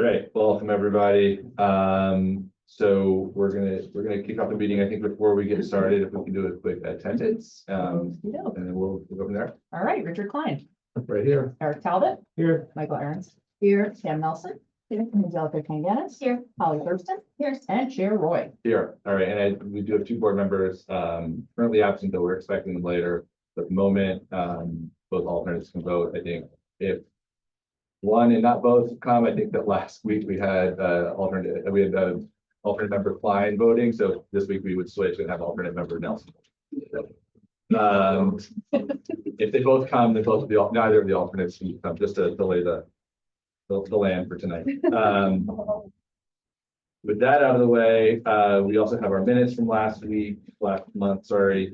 All right, welcome everybody. So we're gonna kick off the meeting. I think before we get started, if we can do a quick attendance, and then we'll go from there. All right, Richard Klein, Right here. Eric Talbot, Here. Michael Aarons, here, Sam Nelson, here, Angelica Kanganis, here, Holly Thurston, here, and Chair Roy. Here. All right, and we do have two board members currently absent, though we're expecting them later. But at the moment, both alternates can vote. I think if one and not both come, I think that last week we had alternate member Klein voting, so this week we would switch and have alternate member Nelson. If they both come, then both of the neither of the alternates can come, just to delay the land for tonight. With that out of the way, we also have our minutes from last month, sorry.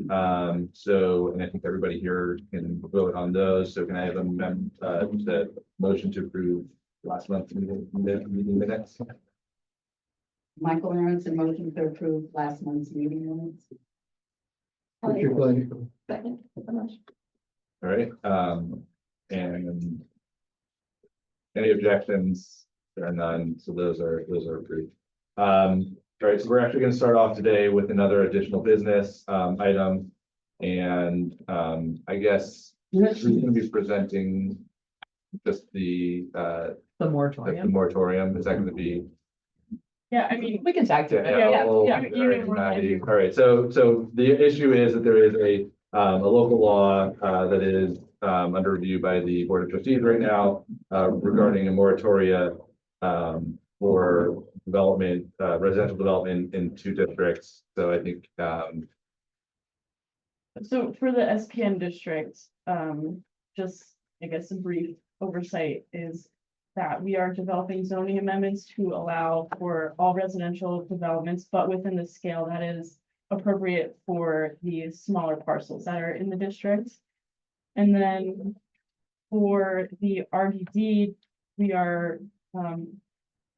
So, and I think everybody here can vote on those. So can I have the motion to approve last month's meeting minutes? Michael Aarons, a motion to approve last month's meeting minutes. Second. All right, and any objections? There are none, so those are approved. All right, so we're actually going to start off today with another additional business item, and I guess who's going to be presenting just the moratorium. moratorium? Is that going to be? Yeah, I mean, we can tag to it. Maddie. All right, so the issue is that there is a local law that is under review by the Board of Trustees right now regarding a moratoria for development, residential development in two districts. So I think so for the SPN districts, just I guess a brief oversight is that we are developing zoning amendments to allow for all residential developments, but within the scale that is appropriate for the smaller parcels that are in the districts. And then for the RDD, we are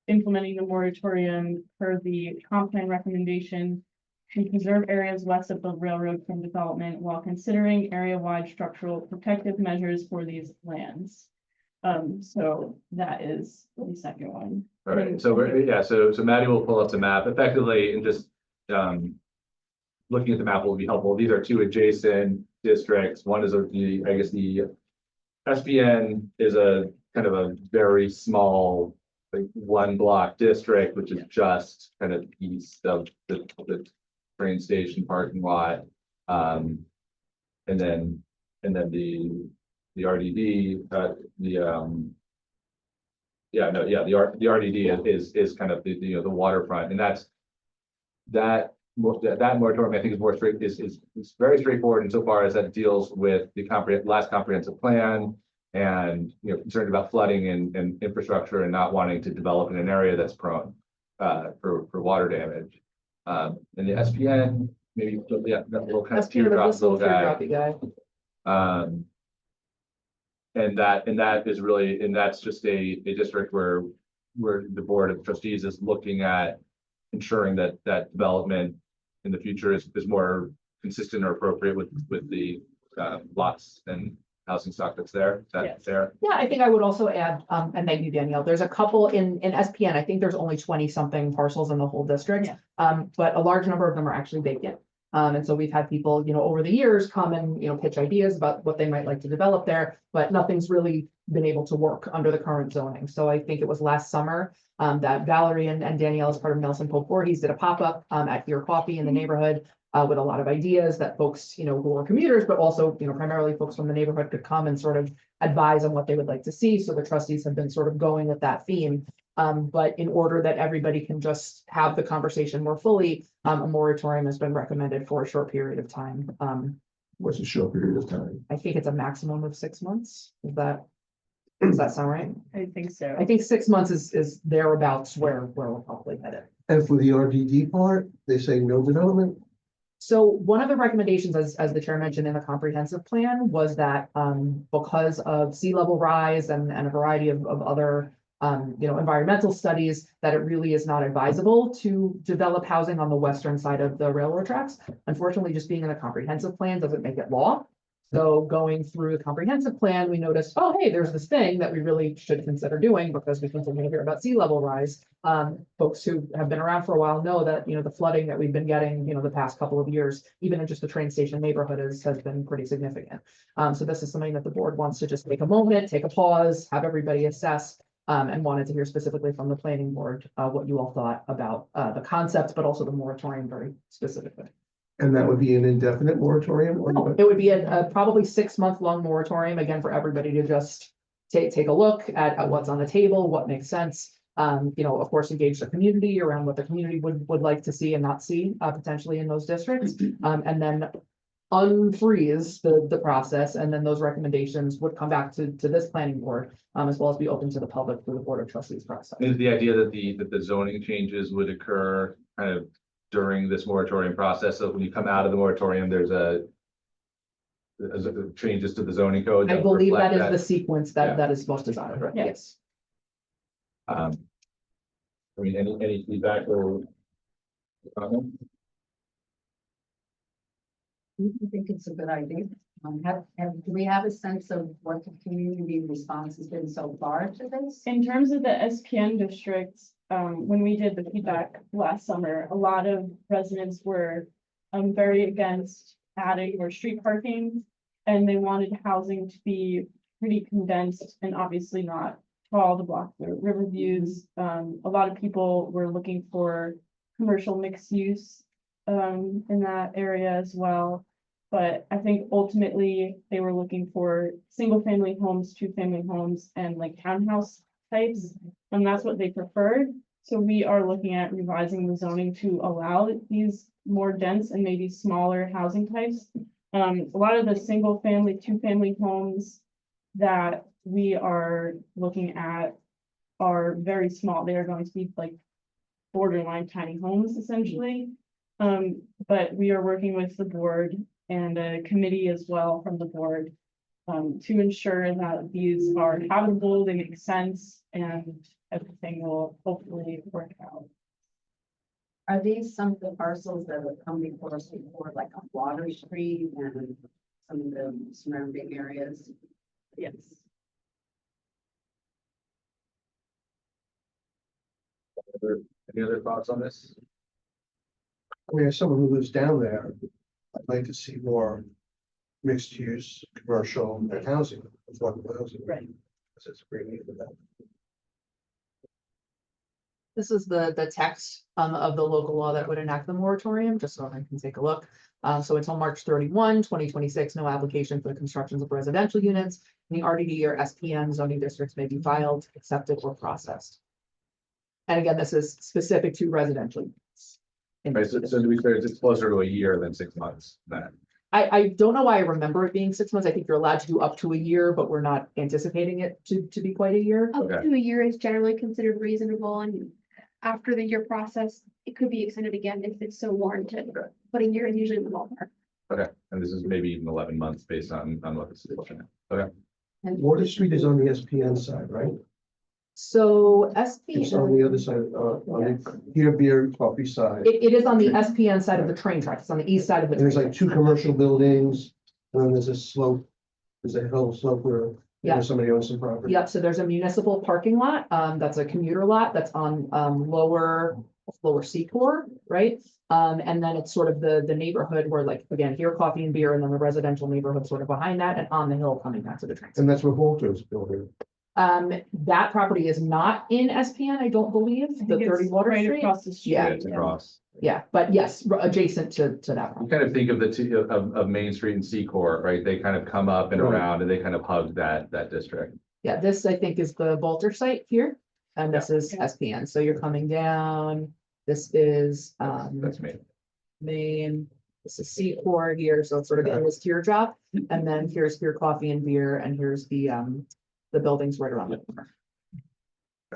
implementing the moratorium per the comp plan recommendation to preserve areas west of the railroad from development while considering area-wide structural protective measures for these lands. So that is the second one. all right, so so Maddie will pull up the map effectively, and just looking at the map will be helpful. These are two adjacent districts. One is the SPN is a kind of a very small, like, one block district, which is just kind of east of the train station parking lot. And then the RDD, the RDD is kind of the waterfront, and that moratorium I think is more straight is very straightforward insofar as that deals with the last comprehensive plan, and concerned about flooding and infrastructure and not wanting to develop in an area that's prone for water damage. And the SPN, maybe that little kind of teardrop little guy. And that is really, and that's just a district where the Board of Trustees is looking at ensuring that development in the future is more consistent or appropriate with the lots and housing stock that's there. Is that fair? Yeah, I think I would also add, and thank you, Danielle, there's a couple in SPN. I think there's only 20 something parcels in the whole district. Yeah. But a large number of them are actually vacant. And so we've had people, over the years come and, pitch ideas about what they might like to develop there, but nothing's really been able to work under the current zoning. So I think it was last summer that Valerie and Danielle, as part of Nelson Pope Voorhees, did a pop-up at Your Coffee in the neighborhood with a lot of ideas that folks, who were commuters, but also, primarily folks from the neighborhood could come and sort of advise on what they would like to see. So the trustees have been sort of going with that theme. But in order that everybody can just have the conversation more fully, a moratorium has been recommended for a short period of time. What's a short period of time? I think it's a maximum of 6 months. Does that sound right? I think so. I think 6 months is thereabouts where we're probably headed. And for the RDD part, they say no development? So one of the recommendations, as the chair mentioned in the comprehensive plan, was that because of sea level rise and a variety of other environmental studies, that it really is not advisable to develop housing on the western side of the railroad tracks. Unfortunately, just being in the comprehensive plan doesn't make it law. So going through the comprehensive plan, we noticed, oh, hey, there's this thing that we really should consider doing because we continue to hear about sea level rise. Folks who have been around for a while know that, the flooding that we've been getting, the past couple of years, even in just the train station neighborhood has been pretty significant. So this is something that the board wants to just take a moment, take a pause, have everybody assess. And wanted to hear specifically from the planning board, what you all thought about, the concept, but also the moratorium very specifically. And that would be an indefinite moratorium or No, what? it would be a probably 6 month long moratorium, again, for everybody to just take a look at what's on the table, what makes sense. Of course, engage the community around what the community would like to see and not see, potentially in those districts. And then unfreeze the process, and then those recommendations would come back to this planning board, as well as be open to the public through the board of trustees process. Is the idea that the zoning changes would occur kind of during this moratorium process? So when you come out of the moratorium, there's changes to the zoning code. I that believe that reflect is the sequence that Yeah. is most desired, right? Yeah. Yes. I mean, any feedback or comment? I think it's a good idea. Do we have a sense of what the community response has been so far to this? In terms of the SPN districts, when we did the feedback last summer, a lot of residents were very against adding more street parking. And they wanted housing to be pretty condensed and obviously not tall to block the river views. A lot of people were looking for commercial mixed use in that area as well. But I think ultimately they were looking for single family homes, 2-family homes, and like townhouse types, and that's what they preferred. So we are looking at revising the zoning to allow these more dense and maybe smaller housing types. A lot of the single family, 2-family homes that we are looking at are very small. They are going to be like borderline tiny homes essentially. But we are working with the board and a committee as well from the board to ensure that these are habitable, they make sense, and everything will hopefully work out. Are these some of the parcels that have come before us before, like on Water Street and some of the surrounding areas? Yes. Any other thoughts on this? I mean, as someone who lives down there, I'd like to see more mixed use, commercial and housing, affordable housing. Right. Because it's a great need for that. This is the text of the local law that would enact the moratorium, just so I can take a look. So until March 31, 2026, no application for the constructions of residential units in the RDD or SPN zoning districts may be filed, accepted, or processed. And again, this is specific to residential units. Right, so to be clear, it's closer to a year than 6 months then. I don't know why I remember it being 6 months. I think you're allowed to do up to a year, but we're not anticipating it to be quite a year. Up Okay. to a year is generally considered reasonable, and after the year process, it could be extended again if it's so warranted. But a year is usually the ballpark. Okay, and this is maybe even 11 months based on what this is looking at. Okay, And Water Street is on the SPN side, right? So It's on the SPN, other side, on the Here Beer Coffee side. it is on the SPN side of the train tracks. It's on the east side of the. And there's train like tracks. 2 commercial buildings, and then there's a slope, there's a hill slope where Yeah. somebody owns some property. Yep, so there's a municipal parking lot, that's a commuter lot that's on, lower Secor, right? And then it's sort of the neighborhood where like, again, here coffee and beer, and then the residential neighborhood sort of behind that and on the hill coming back to the train. And that's what Walter's building. That property is not in SPN, I don't believe, I the think 30 it's Water right Street. across the street. Yeah. it's across. Yeah, but yes, adjacent to that. You property. kind of think of the two of Main Street and Secor, right? They kind of come up and Right. around and they kind of hug that district. Yeah, this I think is the Bolter site here, and this is SPN, so you're coming down, this is, That's me. Main, this is Secor here, so it's sort of in this teardrop, and then here's Beer Coffee and Beer, and here's the buildings right around the corner.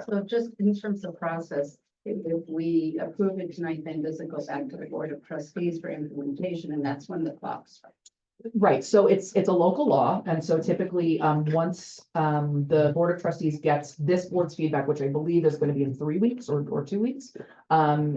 so just in terms of process, if we approve it tonight, then does it go back to the Board of Trustees for implementation, and that's when the clock starts? Right, so it's a local law, and so typically, once, the Board of Trustees gets this board's feedback, which I believe is gonna be in 3 weeks or 2 weeks.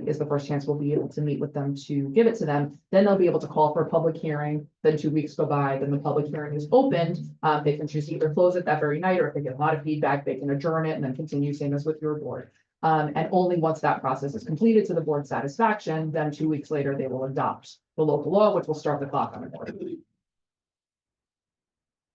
Is the first chance we'll be able to meet with them to give it to them, then they'll be able to call for a public hearing, then 2 weeks go by, then the public hearing is opened. They can choose to either close it that very night, or if they get a lot of feedback, they can adjourn it and then continue, same as with your board. And only once that process is completed to the board's satisfaction, then 2 weeks later, they will adopt the local law, which will start the clock on the board.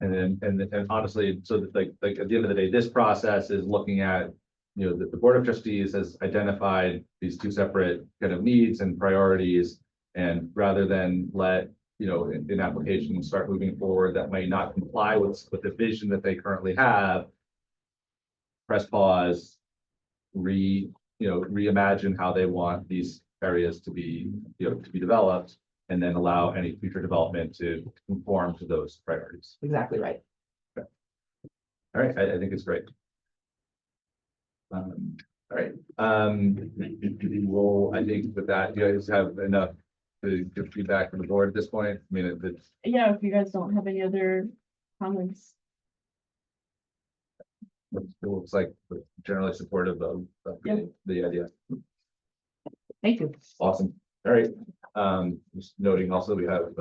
And honestly, so that like at the end of the day, this process is looking at, the Board of Trustees has identified these two separate kind of needs and priorities. And rather than let, an application start moving forward that might not comply with the vision that they currently have, press pause, reimagine how they want these areas to be, to be developed, and then allow any future development to conform to those priorities. Exactly right. All right, I think it's great. All right, well, I think with that, you guys have enough to give feedback from the board at this point. I mean, it's Yeah, if you guys don't have any other comments. it looks like we're generally supportive of Yep. the idea. Thank you. Awesome. All right. Just noting also, we have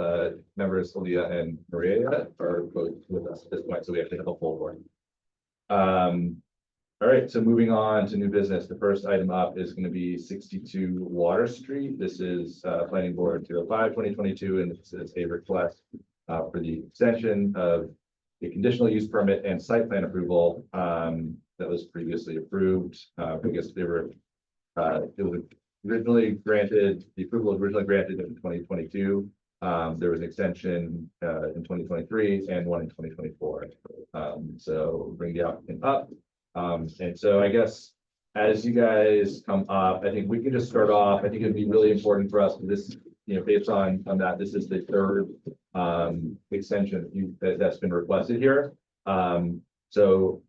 members Leah and Maria are both with us at this point, so we actually have a full board. All right, so moving on to new business, the first item up is going to be 62 Water Street. This is Planning Board 205/2022, and this is a request for the extension of a conditional use permit and site plan approval that was previously approved. I guess they were it was originally granted, the approval was originally granted in 2022. There was an extension in 2023 and one in 2024. So bring the applicant up. And so I guess as you guys come up, I think we can just start off. I think it'd be really important for us, this, based on that, this is the third extension that's been requested here. So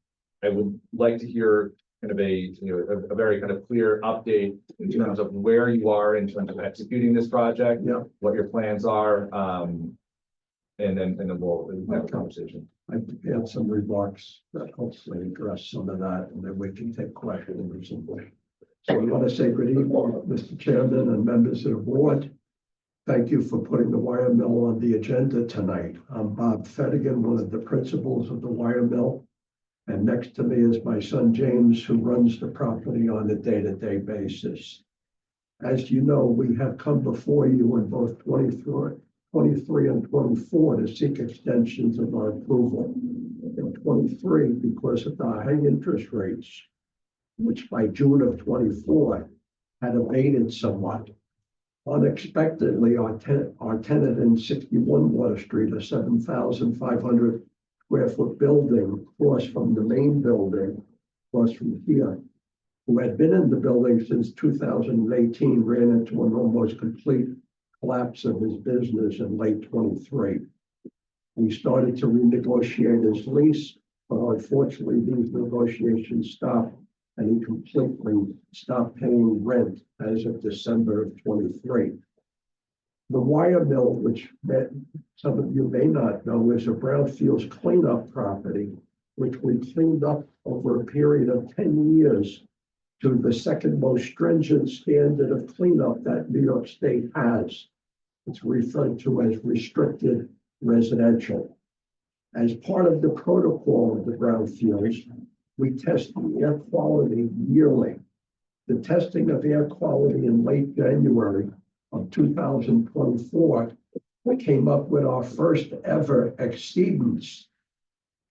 I would like to hear kind of a very kind of clear update in terms of where you are in terms of executing this project, Yeah. what your plans are, and then we'll have a conversation. I prepared some remarks that hopefully address some of that, and then we can take questions. So I want to say good evening, Mr. Chairman and members of the board. Thank you for putting the wire mill on the agenda tonight. I'm Bob Fettigan, one of the principals of the wire mill. And next to me is my son, James, who runs the property on a day-to-day basis. As you know, we have come before you in both 23 and 24 to seek extensions of our approval. In 23, because of the high interest rates, which by June of 24 had abated somewhat. Unexpectedly, our tenant in 61 Water Street, a 7,500 square foot building across from the main building, across from here, who had been in the building since 2018, ran into an almost complete collapse of his business in late 23. We started to renegotiate his lease, but unfortunately these negotiations stopped and he completely stopped paying rent as of December of 23. The wire mill, which some of you may not know, is a brownfields cleanup property, which we cleaned up over a period of 10 years to the second most stringent standard of cleanup that New York State has. It's referred to as restricted residential. As part of the protocol of the brownfields, we test the air quality yearly. The testing of air quality in late January of 2024, we came up with our first ever exceedance.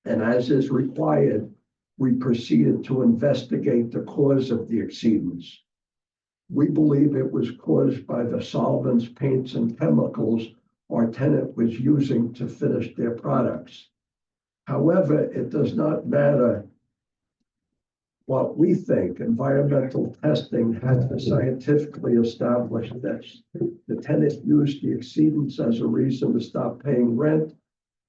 And as is required, we proceeded to investigate the cause of the exceedance. We believe it was caused by the solvents, paints, and chemicals our tenant was using to finish their products. However, it does not matter what we think. Environmental testing has to scientifically establish this. The tenant used the exceedance as a reason to stop paying rent,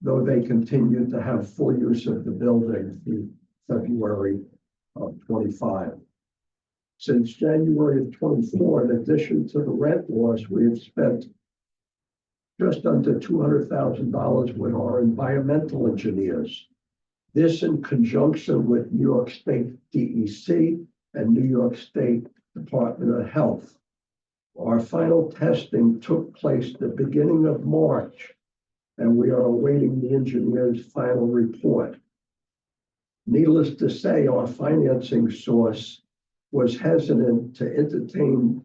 though they continued to have full use of the building through February of 25. Since January of 24, in addition to the rent loss, we have spent just under $200,000 with our environmental engineers. This in conjunction with New York State DEC and New York State Department of Health. Our final testing took place the beginning of March, and we are awaiting the engineer's final report. Needless to say, our financing source was hesitant to entertain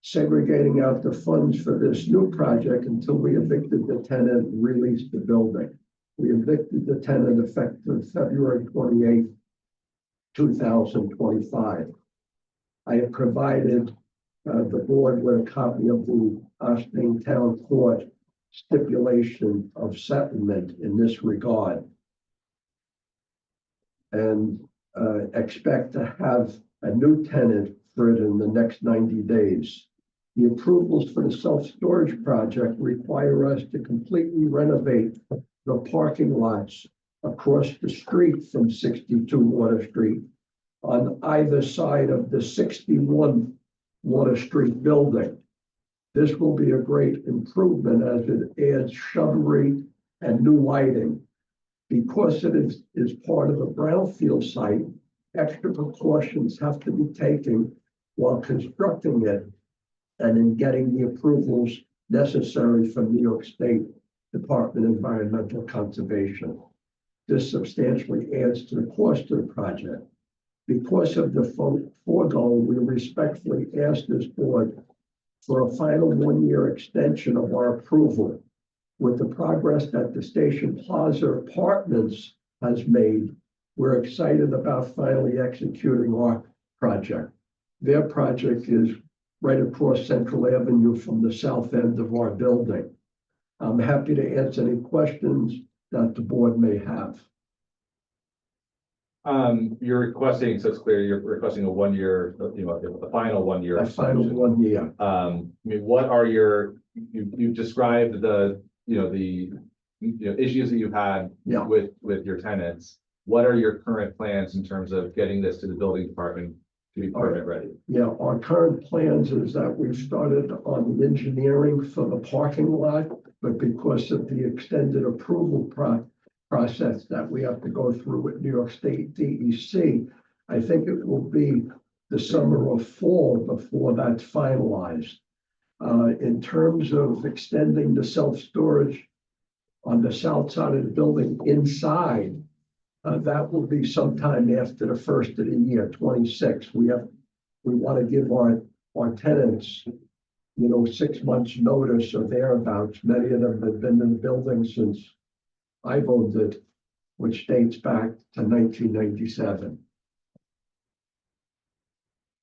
segregating out the funds for this new project until we evicted the tenant and released the building. We evicted the tenant effective February 28th, 2025. I have provided the board with a copy of the Ossining Town Court stipulation of settlement in this regard. And expect to have a new tenant for it in the next 90 days. The approvals for the self-storage project require us to completely renovate the parking lots across the street from 62 Water Street on either side of the 61 Water Street building. This will be a great improvement as it adds shrubbery and new lighting. Because it is part of a brownfield site, extra precautions have to be taken while constructing it and in getting the approvals necessary from New York State Department of Environmental Conservation. This substantially adds to the cost of the project. Because of the foregoing, we respectfully ask this board for a final one-year extension of our approval. With the progress that the Station Plaza Apartments has made, we're excited about finally executing our project. Their project is right across Central Avenue from the south end of our building. I'm happy to answer any questions that the board may have. You're requesting, so it's clear, you're requesting a 1 year, the final 1 year. A final 1 year. I mean, what are you've described the issues that you've had Yeah. with your tenants. What are your current plans in terms of getting this to the building department to be permit ready? Yeah, our current plans is that we've started on the engineering for the parking lot, but because of the extended approval process that we have to go through with New York State DEC, I think it will be the summer or fall before that's finalized. In terms of extending the self-storage on the south side of the building inside, that will be sometime after the first of the year, 26. We want to give our tenants, 6 months notice or thereabouts. Many of them have been in the building since I've owned it, which dates back to 1997.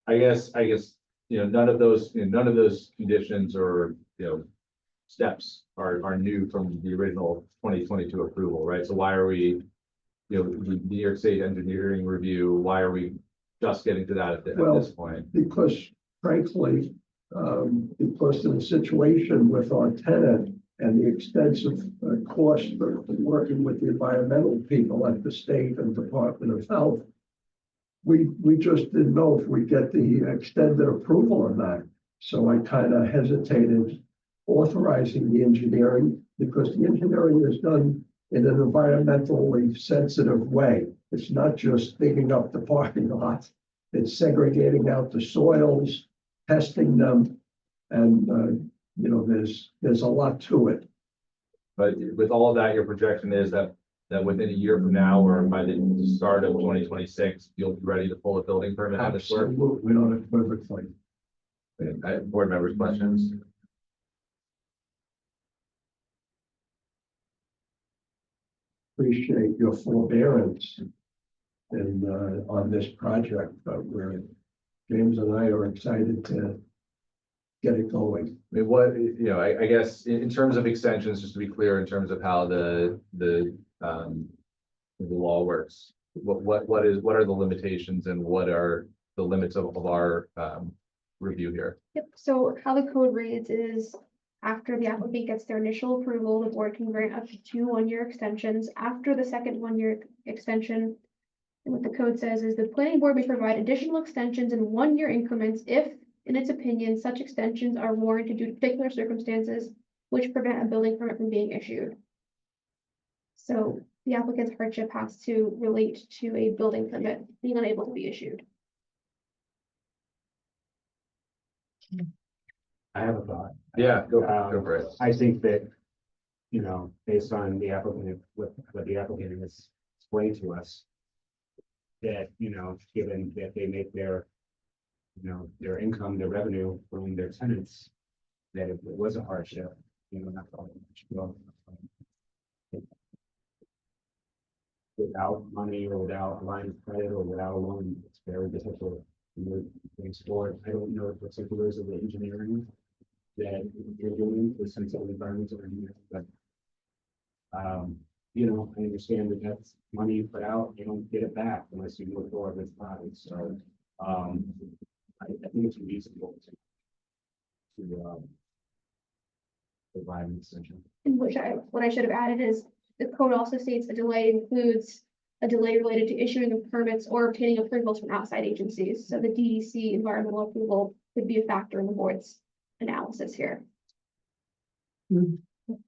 I guess, none of those conditions or, steps are new from the original 2022 approval, right? So why are we, the New York State engineering review, why are we just getting to that at this point? Because frankly, because of the situation with our tenant and the extensive cost for working with the environmental people at the state and Department of Health, we just didn't know if we get the extended approval on that. So I kind of hesitated authorizing the engineering because the engineering is done in an environmentally sensitive way. It's not just digging up the parking lot. It's segregating out the soils, testing them, and there's a lot to it. But with all of that, your projection is that within a year from now or by the start of 2026, you'll be ready to pull a building permit on this work? Absolutely, unequivocally. Board members' questions? Appreciate your forbearance and on this project, but James and I are excited to get it going. I mean, I guess in terms of extensions, just to be clear, in terms of how the law works, what are the limitations and what are the limits of our review here? Yep, so how the code reads is after the applicant gets their initial approval, the board can grant up to 2 1-year extensions. After the second 1-year extension, And what the code says is the planning board may provide additional extensions in 1-year increments if, in its opinion, such extensions are warranted due to particular circumstances which prevent a building permit from being issued. So the applicant's hardship has to relate to a building permit being unable to be issued. I have a thought. Yeah, go for it. I think that, you know, based on the applicant, what the applicant has explained to us, that, you know, given that they make their, you know, their income, their revenue from their tenants, that if it was a hardship, you know, not all much well, without money or without line of credit or without a loan, it's very difficult to move things forward. I don't know the particulars of the engineering that you're doing for sensitive environments or anything, but you know, I understand that that's money you put out, you don't get it back unless you move forward with projects. So I think it's reasonable to provide an extension. In which what I should have added is, the code also states a delay includes a delay related to issuing of permits or obtaining approvals from outside agencies. So the DEC environmental approval could be a factor in the board's analysis here.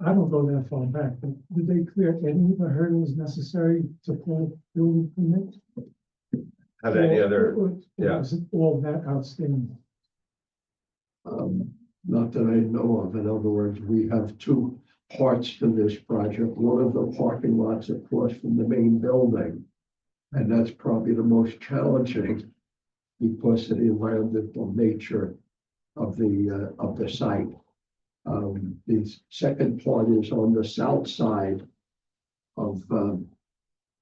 I don't go that far back, but did they clear any of the hurdles necessary to pull building permit? Have any Or- other, or yeah. is it all that outstanding? Not that I know of. In other words, we have two parts to this project. One of the parking lots across from the main building. And that's probably the most challenging because of the environmental nature of the site. The second part is on the south side of,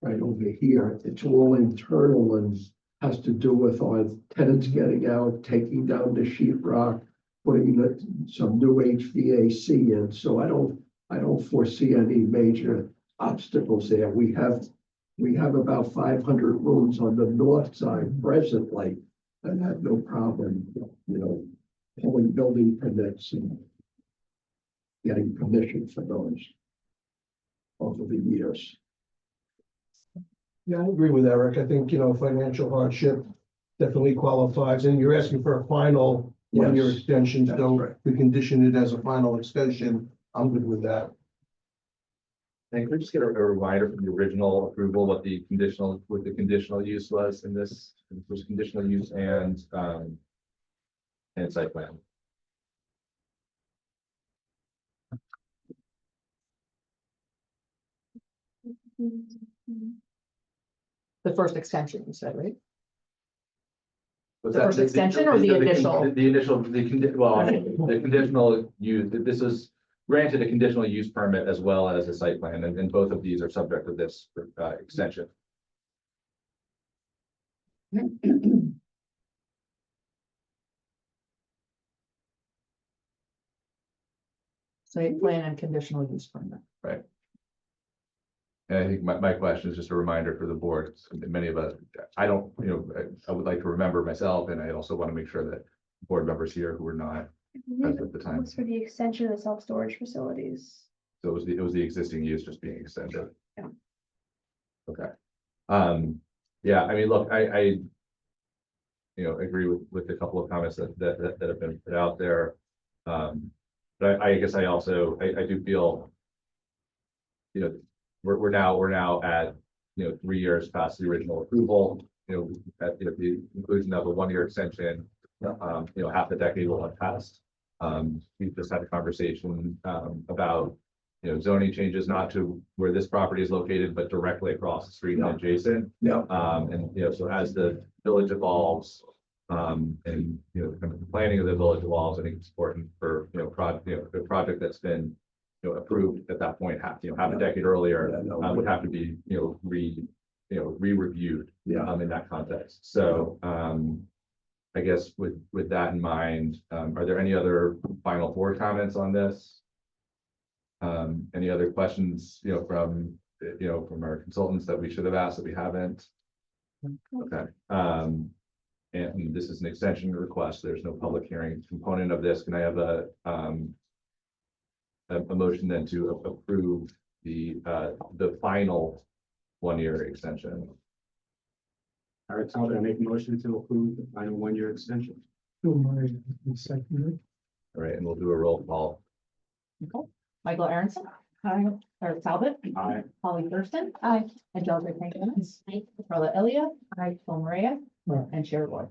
right over here. It's all internal and has to do with our tenants getting out, taking down the sheetrock, putting some new HVAC in. So I don't foresee any major obstacles there. We have about 500 rooms on the north side presently and have no problem, you know, pulling building permits and getting permission for those over the years. Yeah, I agree with Eric. I think, you know, financial hardship definitely qualifies, and you're asking for a final one-year Yes, extension, that's so right. we condition it as a final extension. I'm good with that. and can we just get a reminder from the original approval, what the conditional use was in this, it was conditional use and site plan. The first extension, you said, right? Was The that first extension or the initial? The initial, the conditional use, this is granted a conditional use permit as well as a site plan, and both of these are subject to this extension. Site plan and conditional use permit. And I think my question is just a reminder for the board, many of us, I don't, you know, I would like to remember myself, and I also want to make sure that board members here who were not present at the time. Was for the extension of the self-storage facilities. So it was the existing use just being extended. Yeah. Okay. Yeah, I mean, look, I you know, agree with a couple of comments that have been put out there. But I guess I also, I do feel, you know, we're now at, you know, 3 years past the original approval, you know, at the conclusion of a 1-year extension, you know, half a decade will have passed. We've just had a conversation about, you know, zoning changes, not to where this property is located, but directly across the street and adjacent. Yeah. And, you know, so as the village evolves, and, you know, kind of the planning of the village evolves, I think it's important for, you know, the project that's been, you know, approved at that point, half a decade earlier, Yeah, no. would have to be, you know, re-reviewed. Yeah. In that context. So, I guess with that in mind, are there any other final board comments on this? Any other questions, you know, from our consultants that we should have asked that we haven't? Okay, and this is an extension request. There's no public hearing component of this. Can I have a motion then to approve the final 1-year extension? All right, Talbot, I make a motion to approve the final one-year extension. Bill Murray, seconded. All right, and we'll do a roll call. Okay. Michael Aronson. Hi. Eric Talbot. Aye. Holly Thurston. Aye. Angelica Kranz. Aye. Carla Elliott. Aye. Phil Maria. Aye. And Chair Ward.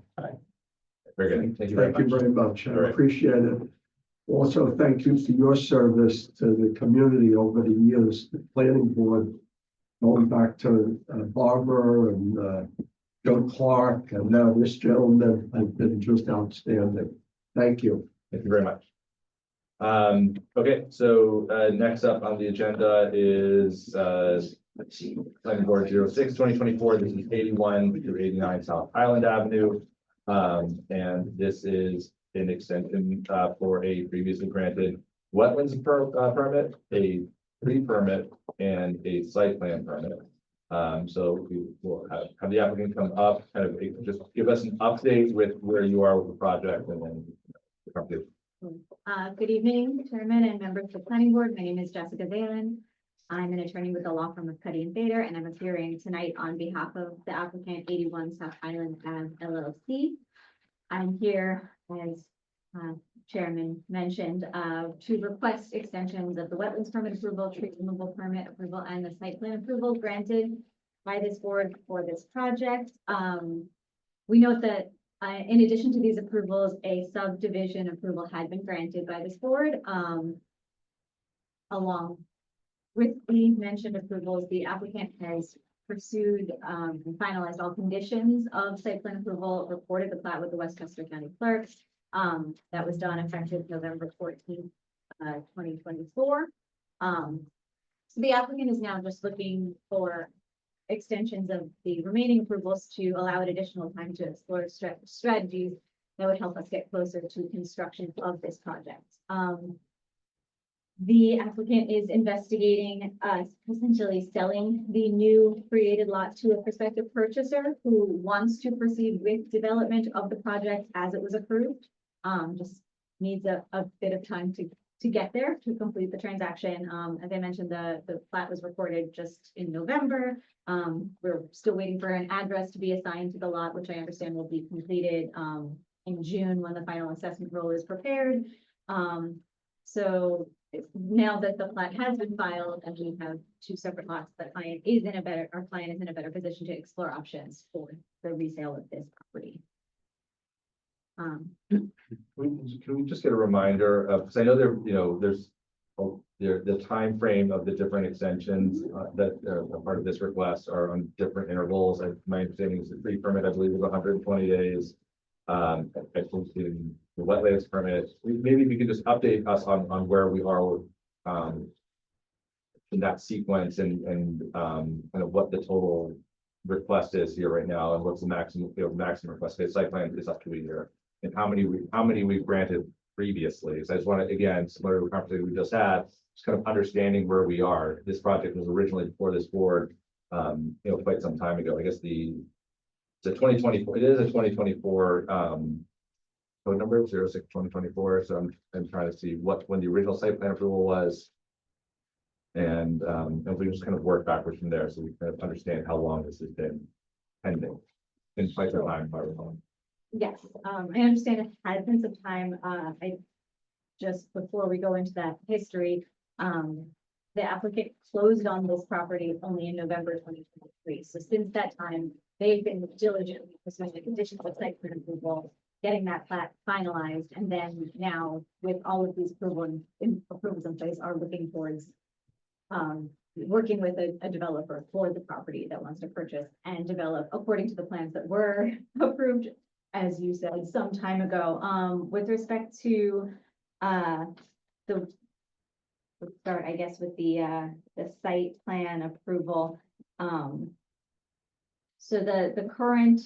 Very good. Thank you very Thank you much. very much. I All right. appreciate it. Also, thank you for your service to the community over the years, the planning board, going back to Barbara and Joe Clark, and now this gentleman has been just outstanding. Thank you. Thank you very much. Okay, so next up on the agenda is let's see, planning board 06/2024. This is 81 through 89 South Highland Avenue. And this is an extension for a previously granted wetlands permit, a pre-permit, and a site plan permit. So we will have the applicant come up, kind of just give us an update with where you are with the project, and then the company. Good evening, Chairman and members of the planning board. My name is Jessica Zalen. I'm an attorney with the law firm of Cuddy and Bader, and I'm appearing tonight on behalf of the applicant 81 South Highland Ave LLC. I'm here, as Chairman mentioned, to request extensions of the wetlands permit approval, tree removal permit approval, and the site plan approval granted by this board for this project. We note that in addition to these approvals, a subdivision approval had been granted by this board. Along with the mentioned approvals, the applicant has pursued and finalized all conditions of site plan approval, reported the plat with the Westchester County Clerk. That was done effective November 14th, 2024. So the applicant is now just looking for extensions of the remaining approvals to allow it additional time to explore strategies that would help us get closer to construction of this project. The applicant is investigating potentially selling the new created lot to a prospective purchaser who wants to proceed with development of the project as it was approved. Just needs a bit of time to get there to complete the transaction. As I mentioned, the plat was recorded just in November. We're still waiting for an address to be assigned to the lot, which I understand will be completed in June when the final assessment roll is prepared. So now that the plat has been filed and we have two separate lots, our client is in a better position to explore options for the resale of this property. Can we just get a reminder of, because I know there's the time frame of the different extensions that are part of this request are on different intervals. My understanding is the pre-permit, I believe, is 120 days. I think the wetlands permit, maybe we could just update us on where we are in that sequence and kind of what the total request is here right now, and what's the maximum request. The site plan is up to a year, and how many we've granted previously. So I just want to, again, similar to the conversation we just had, just kind of understanding where we are. This project was originally before this board, quite some time ago. I guess it's a 2024. It is a 2024 code number 06/2024. So I'm trying to see when the original site plan approval was, and if we just kind of work backwards from there, so we kind of understand how long this has been pending. In quite some time, if I recall. Yes, I understand it has been some time. Just before we go into that history, the applicant closed on this property only in November 2023. So since that time, they've been diligently pursuing the conditions of site plan approval, getting that plat finalized, and then now with all of these approvals in place, are looking towards working with a developer for the property that wants to purchase and develop according to the plans that were approved, as you said, some time ago. With respect to let's start, I guess, with the site plan approval. So the current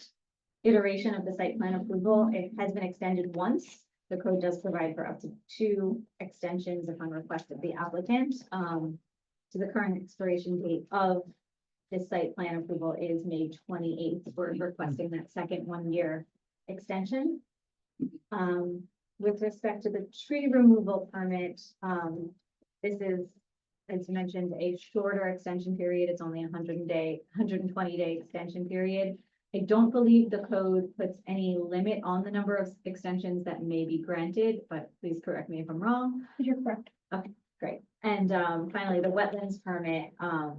iteration of the site plan approval, it has been extended once. The code does provide for up to 2 extensions upon request of the applicant. So the current expiration date of this site plan approval is May 28th. We're requesting that second 1-year extension. With respect to the tree removal permit, this is, as mentioned, a shorter extension period. It's only 120-day extension period. I don't believe the code puts any limit on the number of extensions that may be granted, but please correct me if I'm wrong. You're correct. Great. And finally, the wetlands permit, I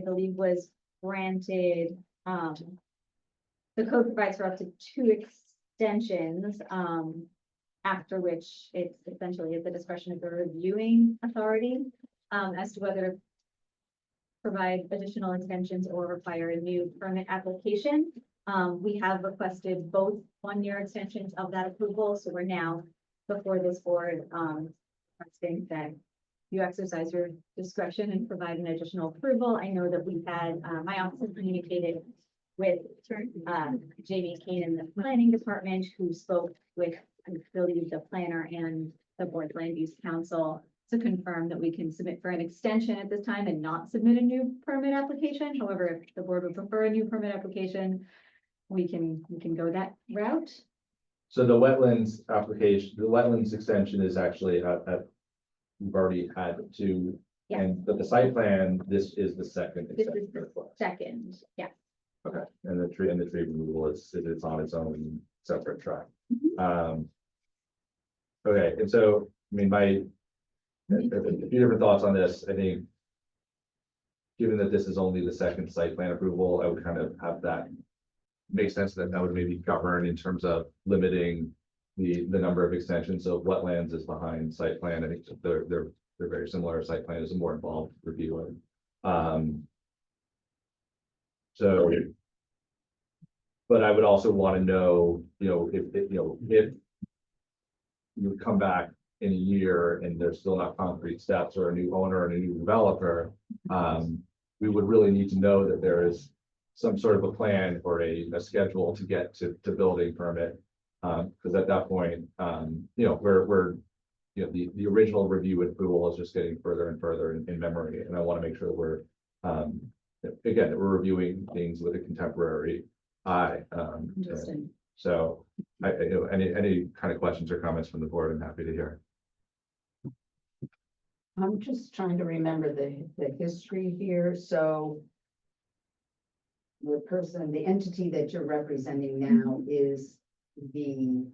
believe was granted, the code provides for up to 2 extensions, after which it's essentially at the discretion of the reviewing authority, as to whether to provide additional extensions or require a new permit application. We have requested both 1-year extensions of that approval, so we're now before this board, requesting that you exercise your discretion and provide an additional approval. I know that we've had, my office has communicated with Jamie Kane in the planning department, who spoke with, I believe, the planner and the board land use council to confirm that we can submit for an extension at this time and not submit a new permit application. However, if the board would prefer a new permit application, we can go that route. So the wetlands application, the wetlands extension is actually we've already had 2. Yeah. But the site plan, this is the second. This is extension the request. second, yeah. Okay, and the tree removal is, it's on its own separate track. Okay, and so, I mean, a few different thoughts on this, I think. Given that this is only the second site plan approval, I would kind of have that. Makes sense that would maybe govern in terms of limiting the number of extensions. So wetlands is behind site plan. I think they're very similar. Site plan is a more involved review. So. But I would also want to know, if you come back in a year and there's still not concrete steps or a new owner and a new developer, we would really need to know that there is some sort of a plan or a schedule to get to building permit. Because at that point, we're the original review and approval is just getting further and further in memory. And I want to make sure that we're, again, that we're reviewing things with a contemporary eye. Interesting. So any kind of questions or comments from the board, I'm happy to hear. I'm just trying to remember the history here, so. The entity that you're representing now is the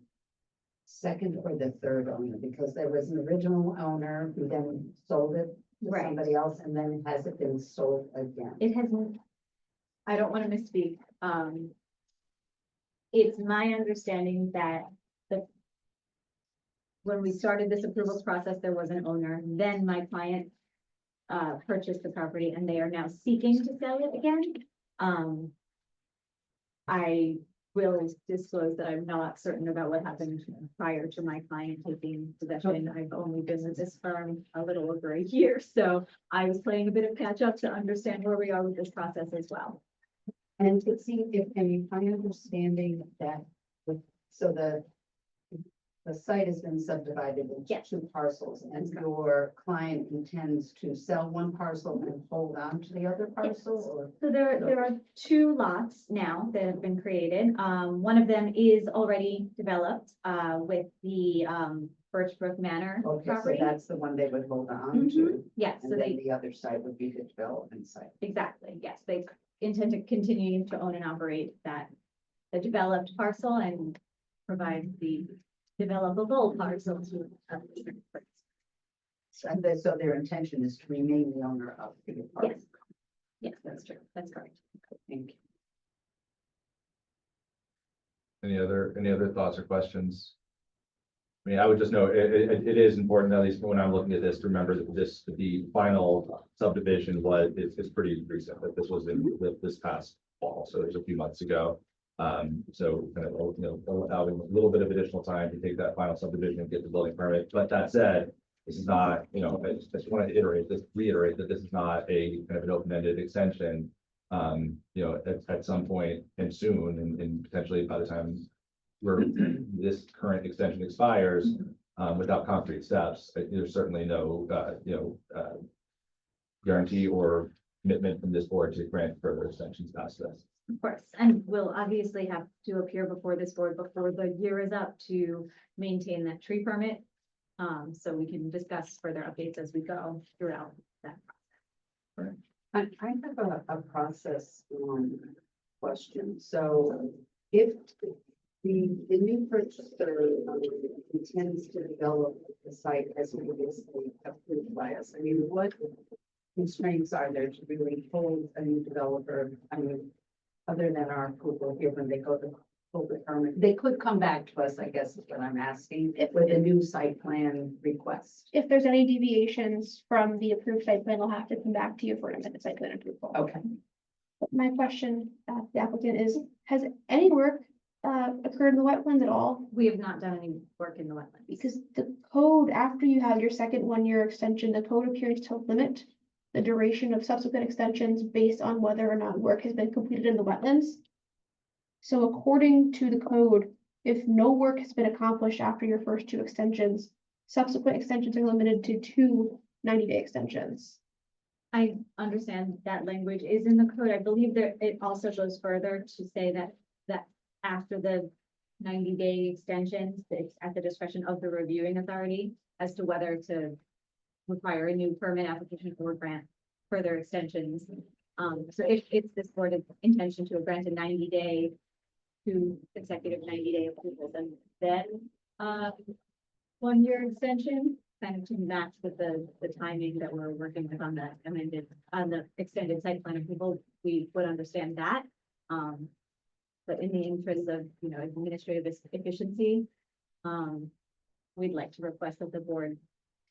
second or the third owner, because there was an original owner who then sold it to Right. somebody else, and then has it been sold again? It hasn't, I don't want to misspeak. It's my understanding that when we started this approvals process, there was an owner, then my client purchased the property and they are now seeking to sell it again. I will disclose that I'm not certain about what happened prior to my client taking possession. I've only been with this firm a little over a year, so I was playing a bit of catch up to understand where we are with this process as well. And it seems, if, and my understanding that, so the site has been subdivided into Yes. 2 parcels, and your client intends to sell one parcel and hold on to the other parcel, or? So there are 2 lots now that have been created. One of them is already developed with the Birchbrook Manor Okay, so property. that's the one they would hold on to, Yes, so and then they, the other side would be the development site. exactly, yes, they intend to continue to own and operate the developed parcel and provide the developable parcel to. So their intention is to remain the owner of the Yes, apartment. yes, that's true, that's correct. Thank you. Any other thoughts or questions? I mean, I would just know, it is important, at least when I'm looking at this, to remember that the final subdivision is pretty recent, that this was this past fall, so it was a few months ago. So kind of, allowing a little bit of additional time to take that final subdivision and get the building permit. But that said, this is not, I just want to reiterate that this is not a kind of an open-ended extension. At some point and soon, and potentially by the time this current extension expires, without concrete steps, there's certainly no, guarantee or commitment from this board to grant further extensions past this. Of course, and we'll obviously have to appear before this board before the year is up to maintain that tree permit. So we can discuss further updates as we go throughout that. I have a process, question. So if the new purchaser intends to develop the site as previously approved by us, I mean, what constraints are there to really hold a new developer? I mean, other than our approval here when they go to pull the permit, they could come back to us, I guess is what I'm asking, with a new site plan request. If there's any deviations from the approved site plan, they'll have to come back to you for an amended site plan approval. Okay. But my question, to the applicant is, has any work occurred in the wetlands at all? We have not done any work in the wetlands. Because the code, after you have your second 1-year extension, the code appears to limit the duration of subsequent extensions based on whether or not work has been completed in the wetlands. So according to the code, if no work has been accomplished after your first 2 extensions, subsequent extensions are limited to 2 90-day extensions. I understand that language is in the code. I believe that it also goes further to say that after the 90-day extensions, it's at the discretion of the reviewing authority as to whether to require a new permit application or grant further extensions. So if it's this board's intention to grant a 90-day to consecutive 90-day approvals and then 1-year extension, kind of to match with the timing that we're working with on the extended site plan approval, we would understand that. But in the interest of, administrative efficiency, we'd like to request that the board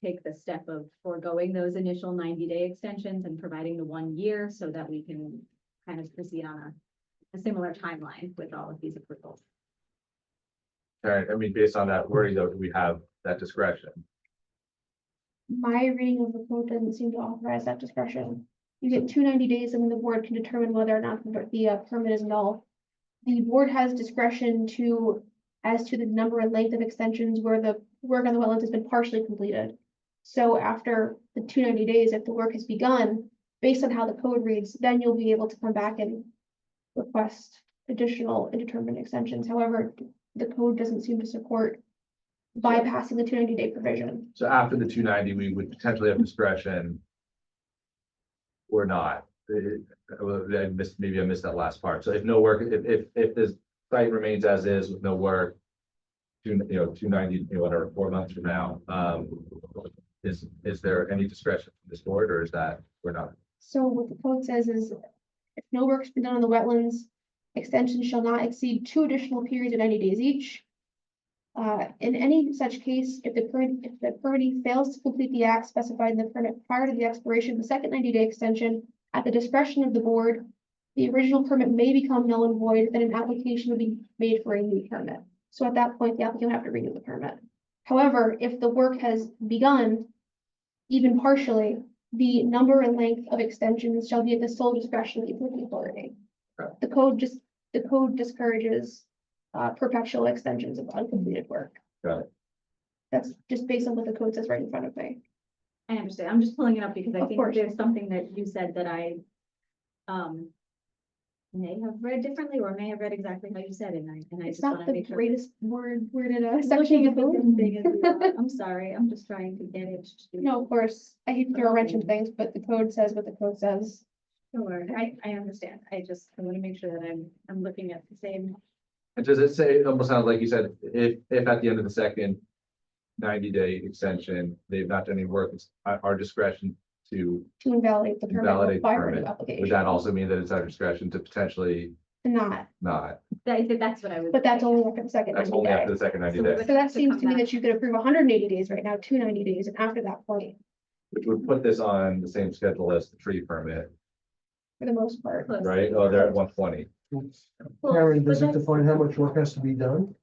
take the step of foregoing those initial 90-day extensions and providing the 1 year so that we can kind of proceed on a similar timeline with all of these approvals. All right, I mean, based on that wording, though, do we have that discretion? My reading of the code doesn't seem to authorize that discretion. You get 2 90 days and then the board can determine whether or not the permit is null. The board has discretion as to the number and length of extensions where the work on the wetlands has been partially completed. So after the 2 90 days, if the work has begun, based on how the code reads, then you'll be able to come back and request additional indeterminate extensions. However, the code doesn't seem to support bypassing the 2 90-day provision. So after the 290, we would potentially have discretion or not. Maybe I missed that last part. So if no work, if this site remains as is with no work, 290, whatever, 4 months from now, is there any discretion from this board, or is that we're not? So what the code says is, if no work's been done on the wetlands, extensions shall not exceed 2 additional periods of 90 days each. In any such case, if the permittee fails to complete the act specified in the permit prior to the expiration of the second 90-day extension, at the discretion of the board, the original permit may become null and void, then an application will be made for a new permit. So at that point, the applicant will have to renew the permit. However, if the work has begun, even partially, the number and length of extensions shall be at the sole discretion of the applicant authority. The code discourages perpetual extensions of uncompleted work. Got it. That's just based on what the code says right in front of me. I understand. I'm just pulling it up because I Of think course. there's something that you said that I may have read differently or may have read exactly how you said it. And I It's just want not to the make sure. greatest worded I'm section looking of at the the same code. thing as you are. I'm sorry. I'm just trying to get it. No, of course, I hate to throw a wrench in things, but the code says what the code says. Sure, I understand. I want to make sure that I'm looking at the same. And does it say, it almost sounds like you said, if at the end of the second 90-day extension, they've not done any work, it's our discretion to, To invalidate the permit, Invalidate the require a permit. new application. would that also mean that it's our discretion to potentially Not, not? That's what I was. but that's only after the second That's 90 only after day. the second 90 So we days, would- So that to seems come to me back. that you could approve 180 days right now, 2 90 days, and after that point, which would put this on the same schedule as the tree permit, for the most part. Close. right? Oh, they're at 120. Karen, does but it define how much work has to be done?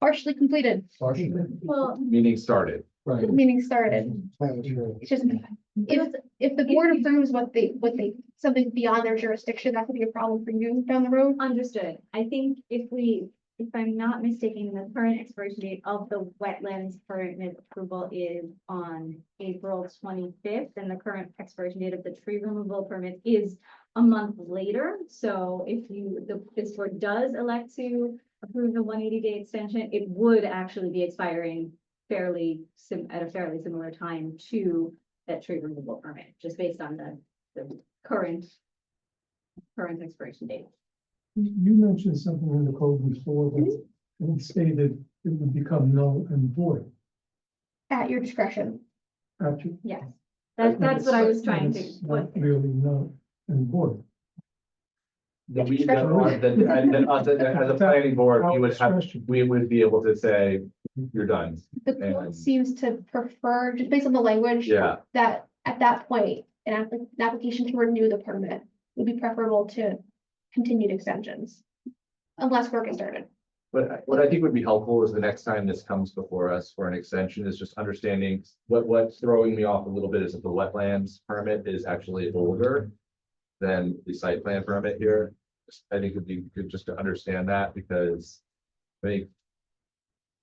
Partially completed, Partially. Well, Meaning started. Right. meaning started. It's just, if the board approves what they, something beyond their jurisdiction, that could be a problem for you down the road. understood. I think if I'm not mistaken, the current expiration date of the wetlands permit approval is on April 25th, and the current expiration date of the tree removal permit is a month later. So if this board does elect to approve the 180-day extension, it would actually be expiring at a fairly similar time to that tree removal permit, just based on the current expiration date. You mentioned something in the code before that it stated it would become null and void. At your discretion. Actually, Yes, that's what I was trying to it's put. not really null and void. That we, that as a planning board, we would have, we would be able to say, you're done. The code And- seems to prefer, just based on the language. Yeah. That at that point, an application to renew the permit would be preferable to continued extensions. Unless work is started. But what I think would be helpful is the next time this comes before us for an extension is just understanding what's throwing me off a little bit is that the wetlands permit is actually older than the site plan permit here. I think it'd be good just to understand that because I think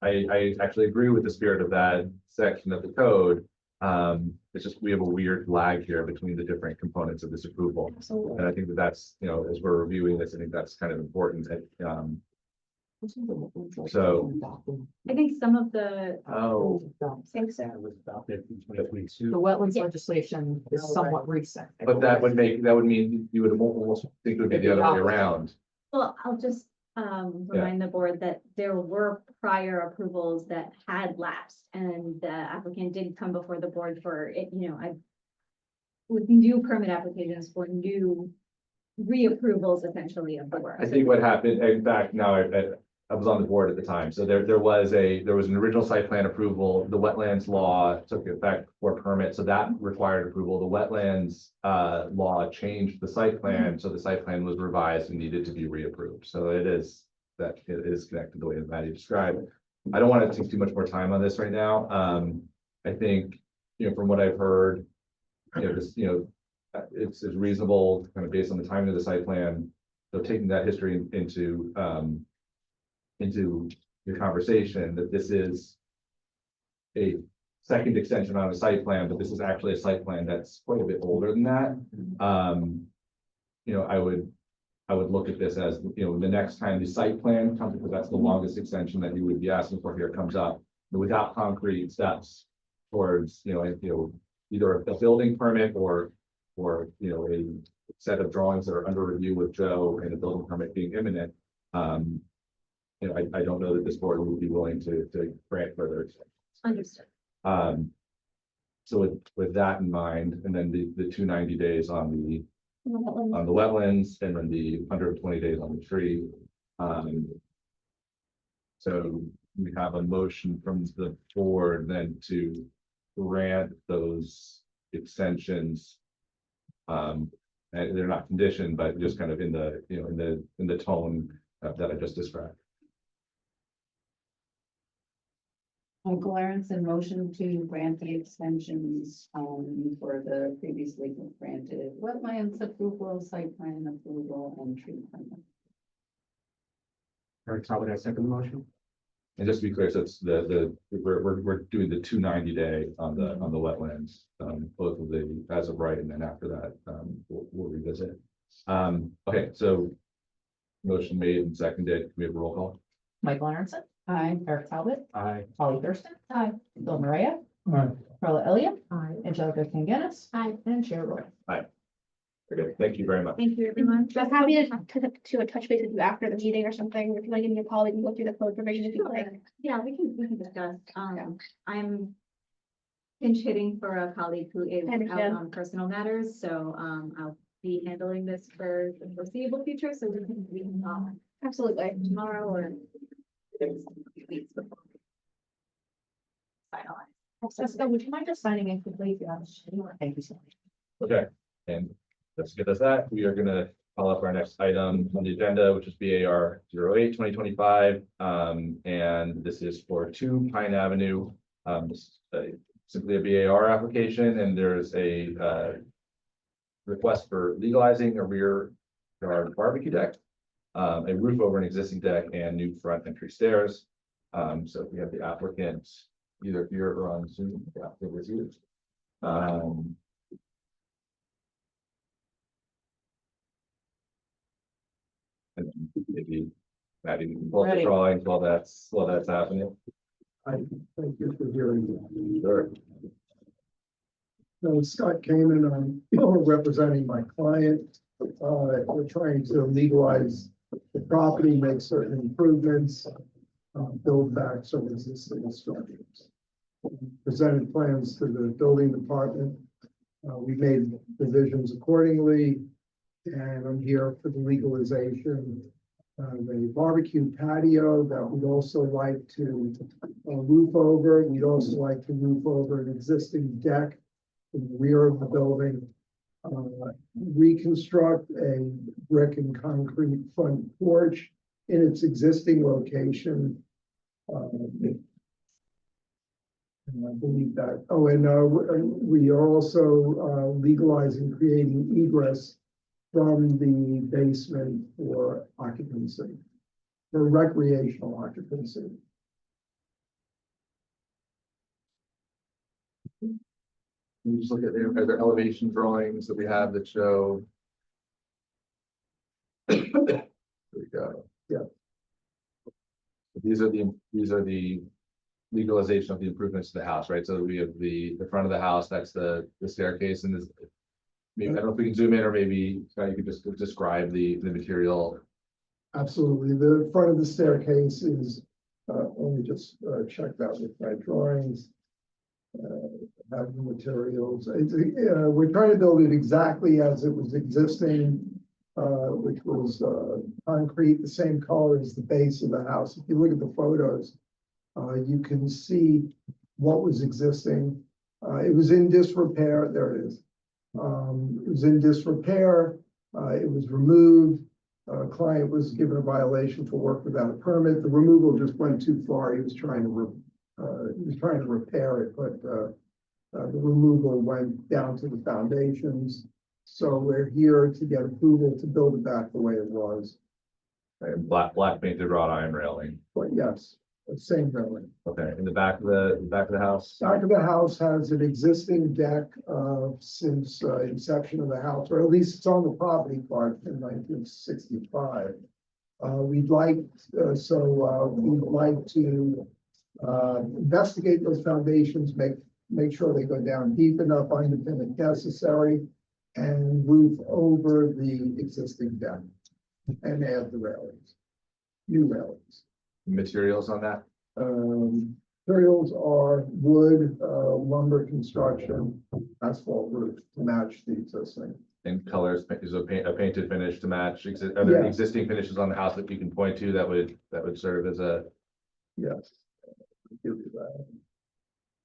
I actually agree with the spirit of that section of the code. It's just, we have a weird lag here between the different components of this approval. Absolutely. And I think that that's, you know, as we're reviewing this, I think that's kind of important. So- I think some of the, Oh, I think so. It was adopted in twenty The twenty-two. wetlands Yeah. legislation is somewhat recent. I but that believe. would mean you would almost think it would be the other way around. well, I'll just remind the board that there were prior approvals that had lapsed and the applicant did come before the board for it, you know, with new permit applications for new reapprovals essentially of the work. I think what happened, in fact, now I was on the board at the time, so there was an original site plan approval, the wetlands law took effect for permit, so that required approval, the wetlands law changed the site plan, so the site plan was revised and needed to be reapproved, so it is connected the way that Maddie described. I don't want to take too much more time on this right now, I think, you know, from what I've heard, you know, just, you know, it's reasonable, kind of based on the timing of the site plan, so taking that history into the conversation, that this is a second extension on a site plan, but this is actually a site plan that's quite a bit older than that. You know, I would look at this as, you know, the next time the site plan comes, because that's the longest extension that you would be asking for here comes up, without concrete steps towards, you know, either a building permit or, you know, a set of drawings that are under review with Joe and a building permit being imminent. You know, I don't know that this board would be willing to grant further extensions. Understood. So with that in mind, and then the 290 days on the On the wetlands. wetlands, and then the 120 days on the tree. So we have a motion from the board then to grant those extensions. And they're not conditioned, but just kind of in the, you know, in the tone that I just described. Uncle Aronson motion to grant the extensions, for the previously granted wetlands approval, site plan approval, and tree permit. Eric Talbot, I second the motion. And just to be clear, so it's we're doing the 290 day on the wetlands, both of the as of right, and then after that, we'll revisit. Okay, so motion made and seconded. Can we have a roll call? Michael Aronson. Aye. Eric Talbot. Aye. Holly Thurston. Aye. Bill Maria. Right. Carla Elliott. Aye. Angelica Kanganis. Aye. And Chair Roy. Okay, thank you very much. Thank you, everyone. I'm happy to touch base with you after the meeting or something. If you want to give me a call, we can go through the code provision if you like. Yeah, we can discuss. I'm pinch hitting for a colleague who is I out understand. on personal matters, so I'll be handling this for the foreseeable future, so we can talk Absolutely. tomorrow or there's a few weeks before. Finalize. Jessica, would you mind just signing in quickly? Yeah. Thank you so much. Okay, and let's get us that. We are gonna call up our next item on the agenda, which is BAR 08-2025. And this is for 2 Pine Avenue. This is simply a BAR application, and there's a request for legalizing a rear yard barbecue deck, a roof over an existing deck, and new front entry stairs. So if we have the applicant either here or on Zoom, yeah, it was you. And then maybe Maddie, we can pull up the Ready. drawings while that's happening. I thank you for hearing. Sure. No, Scott Kamen, I'm representing my client. We're trying to legalize the property, make certain improvements, build back some existing structures. Presented plans to the building department. We made revisions accordingly, and I'm here for the legalization of a barbecue patio that we'd also like to roof over. We'd also like to roof over an existing deck in the rear of the building. Reconstruct a brick and concrete front porch in its existing location. And I believe that, we are also legalizing creating egress from the basement for occupancy, for recreational occupancy. You just look at are there elevation drawings that we have that show. There we go. Yeah. These are the legalization of the improvements to the house, right? So we have the front of the house, that's the staircase, and this. Maybe, I don't know if we can zoom in, or maybe you could just describe the material. Absolutely. The front of the staircase is, let me just check that with my drawings. Have the materials. We're trying to build it exactly as it was existing, which was concrete, the same color as the base of the house. If you look at the photos, you can see what was existing. It was in disrepair. There it is. It was in disrepair. It was removed. Client was given a violation for work without a permit. The removal just went too far. He was trying to repair it, but the removal went down to the foundations. So we're here to get approval to build it back the way it was. And black painted wrought iron railing. But yes, the same railing. Okay, in the back of the house. Back of the house has an existing deck since inception of the house, or at least it's on the property card in 1965. We'd like to investigate those foundations, make sure they go down deep enough, underpin if necessary, and roof over the existing deck and add the railings, new railings. Materials on that. Materials are wood, lumber construction, asphalt roof to match the existing. And colors is a painted finish to match. Are there Yes. existing finishes on the house that you can point to that would serve as a? Yes. I'll give you that.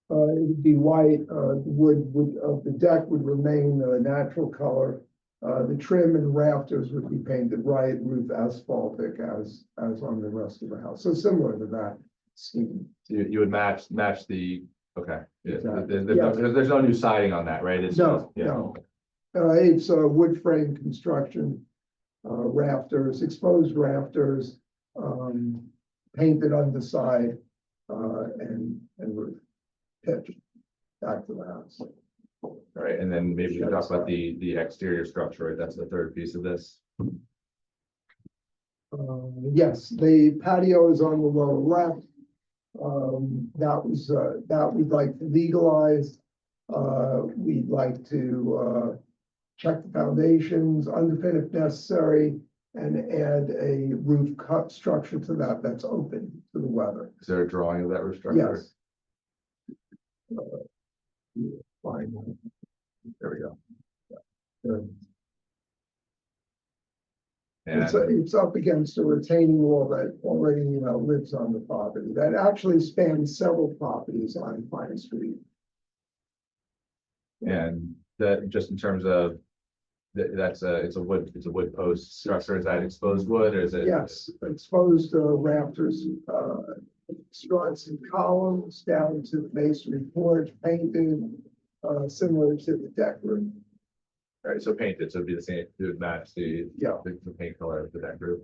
It would be white, the wood of the deck would remain a natural color. The trim and rafters would be painted white, roof asphaltic as on the rest of the house. So similar to that scheme. You would match the, okay. Yeah, Exactly. there's no new siding on that, right? It's No, just- yeah. no. It's a wood frame construction, rafters, exposed rafters, painted underside, and roof pitch back to the house. All right, and then maybe we can talk about the exterior structure, right? That's the third piece of this. Yes, the patio is on the lower left. That we'd like to legalize. We'd like to check the foundations, underpin if necessary, and add a roof cut structure to that's open to the weather. Is there a drawing of that roof structure? Yes. Fine. There we go. And It's up against a retaining wall that already, lives on the property, that actually spans several properties on Pine Street. and that just in terms of it's a wood post structure. Is that exposed wood or is it? Yes, exposed rafters, struts and columns down to the masonry porch, painted, similar to the deck roof. All right, so painted, so it'd be the same, it would match the Yeah. the paint color of the deck roof.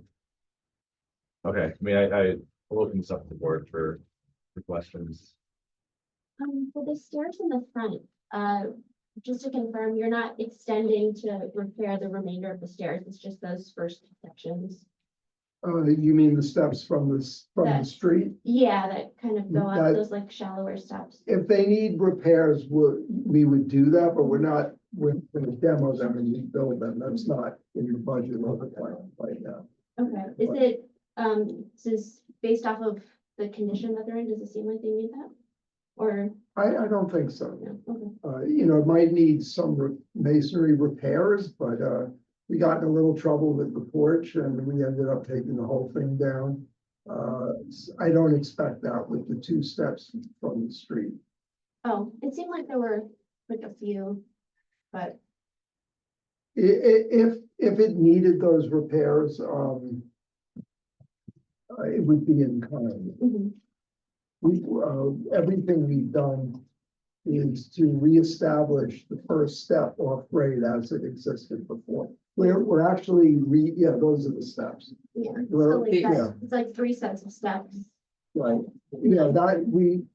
Okay, I mean, I'll open this up to the board for questions. For the stairs in the front, just to confirm, you're not extending to repair the remainder of the stairs, it's just those first sections. You mean the steps from from the That- street? Yeah, that kind of go That- up those like shallower steps. If they need repairs, we would do that, but we're gonna demo them and rebuild them. That's not in the budget of the plan right now. Okay, is it, since based off of the condition that they're in, does it seem like they need that? Or, I don't think so. no, okay, It might need some masonry repairs, but, we got in a little trouble with the porch and we ended up taking the whole thing down. I don't expect that with the two steps from the street. oh, it seemed like there were like a few, but, If it needed those repairs, it would be in kind. mhm, Everything we've done is to reestablish the first step off grade as it existed before. We're actually those are the steps. yeah. So Well, like yeah. that, it's like 3 sets of steps. Right, that we'd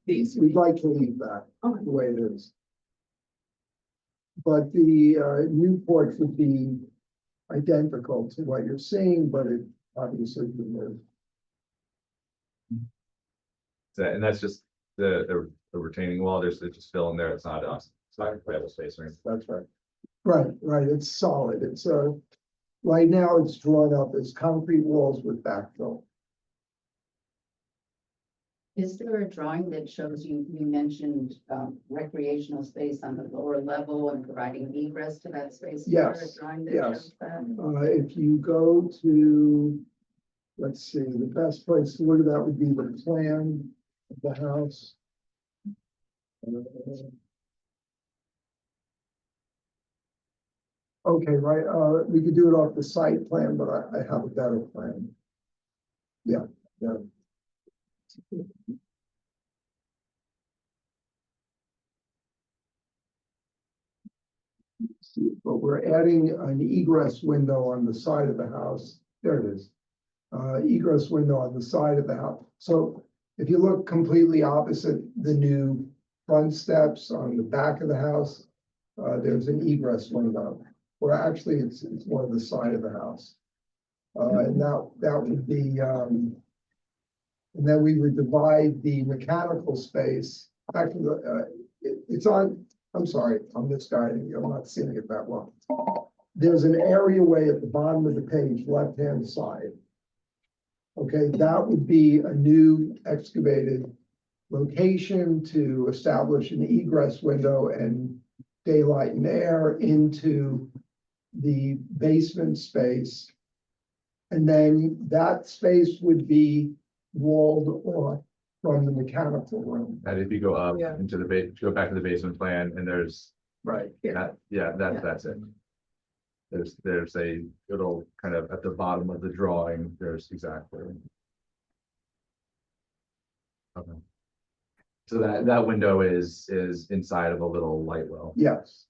like to leave that Okay. the way it is. But the new porch would be identical to what you're seeing, but it obviously would move. And that's just the retaining wall, it's just fill in there, it's not incredible space or anything. That's right. Right, it's solid, right now it's drawn up as concrete walls with backfill. Is there a drawing that shows you mentioned recreational space on the lower level and providing egress to that space? Is there a Yes, drawing that yes. shows that? If you go to, let's see, the best place to look at that would be the plan of the house. Okay, right, we could do it off the site plan, but I have a better plan. Yeah. But we're adding an egress window on the side of the house. There it is. Egress window on the side of the house. So if you look completely opposite the new front steps on the back of the house, there's an egress window. Or actually, it's more of the side of the house. And that would be, and then we would divide the mechanical space. Actually, it's on, I'm sorry, I'm misguiding you. I'm not seeing it that well. There's an areaway at the bottom of the page, left-hand side. Okay, that would be a new excavated location to establish an egress window and daylight and air into the basement space. And then that space would be walled off from the mechanical room. And if you go up Yeah. into go back to the basement plan and there's Right. that's it. There's a little kind of at the bottom of the drawing, there's exactly. Okay. So that window is inside of a little light well. Yes.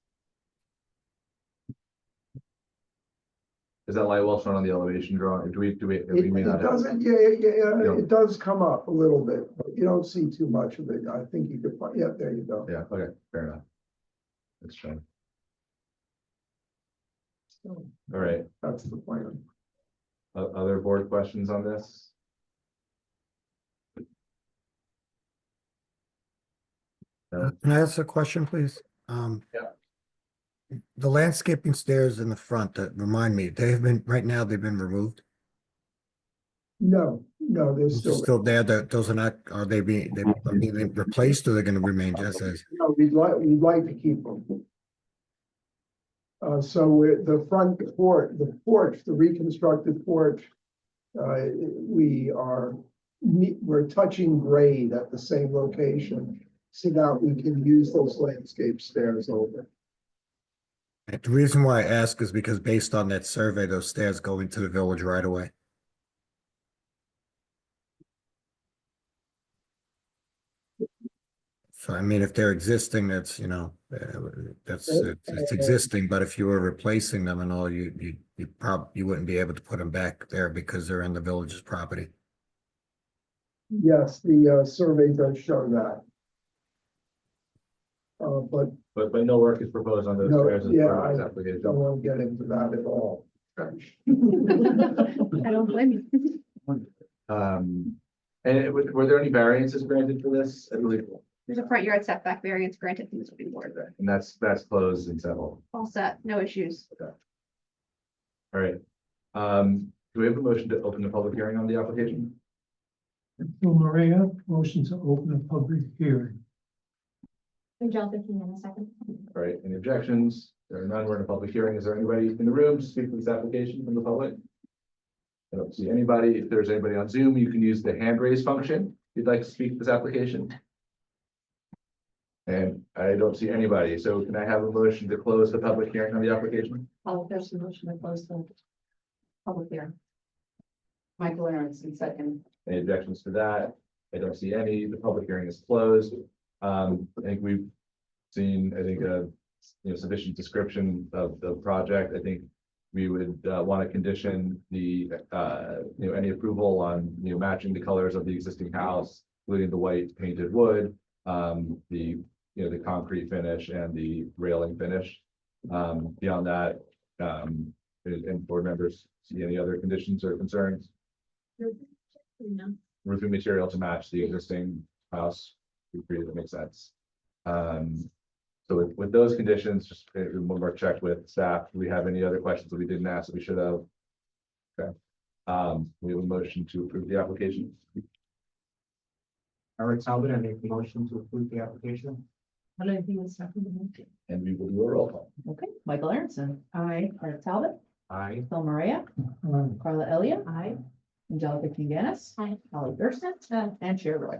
Is that light well shown on the elevation drawing? Do we It may not have? doesn't, it does come up a little bit, but you don't see too much of it. I think you could, yeah, there you go. Yeah, okay, fair enough. It's shown. All right, That's the plan. other board questions on this? Can I ask a question, please? Yeah. The landscaping stairs in the front that remind me, right now they've been removed. No, they're They're still. still there, those are not, are they being replaced or they're gonna remain just as? No, we'd like to keep them. The front porch, the reconstructed porch, we're touching grade at the same location so that we can use those landscape stairs over. The reason why I ask is because based on that survey, those stairs go into the village right away. So I mean, if they're existing, that's, it's existing, but if you were replacing them and all, you wouldn't be able to put them back there because they're in the village's property. Yes, the survey does show that. But But no work is proposed on those No, stairs as yeah, part of this I application. don't want to get into that at all. I don't blame you. Were there any variances granted for this? I believe, There's a front yard setback variance granted from the zoning board. and that's closed and settled. All set, no issues. All right. Do we have a motion to open the public hearing on the application? Phil Maria, motion to open a public hearing. Angelica, can you in a second? All right, any objections? There are none. We're in a public hearing. Is there anybody in the room to speak to this application from the public? I don't see anybody. If there's anybody on Zoom, you can use the hand raise function if you'd like to speak to this application. And I don't see anybody. So can I have a motion to close the public hearing on the application? There's a motion to close the public hearing. Michael Aronson, second. Any objections to that? I don't see any. The public hearing is closed. I think we've seen, sufficient description of the project. I think we would want to condition the, any approval on, matching the colors of the existing house, including the white painted wood, the concrete finish and the railing finish. Beyond that, and board members see any other conditions or concerns? No. Roofing material to match the existing house. We agree that makes sense. So with those conditions, just one more check with staff. Do we have any other questions that we didn't ask that we should have? Okay. We have a motion to approve the application. Eric Talbot, I make the motion to approve the application. What do I think is second? And we will do a roll call. Okay, Michael Aronson. Aye. Art Talbot. Aye. Phil Maria. Carla Elliott. Aye. Angelica Kinganis. Aye. Holly Thurston. And Chair Roy.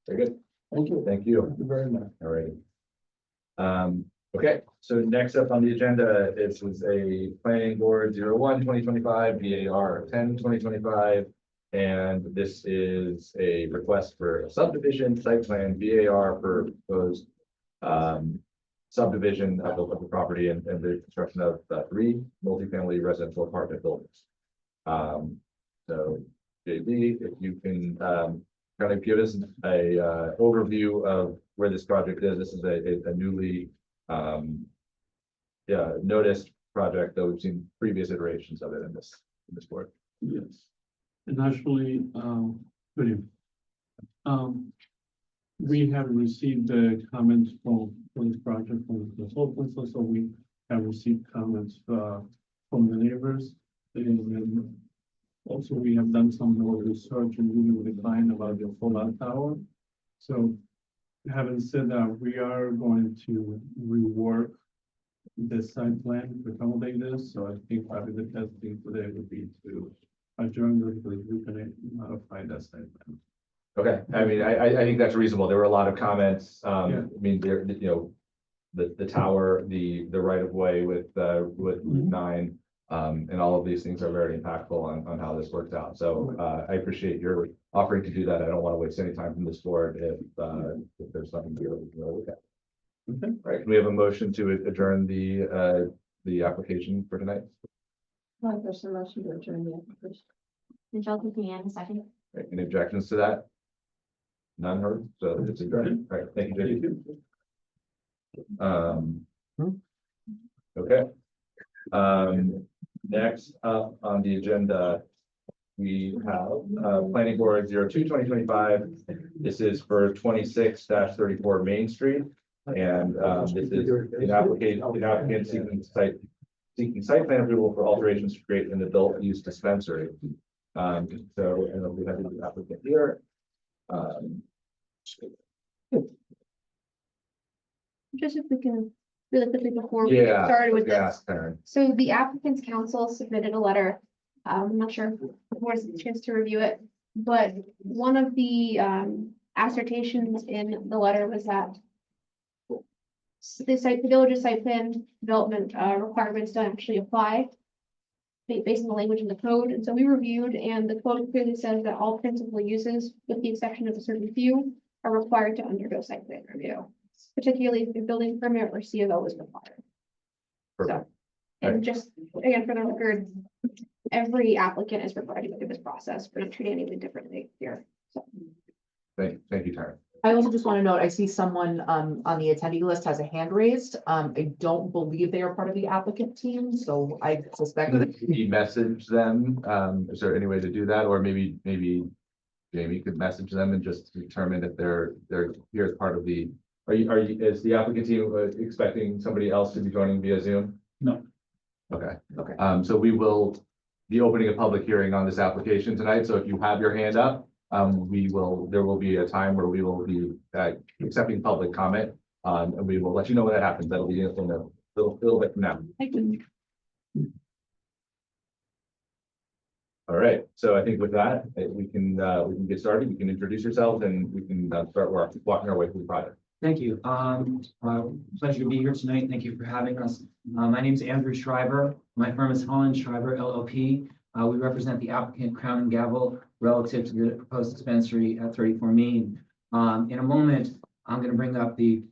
Very good. Thank you. Thank you. Thank you very much. All right. Okay, so next up on the agenda is a planning board 01/2025 VAR 10/2025. And this is a request for a subdivision site plan VAR for proposed subdivision of the property and the construction of 3 multifamily residential apartment buildings. So JB, if you can kind of give us a overview of where this project is. This is a newly noticed project, though we've seen previous iterations of it in this board. Yes. And actually, good evening. We have received the comments from this project from the consultants, so we have received comments from the neighbors. And also we have done some more research and meeting with the client about the fallout tower. So having said that, we are going to rework the site plan to accommodate this. So I think probably the best thing today would be to adjourn this, because we can modify that site plan. Okay, I mean, I think that's reasonable. There were a lot of comments. I mean, there, the tower, the right of way with Route 9, and all of these things are very impactful on how this works out. So I appreciate your offering to do that. I don't want to waste any time from this board if there's something to look at. Okay. All right, can we have a motion to adjourn the application for tonight? There's a motion to adjourn the application. Angelica, can you in a second? All right, any objections to that? None heard, so it's adjourned. All right, thank you, JD. Okay. Next up on the agenda, we have planning board 02/2025. This is for 26-34 Main Street. And this is an applicant seeking site plan approval for alterations to create an adult use dispensary. So, and we have the applicant here. Just if we can really quickly before we get Yeah, started with this. gas Karen. So the applicant's counsel submitted a letter. I'm not sure if the board has a chance to review it, but one of the assertions in the letter was that the village's site plan development requirements don't actually apply based on the language in the code. And so we reviewed, and the code clearly says that all principal uses, with the exception of a certain few, are required to undergo site plan review, particularly if the building permit or C of O is required. Perfect. And just, again, for the record, every applicant is required to go through this process. We're not treating anything differently here. So, Thank you, Tara. I also just want to note, I see someone on the attendee list has a hand raised. I don't believe they are part of the applicant team, so I suspect that. You message them, is there any way to do that, or maybe Jamie could message them and just determine if they're here as part of the, is the applicant team expecting somebody else to be joining via Zoom? No. Okay. Okay. So we will be opening a public hearing on this application tonight, so if you have your hand up, there will be a time where we will be accepting public comment, and we will let you know when that happens. That'll be in a little bit from now. All right, so I think with that, we can get started. You can introduce yourself and we can start walking our way through the project. Thank you. Pleasure to be here tonight. Thank you for having us. My name is Andrew Schreiber. My firm is Holland Schreiber LLP. We represent the applicant Crown and Gavel relative to the proposed dispensary at 34 Main. In a moment, I'm going to bring up the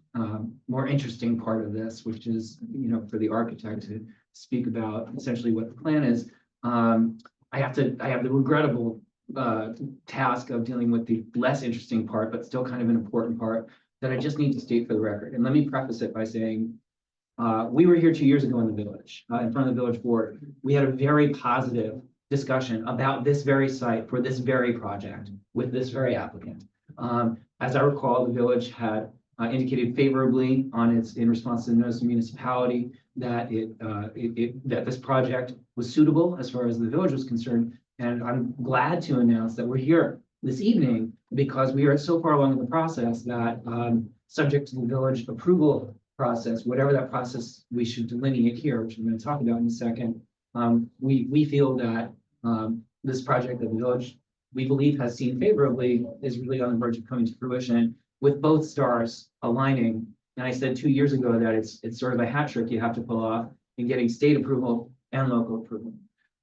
more interesting part of this, which is, for the architect to speak about essentially what the plan is. I have the regrettable task of dealing with the less interesting part, but still kind of an important part that I just need to state for the record. And let me preface it by saying, we were here 2 years ago in the village, in front of the village board. We had a very positive discussion about this very site for this very project with this very applicant. As I recall, the village had indicated favorably in response to the notice of municipality that that this project was suitable as far as the village was concerned. And I'm glad to announce that we're here this evening because we are so far along in the process that subject to the village approval process, whatever that process we should delineate here, which I'm going to talk about in a second, we feel that this project that the village, we believe, has seen favorably is really on the verge of coming to fruition with both stars aligning. And I said 2 years ago that it's sort of a hat trick you have to pull off in getting state approval and local approval.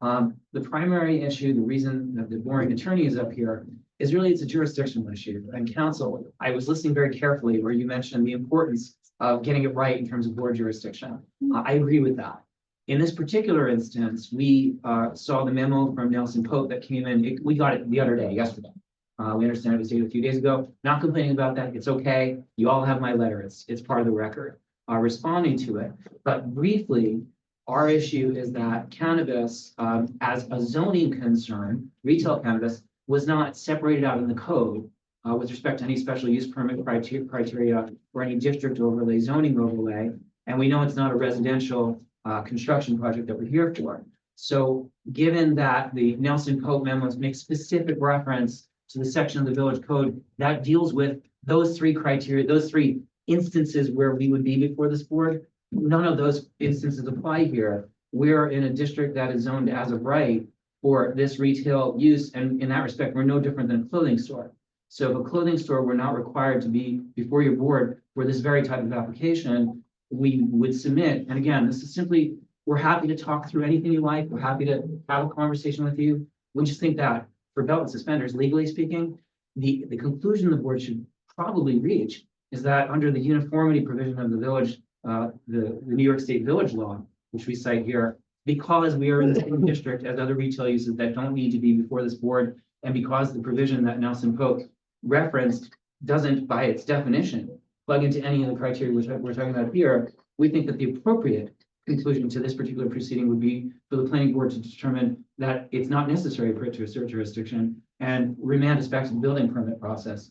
The primary issue, the reason that the boring attorney is up here is really it's a jurisdictional issue. And counsel, I was listening very carefully where you mentioned the importance of getting it right in terms of board jurisdiction. I agree with that. In this particular instance, we saw the memo from Nelson Pope that came in. We got it the other day, yesterday. We understand it was dated a few days ago. Not complaining about that. It's okay. You all have my letter. It's part of the record. Responding to it. But briefly, our issue is that cannabis, as a zoning concern, retail cannabis, was not separated out in the code with respect to any special use permit criteria or any district overlay, zoning overlay. And we know it's not a residential construction project that we're here for. So given that the Nelson Pope memos make specific reference to the section of the village code that deals with those three criteria, those three instances where we would be before this board, none of those instances apply here. We're in a district that is zoned as of right for this retail use. And in that respect, we're no different than a clothing store. So if a clothing store were not required to be before your board for this very type of application, we would submit. And again, this is simply, we're happy to talk through anything you like. We're happy to have a conversation with you. We just think that for belt and suspenders, legally speaking, the conclusion the board should probably reach is that under the uniformity provision of the village, the New York State Village Law, which we cite here, because we are in the same district as other retail uses that don't need to be before this board, and because the provision that Nelson Pope referenced doesn't, by its definition, plug into any of the criteria which we're talking about here, we think that the appropriate conclusion to this particular proceeding would be for the planning board to determine that it's not necessary for it to assert jurisdiction and remand us back to the building permit process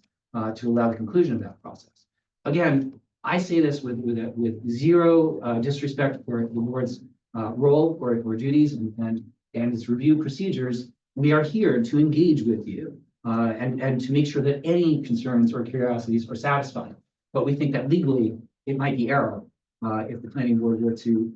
to allow the conclusion of that process. Again, I say this with zero disrespect for the board's role or duties and its review procedures. We are here to engage with you and to make sure that any concerns or curiosities are satisfied. But we think that legally it might be error if the planning board were to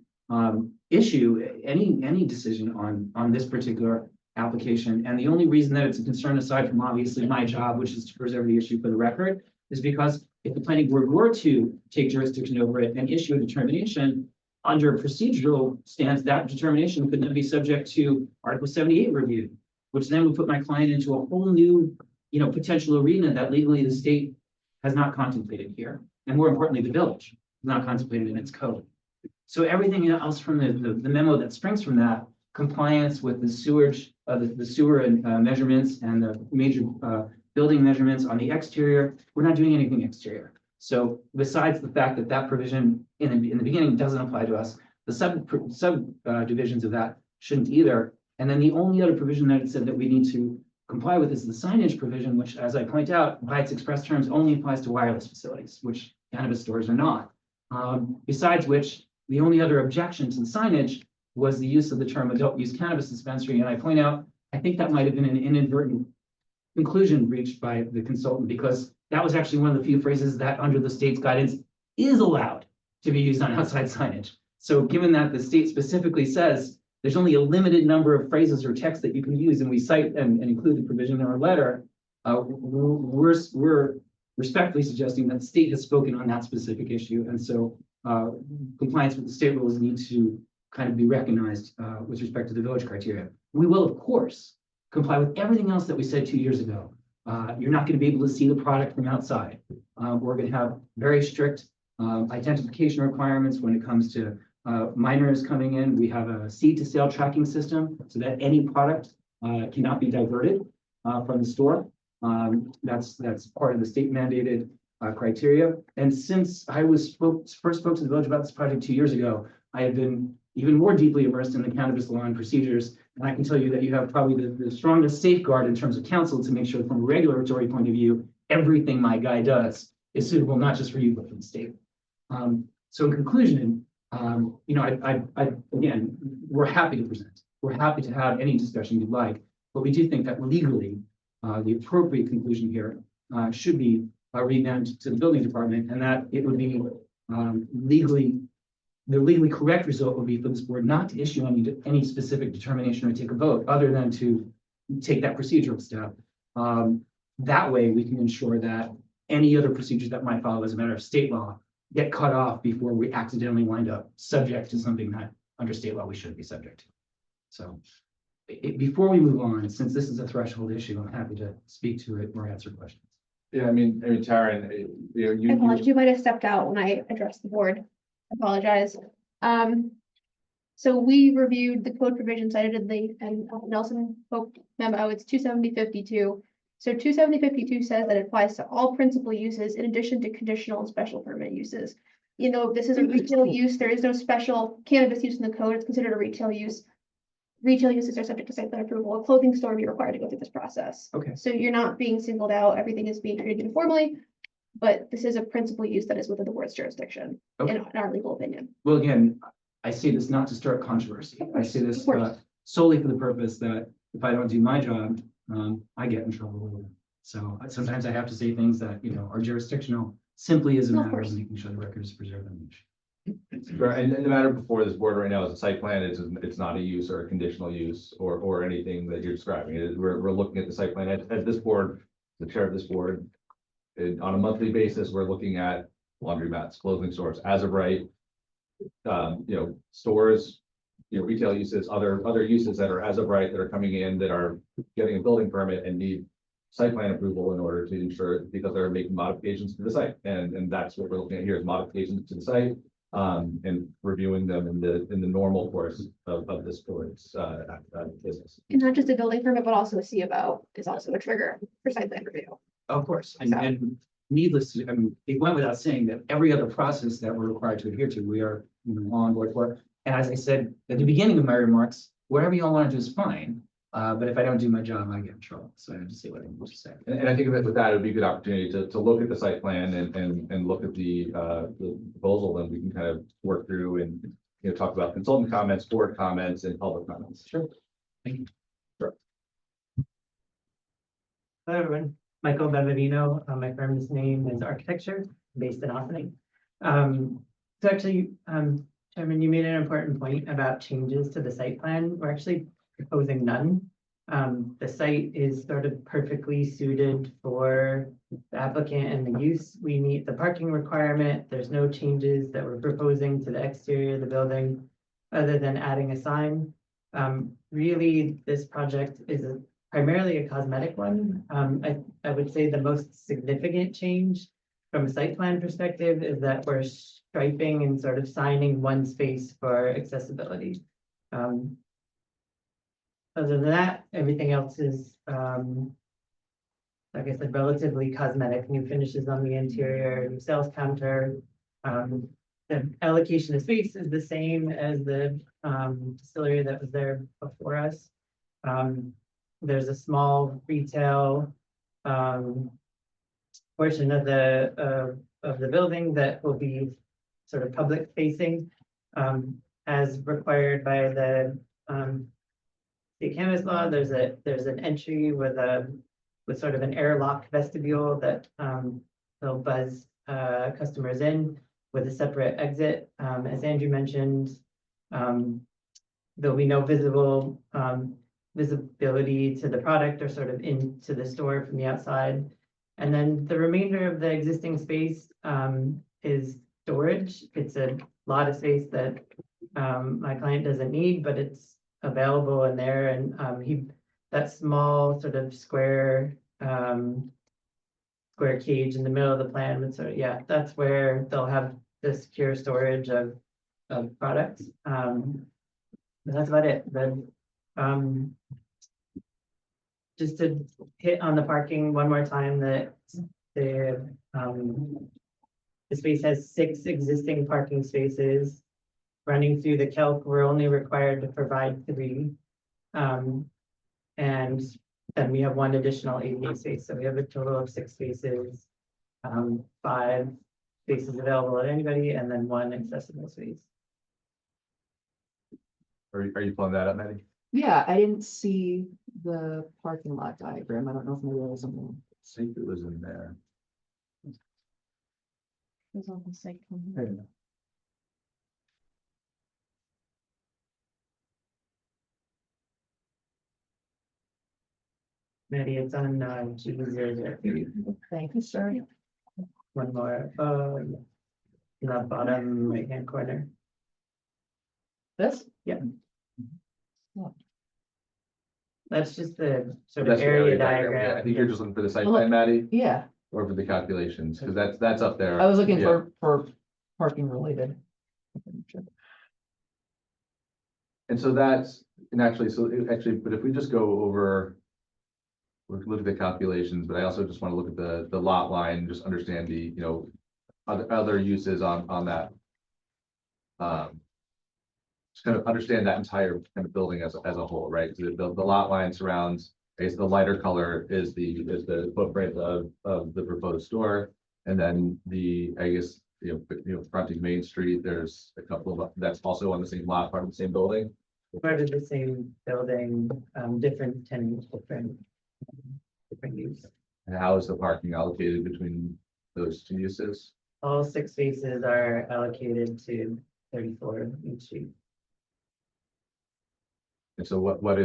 issue any decision on this particular application. And the only reason that it's a concern, aside from obviously my job, which is to preserve the issue for the record, is because if the planning board were to take jurisdiction over it and issue a determination under procedural stance, that determination could then be subject to Article 78 review, which then would put my client into a whole new, potential arena that legally the state has not contemplated here. And more importantly, the village has not contemplated in its code. So everything else from the memo that springs from that, compliance with the sewage, the sewer and measurements and the major building measurements on the exterior. We're not doing anything exterior. So besides the fact that that provision in the beginning doesn't apply to us, the divisions of that shouldn't either. And then the only other provision that it said that we need to comply with is the signage provision, which, as I point out, by its express terms, only applies to wireless facilities, which cannabis stores are not. Besides which, the only other objection to the signage was the use of the term adult use cannabis dispensary. And I point out, I think that might have been an inadvertent conclusion reached by the consultant, because that was actually one of the few phrases that under the state's guidance is allowed to be used on outside signage. So given that the state specifically says there's only a limited number of phrases or text that you can use, and we cite and include the provision in our letter, we're respectfully suggesting that the state has spoken on that specific issue. And so compliance with the state rules need to kind of be recognized with respect to the village criteria. We will, of course, comply with everything else that we said 2 years ago. You're not going to be able to see the product from outside. We're going to have very strict identification requirements when it comes to minors coming in. We have a seed to sale tracking system so that any product cannot be diverted from the store. That's part of the state mandated criteria. And since I first spoke to the village about this project 2 years ago, I have been even more deeply immersed in the cannabis law and procedures. And I can tell you that you have probably the strongest safeguard in terms of counsel to make sure from a regulatory point of view, everything my guy does is suitable, not just for you, but for the state. So in conclusion, again, we're happy to present. We're happy to have any discussion you'd like, but we do think that legally, the appropriate conclusion here should be remanded to the building department, and that it would be the legally correct result would be for this board not to issue any specific determination or take a vote, other than to take that procedural step. That way, we can ensure that any other procedures that might follow as a matter of state law get cut off before we accidentally wind up subject to something that under state law we shouldn't be subject to. So before we move on, since this is a threshold issue, I'm happy to speak to it or answer questions. Yeah, I mean, Taryn, I apologize, you might have stepped out when I addressed the board. I apologize. So we reviewed the code provision cited in the Nelson Pope memo. It's 27052. So 27052 says that it applies to all principal uses in addition to conditional and special permit uses. You know, this is a retail use. There is no special cannabis use in the code. It's considered a retail use. Retail uses are subject to site plan approval. A clothing store will be required to go through this process. Okay. So you're not being singled out. Everything is being treated uniformly, but this is a principal use that is within the board's jurisdiction, Okay. in our legal opinion. Well, again, I say this not to start controversy. I say this Of course. solely for the purpose that if I don't do my job, I get in trouble with it. So sometimes I have to say things that, are jurisdictional, simply as a Of matter of course. making sure the record is preserved. Right, and the matter before this board right now is a site plan. It's not a use or a conditional use or anything that you're describing. We're looking at the site plan at this board, the chair of this board. On a monthly basis, we're looking at laundromats, clothing stores, as of right. Stores, retail uses, other uses that are as of right that are coming in that are getting a building permit and need site plan approval in order to ensure, because they're making modifications to the site. And that's what we're looking at here is modifications to the site. And reviewing them in the normal course of this board's business. And not just a building permit, but also a C of O is also a trigger for site plan review. Of course, and needless to, it went without saying that every other process that we're required to adhere to, we are on board for. And as I said at the beginning of my remarks, whatever you all want to do is fine. But if I don't do my job, I get in trouble. So I have to say what I need to say. And I think that with that, it would be a good opportunity to look at the site plan and look at the proposal, and we can kind of work through and talk about consultant comments, board comments, and public comments. Sure. Thank you. Sure. Hello, everyone. Michael Benvedino. My firm's name is Architecture, based in Auckland. So actually, Chairman, you made an important point about changes to the site plan. We're actually proposing none. The site is sort of perfectly suited for the applicant and the use. We meet the parking requirement. There's no changes that we're proposing to the exterior of the building other than adding a sign. Really, this project is primarily a cosmetic one. I would say the most significant change from a site plan perspective is that we're striping and sort of signing one space for accessibility. Other than that, everything else is like I said, relatively cosmetic, new finishes on the interior, new sales counter. The allocation of space is the same as the distillery that was there before us. There's a small retail portion of the building that will be sort of public facing, as required by the state cannabis law. There's an entry with sort of an airlock vestibule that will buzz customers in with a separate exit. As Andrew mentioned, there'll be no visibility to the product or sort of into the store from the outside. And then the remainder of the existing space is storage. It's a lot of space that my client doesn't need, but it's available in there. And that small sort of square cage in the middle of the plan would sort of, yeah, that's where they'll have the secure storage of products. But that's about it. Then just to hit on the parking one more time, that the space has 6 existing parking spaces running through the Kelk. We're only required to provide 3. And then we have 1 additional ADA space. So we have a total of 6 spaces, 5 spaces available at anybody, and then 1 accessible space. Are you pulling that up, Maddie? Yeah, I didn't see the parking lot diagram. I don't know if maybe it was in there. I think it was in there. It's on the site plan. Maddie, it's on G003. Thank you, sir. One more, in the bottom right-hand corner. This? Yeah. Yeah. That's just the sort of That's the area yeah. I diagram. think you're just looking for the site Oh, plan, Maddie, Yeah, or for the calculations, because that's up there. I was looking Yeah. for parking related. And so that's, and actually, but if we just go over, look at the calculations, but I also just want to look at the lot line, just understand the, other uses on that. Just kind of understand that entire kind of building as a whole, right? So the lot line surrounds, I guess the lighter color is the footprint of the proposed store. And then I guess, fronting Main Street, there's a couple of, that's also on the same lot, part of the same building. Part of the same building, different tenants, different use. And how is the parking allocated between those 2 uses? All 6 spaces are allocated to 34 each street. And so where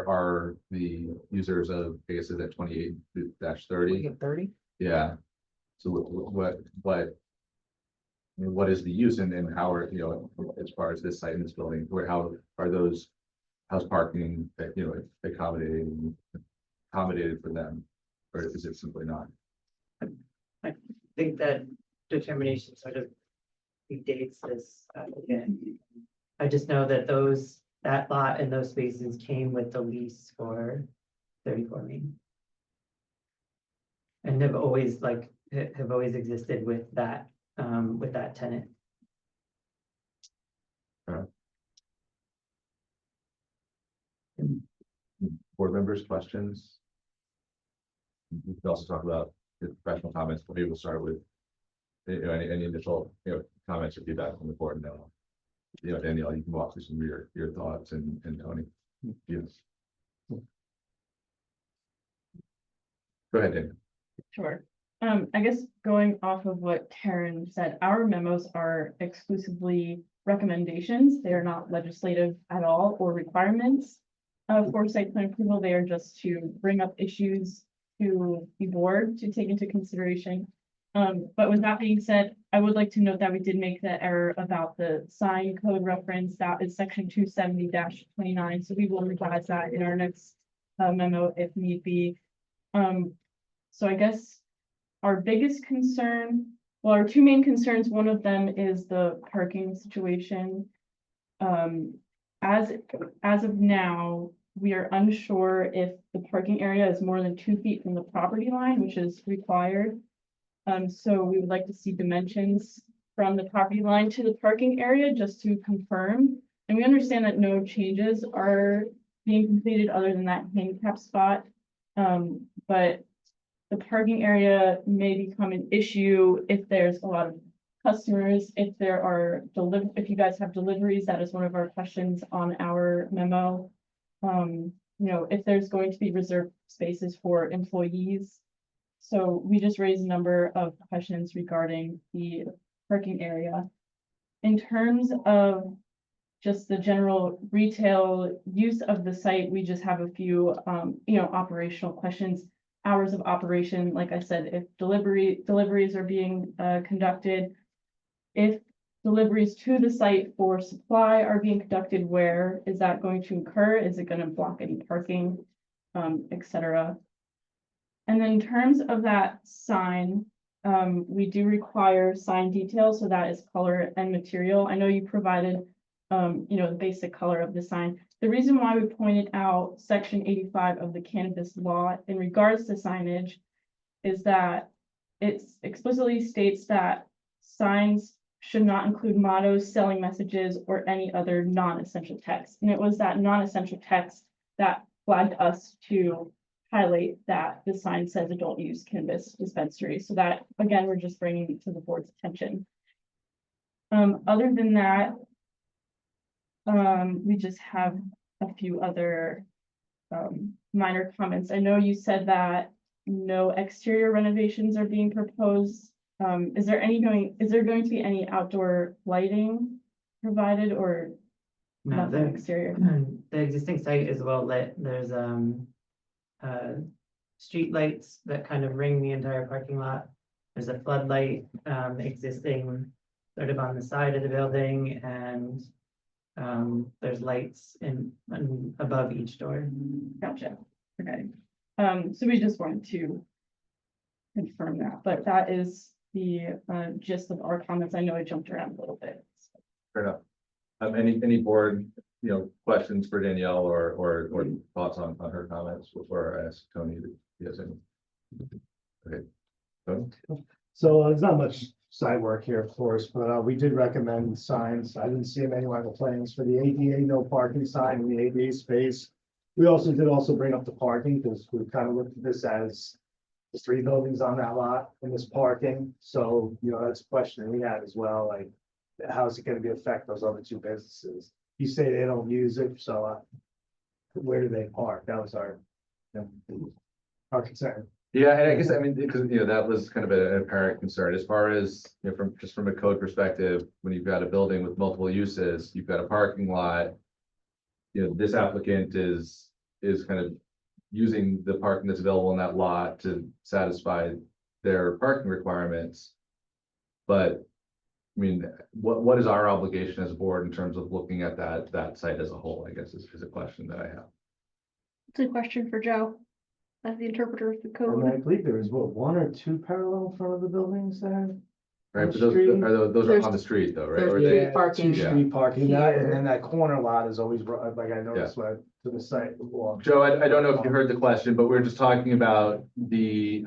are the users of, I guess, is that 28-30? We get 30. Yeah. So what is the use and how are, as far as this site in this building, how are those, how's parking, accommodated for them? Or is it simply not? I think that determination sort of predates this applicant. I just know that that lot and those spaces came with the lease for 34 Main. And have always existed with that tenant. Board members, questions? We could also talk about the professional comments, but maybe we'll start with any initial, comments or feedback from the board now. Danielle, you can walk through some of your thoughts and Tony. Yes. Go ahead, Daniel. Sure. I guess going off of what Karen said, our memos are exclusively recommendations. They are not legislative at all or requirements for site plan approval. They are just to bring up issues to the board to take into consideration. But with that being said, I would like to note that we did make the error about the sign code reference. That is section 270-29. So we will revise that in our next memo if need be. So I guess our biggest concern, well, our 2 main concerns, one of them is the parking situation. As of now, we are unsure if the parking area is more than 2 feet from the property line, which is required. So we would like to see dimensions from the property line to the parking area just to confirm. And we understand that no changes are being completed other than that handicap spot. But the parking area may become an issue if there's a lot of customers, if there are if you guys have deliveries, that is one of our questions on our memo. If there's going to be reserved spaces for employees. So we just raised a number of questions regarding the parking area. In terms of just the general retail use of the site, we just have a few, operational questions. Hours of operation, like I said, if deliveries are being conducted, if deliveries to the site for supply are being conducted, where is that going to occur? Is it going to block any parking, etc. And then in terms of that sign, we do require sign details, so that is color and material. I know you provided, the basic color of the sign. The reason why we pointed out section 85 of the cannabis law in regards to signage is that it explicitly states that signs should not include mottos, selling messages, or any other non-essential text. And it was that non-essential text that flagged us to highlight that the sign says adult use cannabis dispensary. So that, again, we're just bringing it to the board's attention. Other than that, we just have a few other minor comments. I know you said that no exterior renovations are being proposed. Is there going to be any outdoor lighting provided or No, nothing exterior? the existing site is well lit. There's street lights that kind of ring the entire parking lot. There's a floodlight existing sort of on the side of the building, and there's lights in above each door. Gotcha. Okay. So we just wanted to confirm that, but that is the gist of our comments. I know I jumped around a little bit. Fair enough. Any board, questions for Danielle or thoughts on her comments before I ask Tony if he has any? Okay. Tony? So there's not much side work here, of course, but we did recommend signs. I didn't see them anywhere in the plans for the ADA no parking sign in the ADA space. We also did bring up the parking because we kind of looked at this as the 3 buildings on that lot and this parking. So, that's a question we had as well, like, how's it going to affect those other 2 businesses? You say they don't use it, so where do they park? That was our concern. Yeah, and I guess, because, that was kind of an apparent concern as far as, from a code perspective, when you've got a building with multiple uses, you've got a parking lot. This applicant is kind of using the parking that's available in that lot to satisfy their parking requirements. But, what is our obligation as a board in terms of looking at that site as a whole, I guess is a question that I have. It's a question for Joe, as the interpreter of the And code. I believe there was 1 or 2 parallel in front of the buildings there. Right, On but the street? those are on the street though, right? There's Or street they- parking. Yeah. Street parking, Here. and then that corner lot is always, like I noticed, went to the site before. Joe, I don't know if you heard the question, but we're just talking about the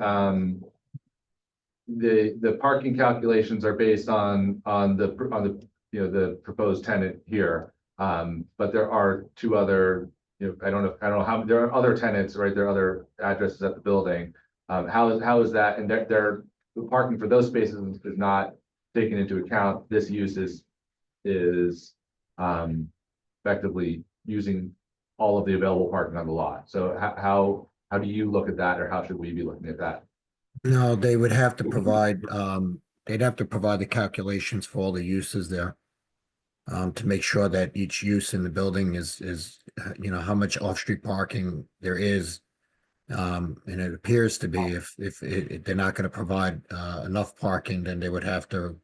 parking calculations are based on the proposed tenant here. But there are 2 other, I don't know how, there are other tenants, right? There are other addresses at the building. How is that? And the parking for those spaces is not taken into account. This use is effectively using all of the available parking on the lot. So how do you look at that, or how should we be looking at that? No, they would have to provide, they'd have to provide the calculations for all the uses there. To make sure that each use in the building is how much off-street parking there is. And it appears to be if they're not going to provide enough parking, then they would have to.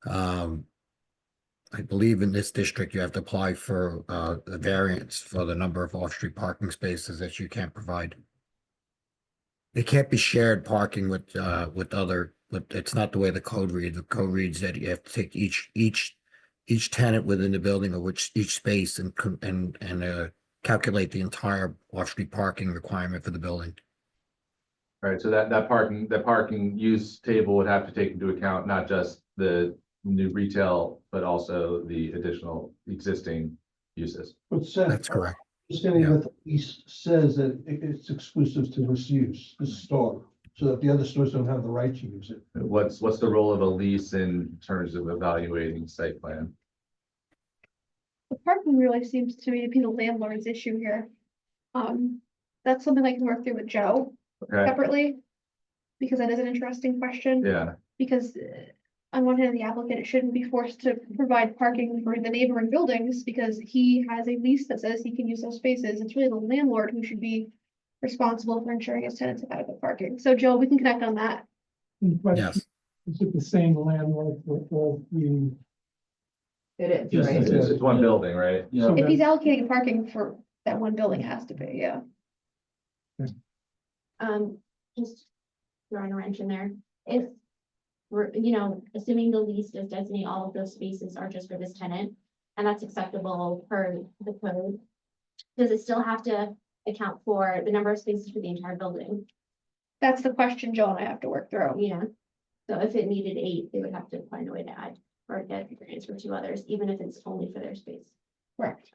I believe in this district, you have to apply for a variance for the number of off-street parking spaces that you can't provide. It can't be shared parking with other, but it's not the way the code reads. The code reads that you have to take each tenant within the building or each space and calculate the entire off-street parking requirement for the building. Right, so that parking use table would have to take into account not just the new retail, but also the additional existing uses. But Seth, That's correct. understanding Yeah. that the lease says that it's exclusive to this use, this store, so that the other stores don't have the right to use it. What's the role of a lease in terms of evaluating site plan? The parking really seems to me to be the landlord's issue here. That's something I can work through with Joe Okay, separately. Because that is an interesting question. yeah, Because on one hand, the applicant shouldn't be forced to provide parking for the neighboring buildings because he has a lease that says he can use those spaces. It's really the landlord who should be responsible for ensuring his tenants have adequate parking. So Joe, we can connect on that. Yes. Is it the same landlord for all three? It is, Yes, right? it is. it's one building, right? So If he's then- allocating parking for that one building, it has to be, yeah. Just throwing a wrench in there. If we're, assuming the lease does designate all of those spaces are just for this tenant, and that's acceptable per the code, does it still have to account for the number of spaces for the entire building? That's the question Joe and I have to work through. Yeah. So if it needed 8, they would have to find a way to add or get variance for 2 others, even if it's only for their space. Correct.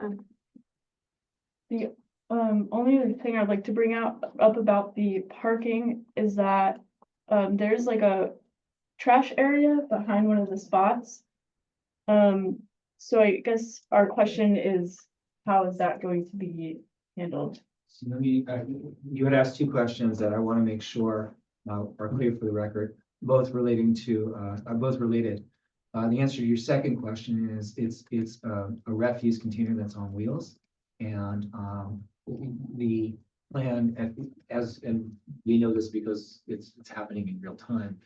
The only other thing I'd like to bring up about the parking is that there's like a trash area behind one of the spots. So I guess our question is, how is that going to be handled? So let me, you had asked 2 questions that I want to make sure are clear for the record, both relating to, are both related. The answer to your second question is it's a refuse container that's on wheels. And the plan, and we know this because it's happening in real time.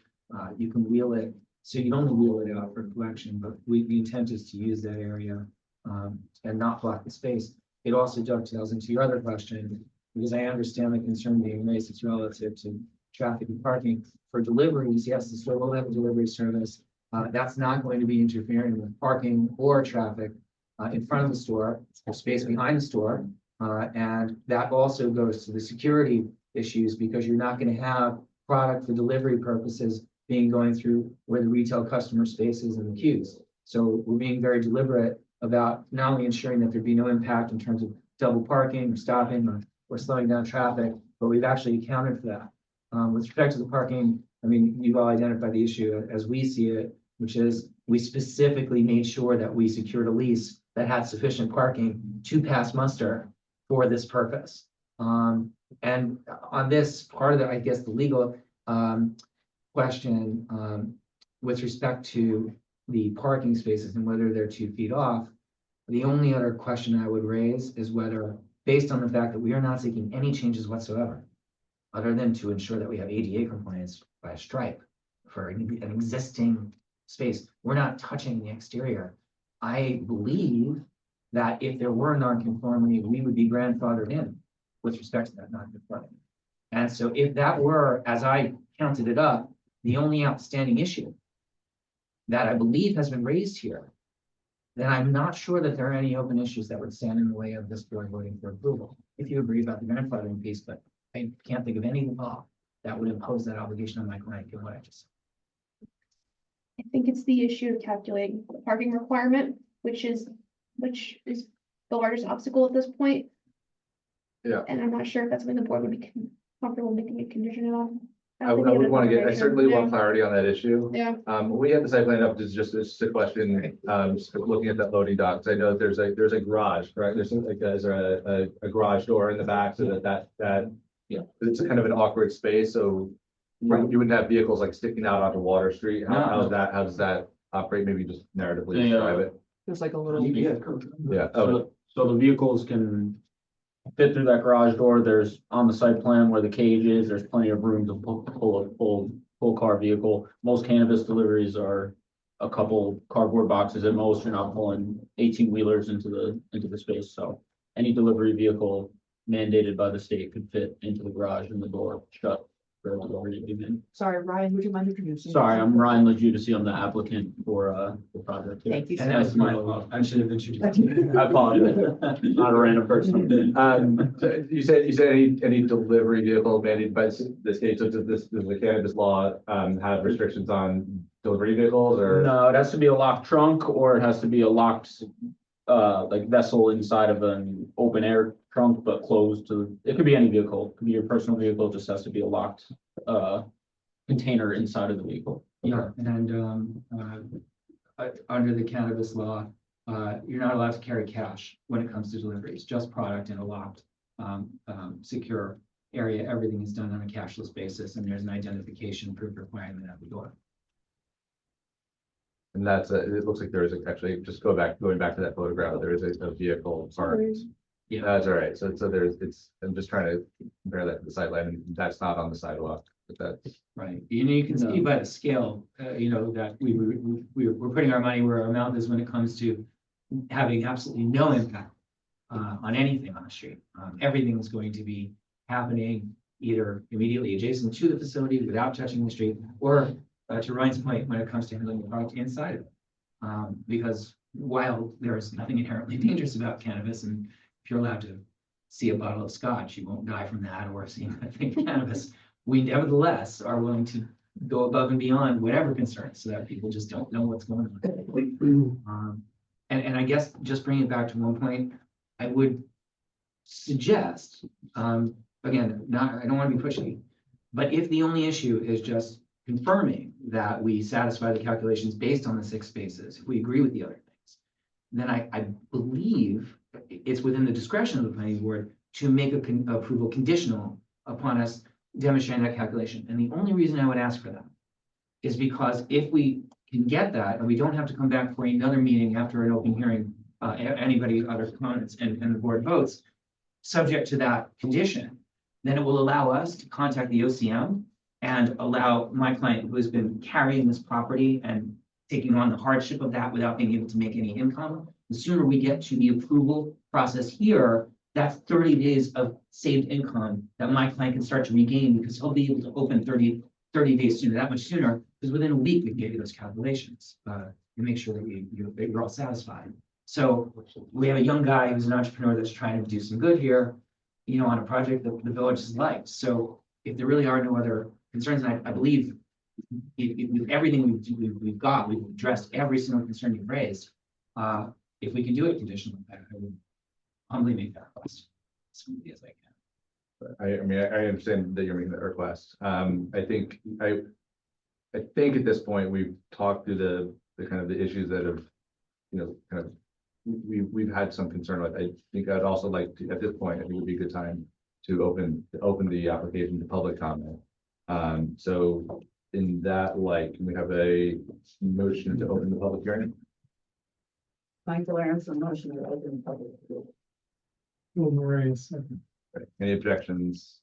You can wheel it, so you only wheel it out for collection, but the intent is to use that area and not block the space. It also dovetails into your other question, because I understand the concern being raised, it's relative to traffic and parking. For deliveries, yes, the store will have a delivery service. That's not going to be interfering with parking or traffic in front of the store, or space behind the store. And that also goes to the security issues, because you're not going to have product for delivery purposes being going through where the retail customer spaces and the queues. So we're being very deliberate about not only ensuring that there'd be no impact in terms of double parking or stopping or slowing down traffic, but we've actually accounted for that. With respect to the parking, I mean, you've all identified the issue as we see it, which is we specifically made sure that we secured a lease that had sufficient parking to pass muster for this purpose. And on this part of the, I guess, the legal question with respect to the parking spaces and whether they're 2 feet off, the only other question I would raise is whether, based on the fact that we are not seeking any changes whatsoever, other than to ensure that we have ADA compliance by a stripe for an existing space, we're not touching the exterior. I believe that if there were non-conformity, we would be grandfathered in with respect to that non-conformity. And so if that were, as I counted it up, the only outstanding issue that I believe has been raised here, then I'm not sure that there are any open issues that would stand in the way of this board voting for approval. If you agree about the grandfathering piece, but I can't think of any law that would impose that obligation on my client, given what I just said. I think it's the issue of calculating the parking requirement, which is the largest obstacle at this point. Yeah. And I'm not sure if that's something the board would be comfortable making a condition on. I would want to get, I certainly want clarity on that issue. Yeah, When we had the site plan up, it's just a question, just looking at that loading dock, 'cause I know there's a garage, right? There's like, is there a garage door in the back so that, you know, it's kind of an awkward space, so you wouldn't have vehicles like sticking out onto Water Street. How does that operate? Maybe just narratively describe it. There's like a little. Yeah. So the vehicles can fit through that garage door. There's on the site plan where the cage is, there's plenty of room to pull a full car vehicle. Most cannabis deliveries are a couple cardboard boxes at most. You're not pulling 18-wheelers into the space. So any delivery vehicle mandated by the state could fit into the garage and the door shut. Sorry, Ryan, would you mind introducing? Sorry, yourself? I'm Ryan Lejudici. I'm the applicant for the project. here. Thank you. And that's my fault. I should have introduced. I apologize. Not a random person. So you said any delivery vehicle mandated by the state, so does the cannabis law, have restrictions on delivery vehicles or? No, it has to be a locked trunk or it has to be a locked, like vessel inside of an open air trunk, but closed to, it could be any vehicle. It could be your personal vehicle, it just has to be a locked, container inside of the vehicle. Yeah, and under the cannabis law, you're not allowed to carry cash when it comes to deliveries, just product in a locked, secure area. Everything is done on a cashless basis, and there's an identification proof requirement at the door. And that's, it looks like there is actually, just going back to that photograph, there is a vehicle parked. Yeah. That's all right. So there's, I'm just trying to compare that to the sideline, and that's not on the sidewalk, but that's. Right, you can see by the scale, that we're putting our money where our mouth is when it comes to having absolutely no impact on anything on the street. Everything is going to be happening either immediately adjacent to the facility without touching the street, or to Ryan's point, when it comes to handling the product inside of it. Because while there is nothing inherently dangerous about cannabis, and if you're allowed to see a bottle of scotch, you won't die from that, or seeing a thing of cannabis. We nevertheless are willing to go above and beyond whatever concerns, so that people just don't know what's going on. And I guess just bringing it back to one point, I would suggest, again, I don't want to be pushy, but if the only issue is just confirming that we satisfy the calculations based on the 6 spaces, if we agree with the other things, then I believe it's within the discretion of the planning board to make approval conditional upon us demonstrating that calculation. And the only reason I would ask for that is because if we can get that, and we don't have to come back for another meeting after an open hearing, anybody, other comments, and the board votes, subject to that condition, then it will allow us to contact the OCM and allow my client, who has been carrying this property and taking on the hardship of that without being able to make any income. The sooner we get to the approval process here, that's 30 days of saved income that my client can start to regain, because he'll be able to open 30 days sooner, that much sooner, because within a week we can get you those calculations and make sure that you're all satisfied. So we have a young guy who's an entrepreneur that's trying to do some good here, on a project that the village has liked. So if there really are no other concerns, and I believe with everything we've got, we've addressed every single concern you've raised. If we can do it conditionally, I would humbly make that request as smoothly as I can. I mean, I understand that you're making that request. I think at this point, we've talked through the kind of the issues that have, kind of, we've had some concern with. I think I'd also like to, at this point, I think it would be a good time to open the application to public comment. So in that light, can we have a motion to open the public hearing? Michael Aronson, motion to open public. Right. Any objections?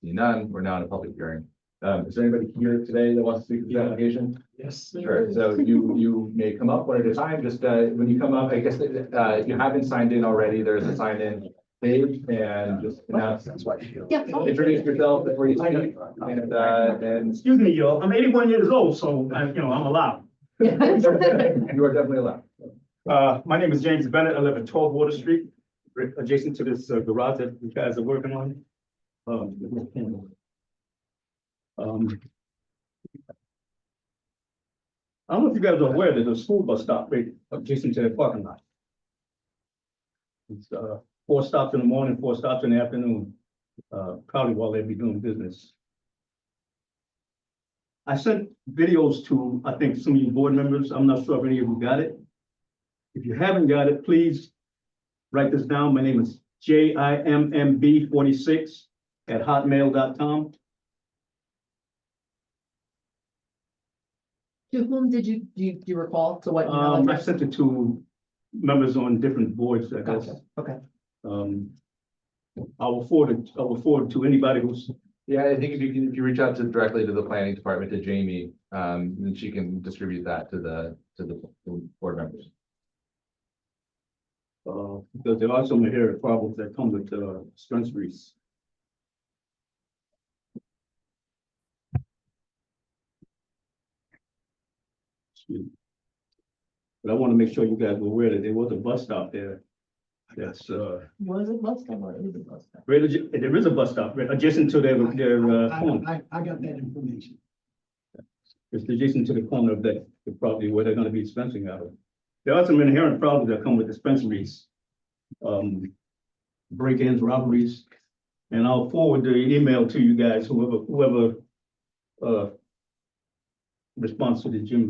See none, we're now in a public hearing. Is there anybody here today that wants to speak to the application? Yes. Sure, so you may come up one at a time, just when you come up, I guess, if you haven't signed in already, there's a sign in page, and just announce. Yeah. Introduce yourself before you speak, and Excuse me, y'all, I'm 81 years old, so, I'm allowed. you are definitely allowed. My name is James Bennett. I live at 12 Water Street, adjacent to this garage that you guys are working on. I don't know if you guys are aware that there's a school bus stop right adjacent to the parking lot. It's 4 stops in the morning, 4 stops in the afternoon, probably while they'd be doing business. I sent videos to, I think, some of you board members. I'm not sure if any of you got it. If you haven't got it, please write this down. My name is JIMMB46@hotmail.com. To whom do you recall, to what email I address? sent it to members on different boards, I guess. Gotcha, okay. I will forward it to anybody who's. Yeah, I think if you reach out directly to the planning department, to Jamie, then she can distribute that to the board members. Because there are some inherent problems that come with dispensaries. But I want to make sure you guys were aware that there was a bus stop there. That's, Was it bus stop or is it bus stop? there is a bus stop right adjacent to their, corner. I got that information. It's adjacent to the corner of that, the property where they're gonna be dispensing out of. There are some inherent problems that come with dispensaries. Break-ins, robberies, and I'll forward the email to you guys, whoever responds to the Jim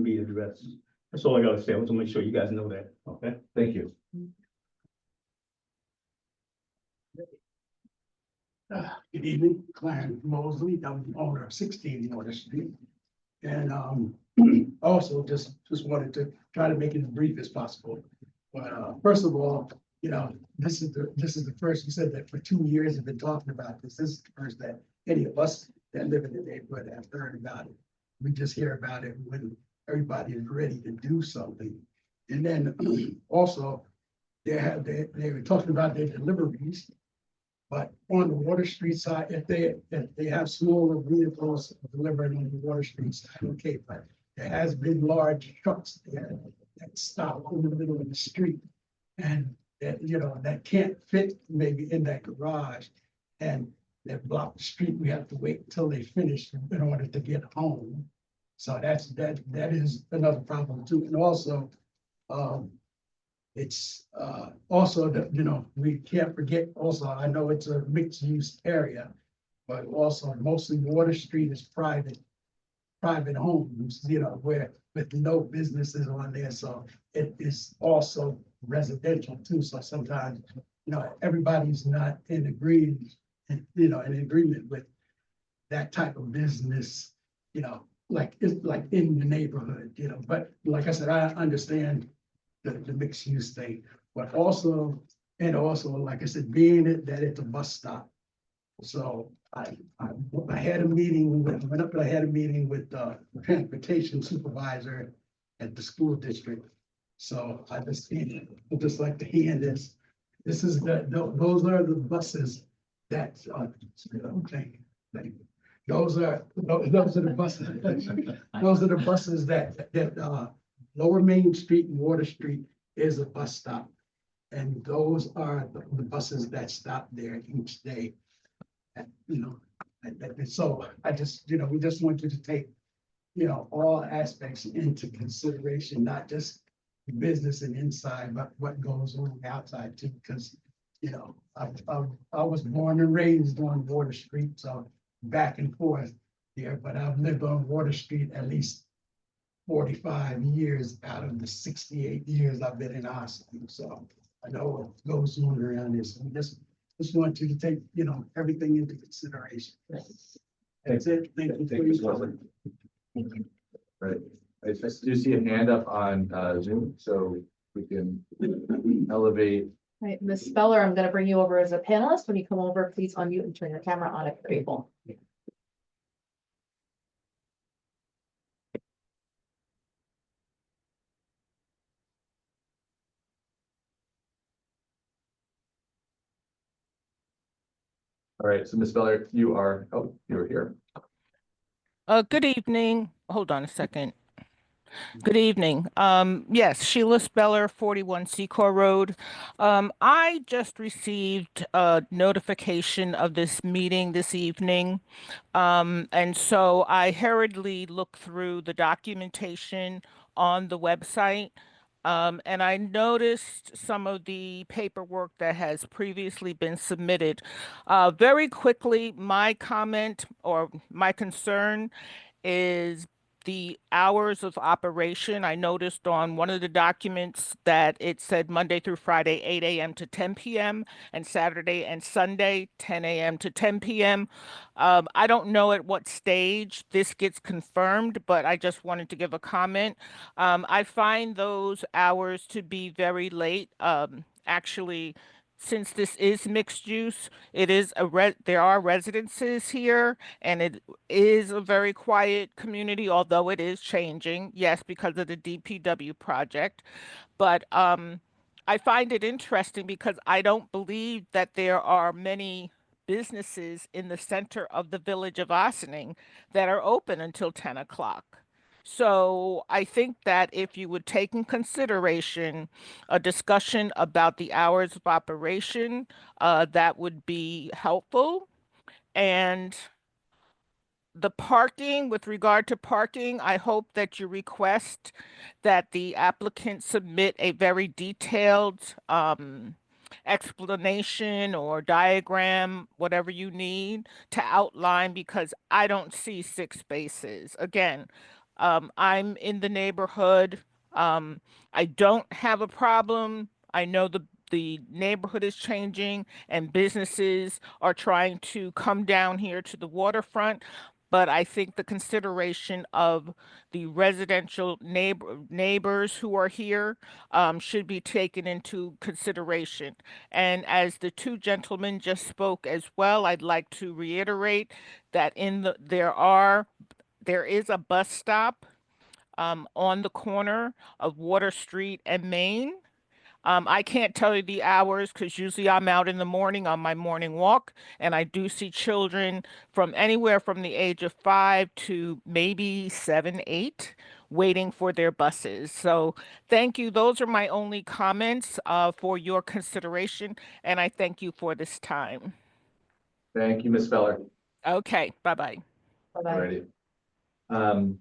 B address. That's all I gotta say. I want to make sure you guys know that, okay? Thank you. Good evening, Clarence Mosley, I'm the owner of 16 Water Street. And also just wanted to try to make it as brief as possible. But first of all, you know, this is the first, you said that for 2 years you've been talking about this. This is the first that any of us that live in the neighborhood have heard about it. We just hear about it when everybody is ready to do something. And then also, they were talking about their deliveries. But on the Water Street side, if they have smaller vehicles delivering on the Water Street side, okay, but there has been large trucks there that stop in the middle of the street. And that, you know, that can't fit maybe in that garage. And that block the street, we have to wait until they finish in order to get home. So that is another problem too. And also, it's also that, you know, we can't forget also, I know it's a mixed use area, but also mostly Water Street is private homes, you know, where with no businesses on there. So it is also residential too. So sometimes, you know, everybody's not in agreement, in agreement with that type of business, you know, like it's like in the neighborhood, you know, but like I said, I understand the mixed use thing, but also, like I said, being that it's a bus stop. So I had a meeting with, I had a meeting with the transportation supervisor at the school district. So I would just like to hear this. This is those are the buses that, okay. Those are the buses, those are the buses that Lower Main Street and Water Street is a bus stop. And those are the buses that stop there each day. And, you know, so I just, you know, we just want you to take, you know, all aspects into consideration, not just the business and inside, but what goes on outside too, because, you know, I was born and raised on Water Street, so back and forth here, but I've lived on Water Street at least 45 years out of the 68 years I've been in Austin. So I know what goes on around this. And just want you to take, you know, everything into consideration. That's it. Thank you. Thank you, Mr. Wesley. Right. I just do see a hand up on Zoom, so we can elevate. Right, Ms. Speller, I'm gonna bring you over as a panelist. When you come over, please unmute and turn your camera on if you're able. All right, so Ms. Speller, you're here. Good evening. Hold on a second. Good evening. Yes, Sheila Speller, 41 Secor Road. I just received a notification of this meeting this evening. And so I hurriedly looked through the documentation on the website. And I noticed some of the paperwork that has previously been submitted. Very quickly, my comment or my concern is the hours of operation. I noticed on one of the documents that it said Monday through Friday, 8 a.m. to 10 p.m. and Saturday and Sunday, 10 a.m. to 10 p.m. I don't know at what stage this gets confirmed, but I just wanted to give a comment. I find those hours to be very late. Actually, since this is mixed use, it is there are residences here, and it is a very quiet community, although it is changing, yes, because of the DPW project. But I find it interesting because I don't believe that there are many businesses in the center of the village of Ossining that are open until 10 o'clock. So I think that if you would take in consideration a discussion about the hours of operation, that would be helpful. And the parking, with regard to parking, I hope that you request that the applicant submit a very detailed explanation or diagram, whatever you need to outline, because I don't see 6 spaces. Again, I'm in the neighborhood. I don't have a problem. I know the neighborhood is changing and businesses are trying to come down here to the waterfront. But I think the consideration of the residential neighbors who are here should be taken into consideration. And as the two gentlemen just spoke as well, I'd like to reiterate that there is a bus stop on the corner of Water Street and Main. I can't tell you the hours because usually I'm out in the morning on my morning walk, and I do see children from anywhere from the age of 5 to maybe 7, 8 waiting for their buses. So thank you. Those are my only comments for your consideration, and I thank you for this time. Thank you, Ms. Feller. Okay, bye-bye. Bye-bye. Alrighty.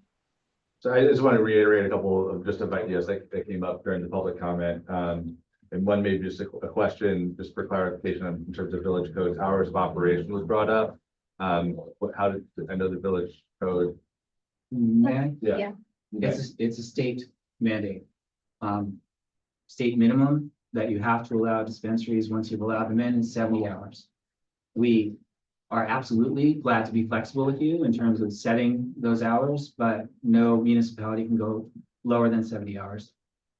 So I just want to reiterate a couple of just of ideas that came up during the public comment. And one maybe just a question, just for clarification in terms of village codes, hours of operation was brought up. How did, I know the village code, May I? yeah. It's a state mandate. State minimum that you have to allow dispensaries once you've allowed them in is 70 hours. We are absolutely glad to be flexible with you in terms of setting those hours, but no municipality can go lower than 70 hours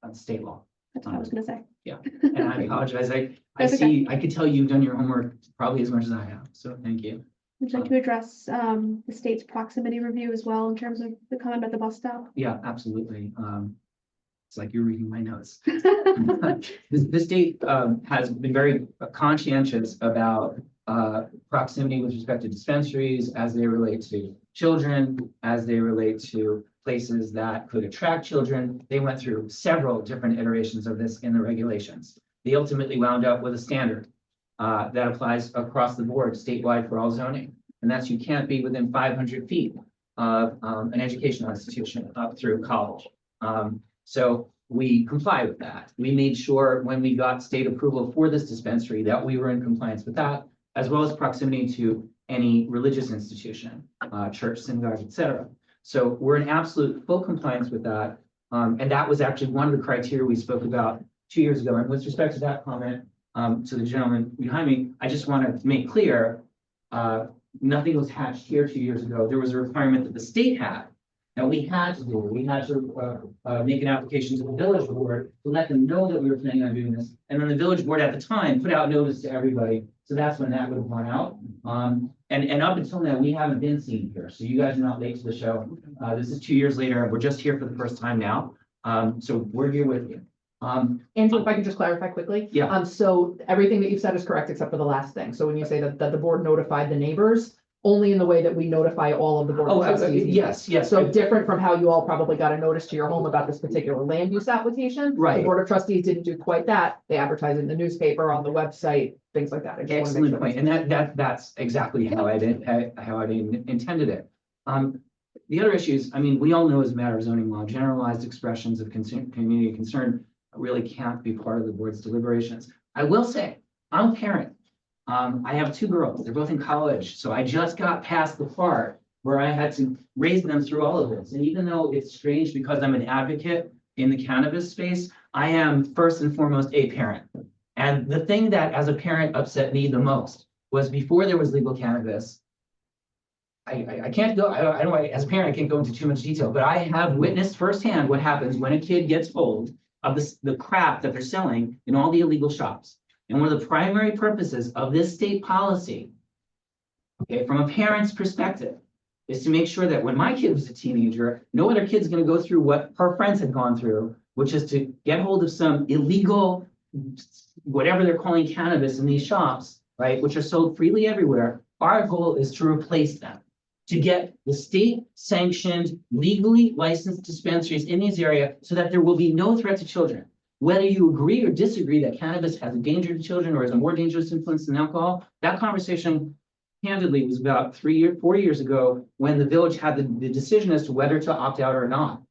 on state law. That's what I was gonna say. Yeah, and I apologize. I That's see, I could tell you've done your homework probably as much as I have, so thank you. Would you like to address the state's proximity review as well in terms of the comment about the bus stop? Yeah, absolutely. It's like you're reading my notes. The state has been very conscientious about proximity with respect to dispensaries as they relate to children, as they relate to places that could attract children. They went through several different iterations of this in the regulations. They ultimately wound up with a standard that applies across the board statewide for all zoning. And that's you can't be within 500 feet of an educational institution up through college. So we comply with that. We made sure when we got state approval for this dispensary that we were in compliance with that, as well as proximity to any religious institution, church, synagogue, etc. So we're in absolute full compliance with that. And that was actually one of the criteria we spoke about 2 years ago. And with respect to that comment, to the gentleman behind me, I just want to make clear, nothing was hatched here 2 years ago. There was a requirement that the state had. And we had to do, we had to make an application to the village board to let them know that we were planning on doing this. And then the village board at the time put out notice to everybody. So that's when that would have gone out. And up until now, we haven't been seen here. So you guys are not late to the show. This is 2 years later. We're just here for the first time now. So we're here with you. Andrew, if I could just clarify quickly. Yeah. So everything that you've said is correct except for the last thing. So when you say that the board notified the neighbors, only in the way that we notify all of the board of trustees. Yes. So different from how you all probably got a notice to your home about this particular land use application. Right. The board of trustees didn't do quite that. They advertised in the newspaper, on the website, things like that. I just wanna make Excellent sure point. And that's exactly how I intended it. The other issues, I mean, we all know as a matter of zoning law, generalized expressions of community concern really can't be part of the board's deliberations. I will say, I'm a parent. I have 2 girls. They're both in college. So I just got past the part where I had to raise them through all of this. And even though it's strange because I'm an advocate in the cannabis space, I am first and foremost a parent. And the thing that as a parent upset me the most was before there was legal cannabis. I can't go, I don't, as a parent, I can't go into too much detail, but I have witnessed firsthand what happens when a kid gets hold of the crap that they're selling in all the illegal shops. And one of the primary purposes of this state policy, okay, from a parent's perspective, is to make sure that when my kid was a teenager, no other kid's gonna go through what her friends had gone through, which is to get hold of some illegal, whatever they're calling cannabis in these shops, right, which are sold freely everywhere. Our goal is to replace them. to get the state sanctioned, legally licensed dispensaries in these areas so that there will be no threat to children. Whether you agree or disagree that cannabis has a danger to children or is a more dangerous influence than alcohol, that conversation candidly was about 4 years ago when the village had the decision as to whether to opt out or not.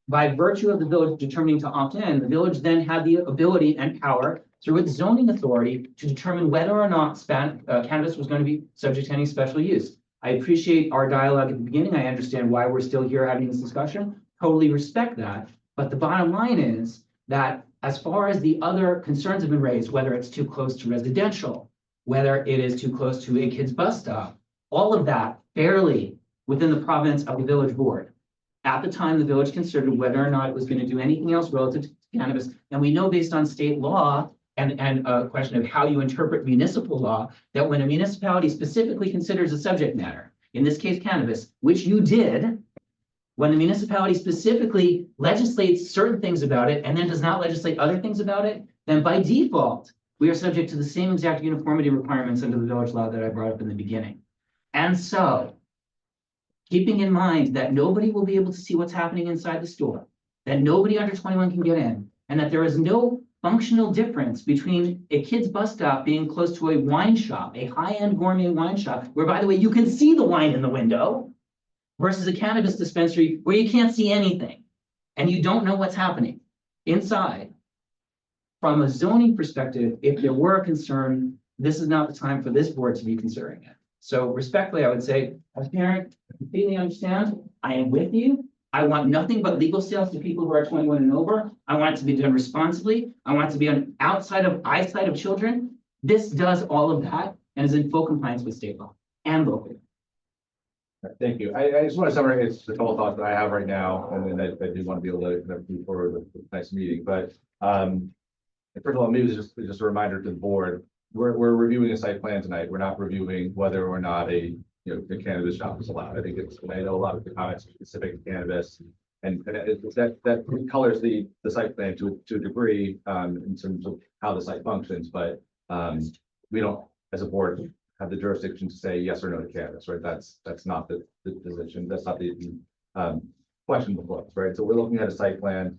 By virtue of the village determining to opt in, the village then had the ability and power through its zoning authority to determine whether or not cannabis was going to be subject to any special use. I appreciate our dialogue at the beginning. I understand why we're still here having this discussion. Totally respect that. But the bottom line is that as far as the other concerns have been raised, whether it's too close to residential, whether it is too close to a kid's bus stop, all of that fairly within the province of the village board. At the time, the village considered whether or not it was going to do anything else relative to cannabis. And we know based on state law and a question of how you interpret municipal law, that when a municipality specifically considers a subject matter, in this case cannabis, which you did, when the municipality specifically legislates certain things about it and then does not legislate other things about it, then by default, we are subject to the same exact uniformity requirements under the village law that I brought up in the beginning. And so, keeping in mind that nobody will be able to see what's happening inside the store, that nobody under 21 can get in, and that there is no functional difference between a kid's bus stop being close to a wine shop, a high-end gourmet wine shop, where, by the way, you can see the wine in the window, versus a cannabis dispensary where you can't see anything and you don't know what's happening inside. From a zoning perspective, if there were a concern, this is not the time for this board to be considering it. So respectfully, I would say, as a parent, I completely understand. I am with you. I want nothing but legal sales to people who are 21 and over. I want it to be done responsibly. I want it to be on outside of eyesight of children. This does all of that and is in full compliance with state law and local. Thank you. I just want to summarize the total thoughts that I have right now, and then I do want to be able to kind of move forward with the next meeting. But first of all, maybe it's just a reminder to the board, we're reviewing a site plan tonight. We're not reviewing whether or not a cannabis shop is allowed. I think I know a lot of the comments are specific to cannabis, and that colors the site plan to a degree in terms of how the site functions. But we don't, as a board, have the jurisdiction to say yes or no to cannabis, right? That's not the position. That's not the question before us, right? So we're looking at a site plan.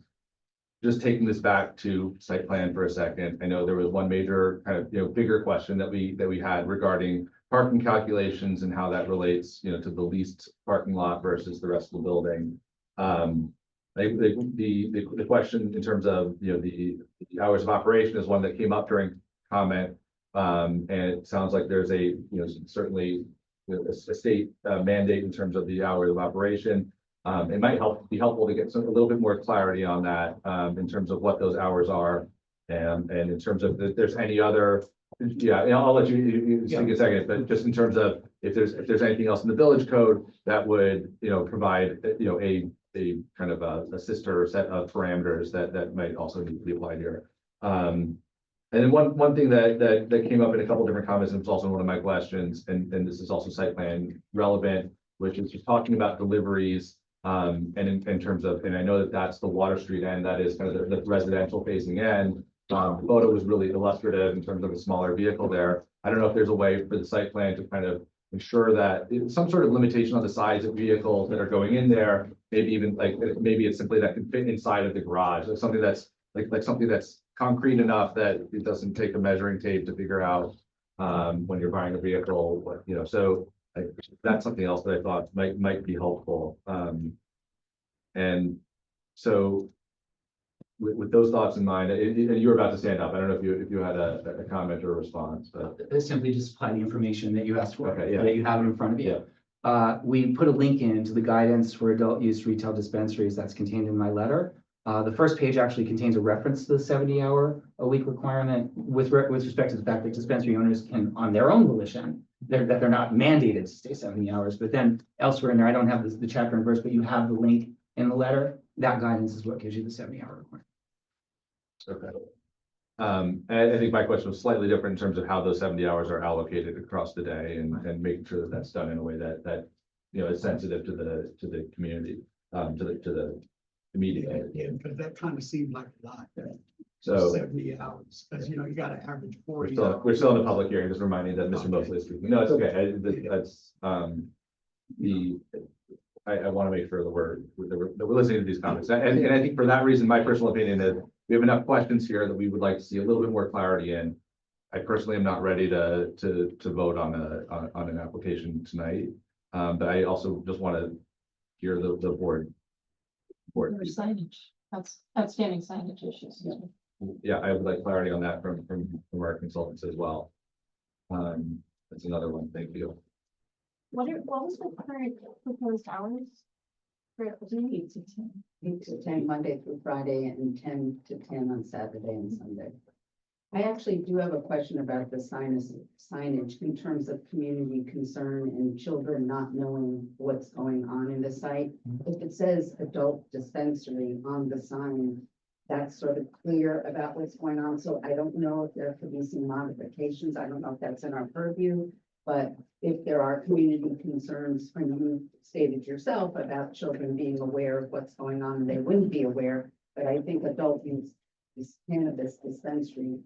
Just taking this back to site plan for a second. I know there was one major kind of bigger question that we had regarding parking calculations and how that relates to the leased parking lot versus the rest of the building. The question in terms of the hours of operation is one that came up during comment. And it sounds like there's a certainly a state mandate in terms of the hours of operation. It might be helpful to get a little bit more clarity on that in terms of what those hours are, and in terms of if there's any other. Yeah, I'll let you speak a second, but just in terms of if there's anything else in the village code that would provide a kind of a sister set of parameters that might also need to be applied here. And then one thing that came up in a couple different comments, and it's also one of my questions, and this is also site plan relevant, which is just talking about deliveries. And in terms of, and I know that's the Water Street end, that is kind of the residential facing end. The photo was really illustrative in terms of a smaller vehicle there. I don't know if there's a way for the site plan to kind of ensure that some sort of limitation on the size of vehicles that are going in there, maybe even maybe it's simply that can fit inside of the garage, or something that's like something that's concrete enough that it doesn't take a measuring tape to figure out when you're buying a vehicle, so that's something else that I thought might be helpful. And so with those thoughts in mind, you were about to stand up. I don't know if you had a comment or a response, but Simply just apply the information that you asked for, okay, yeah, that you have in front of you. We put a link into the guidance for adult use retail dispensaries that's contained in my letter. The first page actually contains a reference to the 70-hour-a-week requirement with respect to the fact that dispensary owners can, on their own volition, that they're not mandated to stay 70 hours. But then elsewhere in there, I don't have the chapter and verse, but you have the link in the letter. That guidance is what gives you the 70-hour requirement. Okay. And I think my question was slightly different in terms of how those 70 hours are allocated across the day, and making sure that that's done in a way that is sensitive to the community, to the meeting. Yeah, because that kind of seemed like a lot. So 70 hours, because you got to average 40 we're hours. still in the public hearing, just reminding that Mr. Mosley is speaking. No, it's okay. That's I want to make sure that we're listening to these comments. And I think for that reason, my personal opinion is we have enough questions here that we would like to see a little bit more clarity in. I personally am not ready to vote on an application tonight. But I also just want to hear the board. Signage, that's outstanding signage issues. Yeah, I would like clarity on that from our consultants as well. That's another one. Thank you. What was the current proposed hours? For 8 to 10 Monday through Friday and 10 to 10 on Saturday and Sunday. I actually do have a question about the signage in terms of community concern and children not knowing what's going on in the site. If it says adult dispensary on the sign, that's sort of clear about what's going on. So I don't know if there could be some modifications. I don't know if that's in our purview. But if there are community concerns, when you stated yourself about children being aware of what's going on, they wouldn't be aware. But I think adult use this cannabis dispensary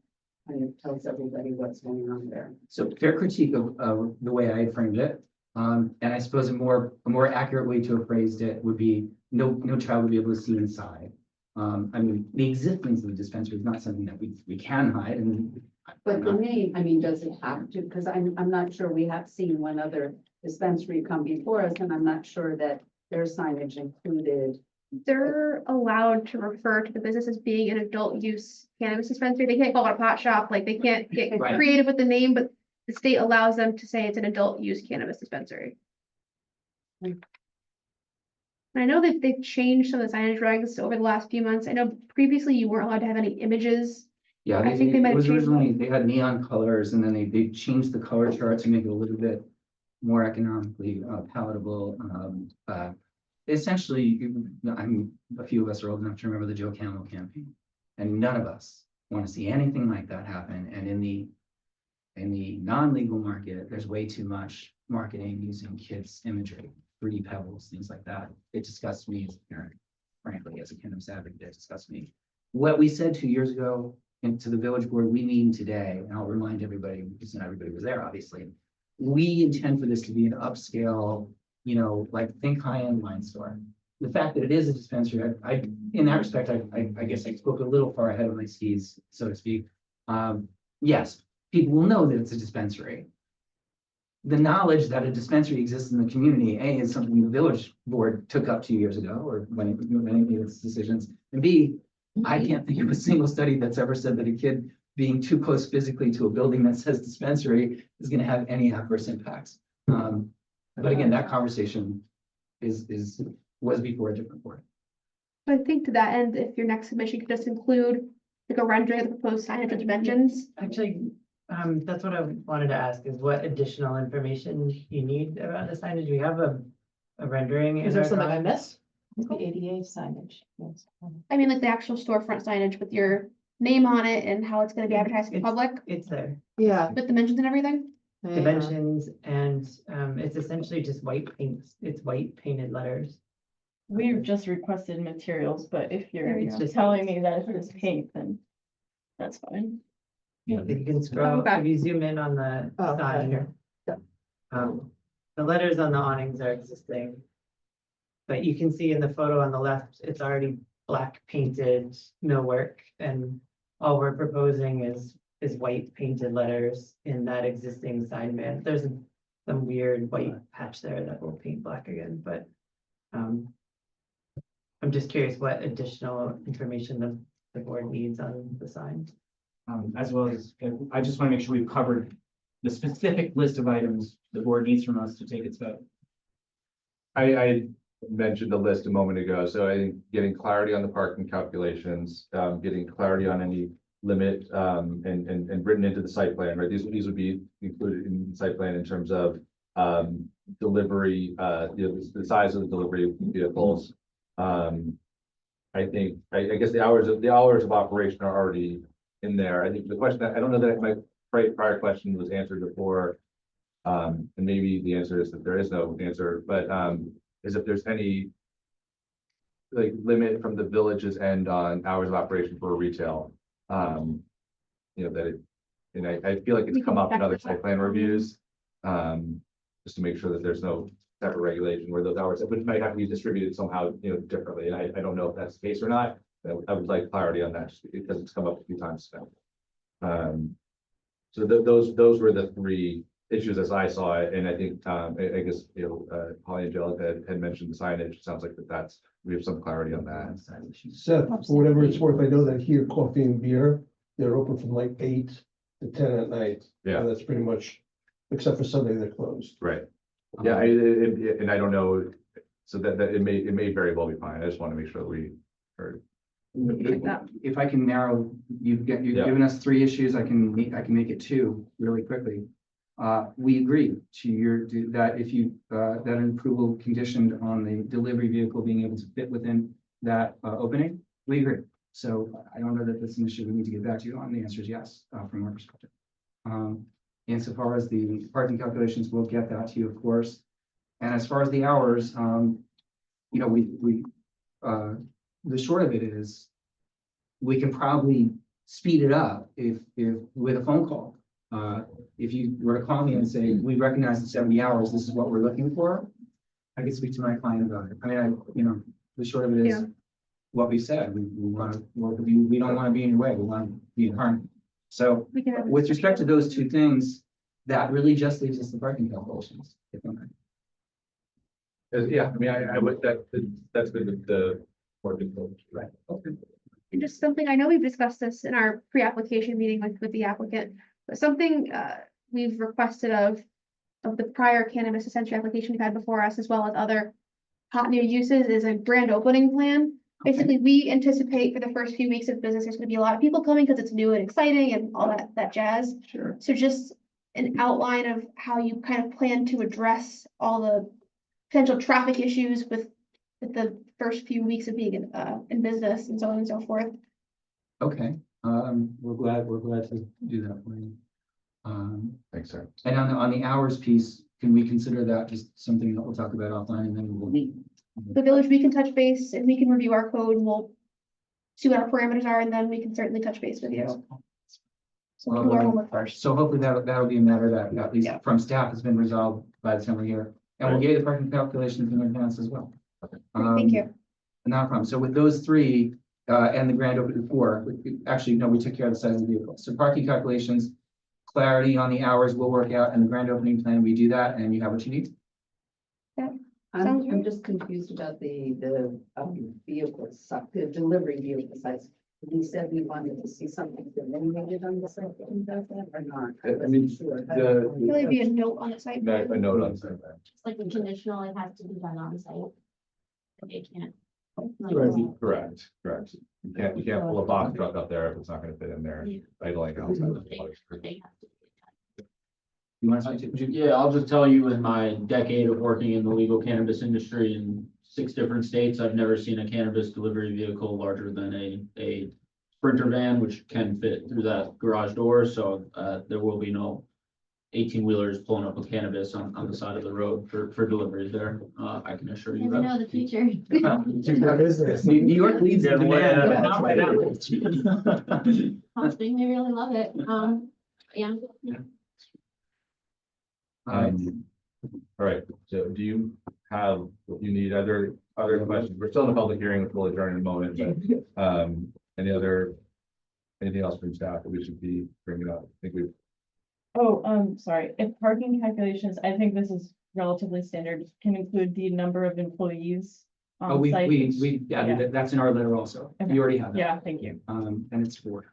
kind of tells everybody what's going on there. So fair critique of the way I had framed it. And I suppose a more accurate way to have phrased it would be no child would be able to see inside. I mean, the existence of the dispensary is not something that we can hide. And But the name, I mean, does it have to? Because I'm not sure. We have seen one other dispensary come before us, and I'm not sure that their signage included. They're allowed to refer to the business as being an adult use cannabis dispensary. They can't call it a pot shop, like they can't get Right. creative with the name, but the state allows them to say it's an adult use cannabis dispensary. And I know that they've changed some of the signage regs over the last few months. I know previously you weren't allowed to have any images. yeah, I think they might it was have changed originally, they had neon colors and then they changed the color chart to make it a little bit more economically palatable. Essentially, a few of us are old enough to remember the Joe Camel campaign. And none of us want to see anything like that happen. And in the non-legal market, there's way too much marketing using kids' imagery, 3D pebbles, things like that. It disgusts me as a parent, frankly, as a cannabis advocate, it disgusts me. What we said 2 years ago and to the village board, we mean today, and I'll remind everybody, because not everybody was there, obviously. We intend for this to be an upscale, like think high-end wine store. The fact that it is a dispensary, in that respect, I guess I spoke a little far ahead of my skis, so to speak. Yes, people will know that it's a dispensary. The knowledge that a dispensary exists in the community, A, is something the village board took up 2 years ago, or when it made its decisions. And B, I can't think of a single study that's ever said that a kid being too close physically to a building that says dispensary is going to have any adverse impacts. But again, that conversation was before a different board. I think to that end, if your next submission could just include like a rendering of the proposed signage and dimensions. Actually, that's what I wanted to ask is what additional information you need about the signage? We have a rendering. Is in there our something I doc- missed? The ADA signage. Yes. I mean, like the actual storefront signage with your name on it and how it's gonna be advertised to the It's- public It's there. Yeah. with dimensions and everything. Dimensions and it's essentially just white paints. It's white painted letters. We've just requested materials, but if you're There you go. just telling me that it's just paint, then that's fine. If you can scroll, Okay. if you zoom in on the Oh, right sign. here. The letters on the awnings are existing. But you can see in the photo on the left, it's already black painted millwork, and all we're proposing is white painted letters in that existing sign man. There's some weird white patch there that will paint black again, but I'm just curious what additional information the board needs on the sign. As well as, I just want to make sure we've covered the specific list of items the board needs from us to take its vote. I mentioned the list a moment ago, so I think getting clarity on the parking calculations, getting clarity on any limit, and written into the site plan, right? These would be included in the site plan in terms of delivery, the size of the delivery vehicles. I think, I guess the hours of operation are already in there. I think the question, I don't know that my prior question was answered before. And maybe the answer is that there is no answer, but is if there's any like limit from the village's end on hours of operation for retail. That it, and I feel like We it's can come up in check other with site that. plan reviews. Just to make sure that there's no separate regulation where those hours, which might have to be distributed somehow, differently. And I don't know if that's the case or not. I would like clarity on that just because it's come up a few times now. So those were the three issues as I saw it. And I think, I guess, Holly and Jill had mentioned the signage. It sounds like we have some clarity on that. Seth, for whatever it's worth, I know that here coffee and beer, they're open from like 8 to 10 at night. Yeah. And that's pretty much, except for Sunday, they're closed. Right. Yeah, and I don't know, so that it may very well be fine. I just want to make sure that we heard. If I can narrow, you've Yeah. given us 3 issues, I can make it 2 really quickly. We agree that if that an approval conditioned on the delivery vehicle being able to fit within that opening, we agree. So I don't know that that's an issue we need to get back to you on. The answer is yes, from our perspective. Insofar as the parking calculations, we'll get that to you, of course. And as far as the hours, the short of it is, we can probably speed it up if with a phone call. If you were to call me and say, we recognize the 70 hours, this is what we're looking for, I could speak to my client about it. I mean, the short of it is what we said. We want to work with you. We don't want to be in your way. We want to be in harmony. So with respect to those 2 things, that really just leaves us the parking calculations. Yeah, I mean, I would, that's been the more difficult, right? Okay. And just something, I know we've discussed this in our pre-application meeting with the applicant, but something we've requested of the prior cannabis dispensary application we've had before us, as well as other hot new uses, is a grand opening plan. Basically, we anticipate for the first few weeks of business, there's gonna be a lot of people coming because it's new and exciting and all that jazz. Sure. So just an outline of how you kind of plan to address all the potential traffic issues with the first few weeks of being in business and so on and so forth. Okay, we're glad to do that for you. Thanks, sir. And on the hours piece, can we consider that just something that we'll talk about offline, and then we'll meet? The village, we can touch base and we can review our code and we'll see what our parameters are, and then we can certainly touch base with you. So we'll do our homework first. So hopefully that'll be a matter that at least Yeah. from staff has been resolved by the time we're here. And we'll get you the parking calculations in advance as well. Thank you. Not a problem. So with those 3, and the grand opening 4, actually, no, we took care of the size of the vehicle. So parking calculations, clarity on the hours will work out, and the grand opening plan, we do that, and you have what you need. Sounds I'm just confused about the vehicle size, the delivery vehicle size. We said we wanted to see something delineated on the site, about that or not? I mean, Really be a note on the site. a note on that. It's like a conditional, it has to be done on site. They can't. Correct. You can't pull a box truck up there if it's not gonna fit in there. Idling outside of the place. They have to be done. You want to speak to? Yeah, I'll just tell you, in my decade of working in the legal cannabis industry in 6 different states, I've never seen a cannabis delivery vehicle larger than a Sprinter van, which can fit through that garage door. So there will be no 18-wheelers pulling up with cannabis on the side of the road for deliveries there. I can assure you Never know that. the future. New York leads the demand, but not by that much. Hosting, they really love it. Yeah. All right, so do you have what you need? Other questions? We're still in the public hearing, which we'll adjourn in a moment, but anything else from staff that we should be bringing up? I think we've. Sorry, if parking calculations, I think this is relatively standard, can include the number of employees Oh, on site. we added that. That's in our letter also. Okay. You already have that. Yeah, thank you. And it's 4.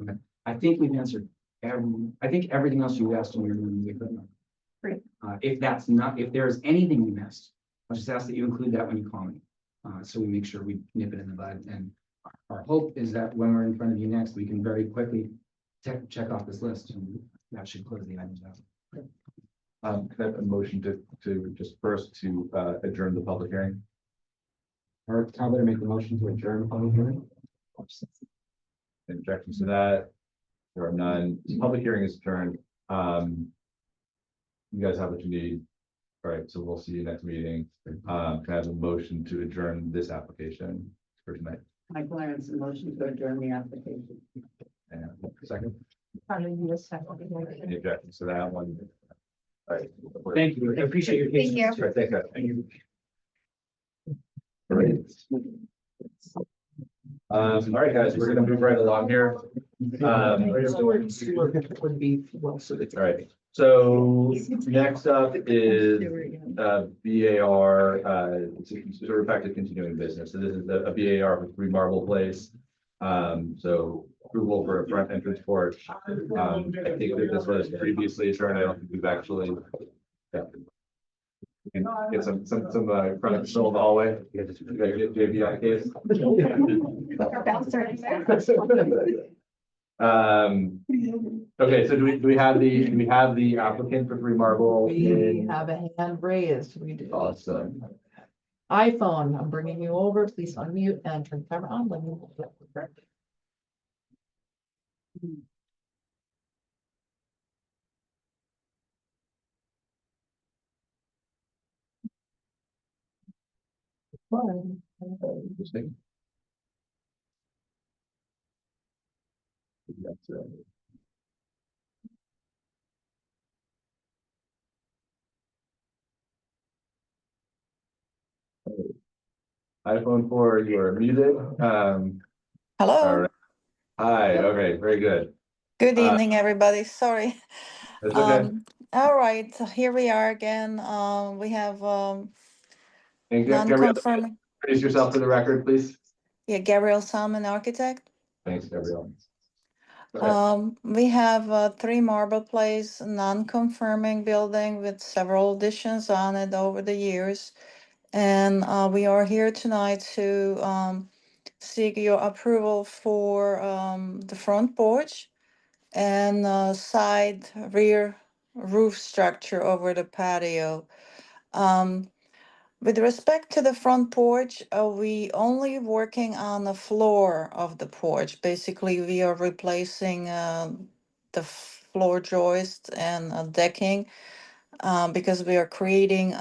Okay. I think we've answered everything else you asked in your meeting. Great. If there's anything we missed, I'll just ask that you include that when you call me. So we make sure we nip it in the bud. And our hope is that when we're in front of you next, we can very quickly check off this list, and that should close the items out. Can I have a motion to just first to adjourn the public hearing? Or how about I make the motion to adjourn the public hearing? Objections to that? There are none. The public hearing is adjourned. You guys have what you need. All right, so we'll see you next meeting. Can I have a motion to adjourn this application for tonight? Mike Lawrence, a motion to adjourn the application. And second, Probably you a second. any objections to that one? All right. Thank you. I appreciate your Thank patience. you. All right, thank you. Thank you. All right, guys, we're gonna move right along here. Stuart would be well suited. All right, so next up is BAR, sort of back to continuing business. So this is a BAR for 3 Marble Place. So approval for a front entrance porch. I think that this was previously adjourned. I don't think we've actually. Yeah. We can get some front control of the hallway. You got your JV on the case. Okay, so do we have the applicant for 3 Marble? We have a hand raised. We do. Awesome. iPhone, I'm bringing you over. Please unmute and turn the camera on. Let me. Fine. Interesting. That's it. iPhone 4, you are muted. All Hello, right. Hi, okay, very good. good Uh, evening, everybody. Sorry. That's okay. All right, so here we are again. We have And Gabrielle, non-conforming, introduce yourself for the record, please. yeah, Gabriel Salmon, architect. Thanks, Gabrielle. Okay. We have 3 Marble Place, non-conforming building with several additions on it over the years. And we are here tonight to seek your approval for the front porch and side rear roof structure over the patio. Um, with respect to the front porch, we only working on the floor of the porch. Basically, we are replacing the floor joist and decking because we are creating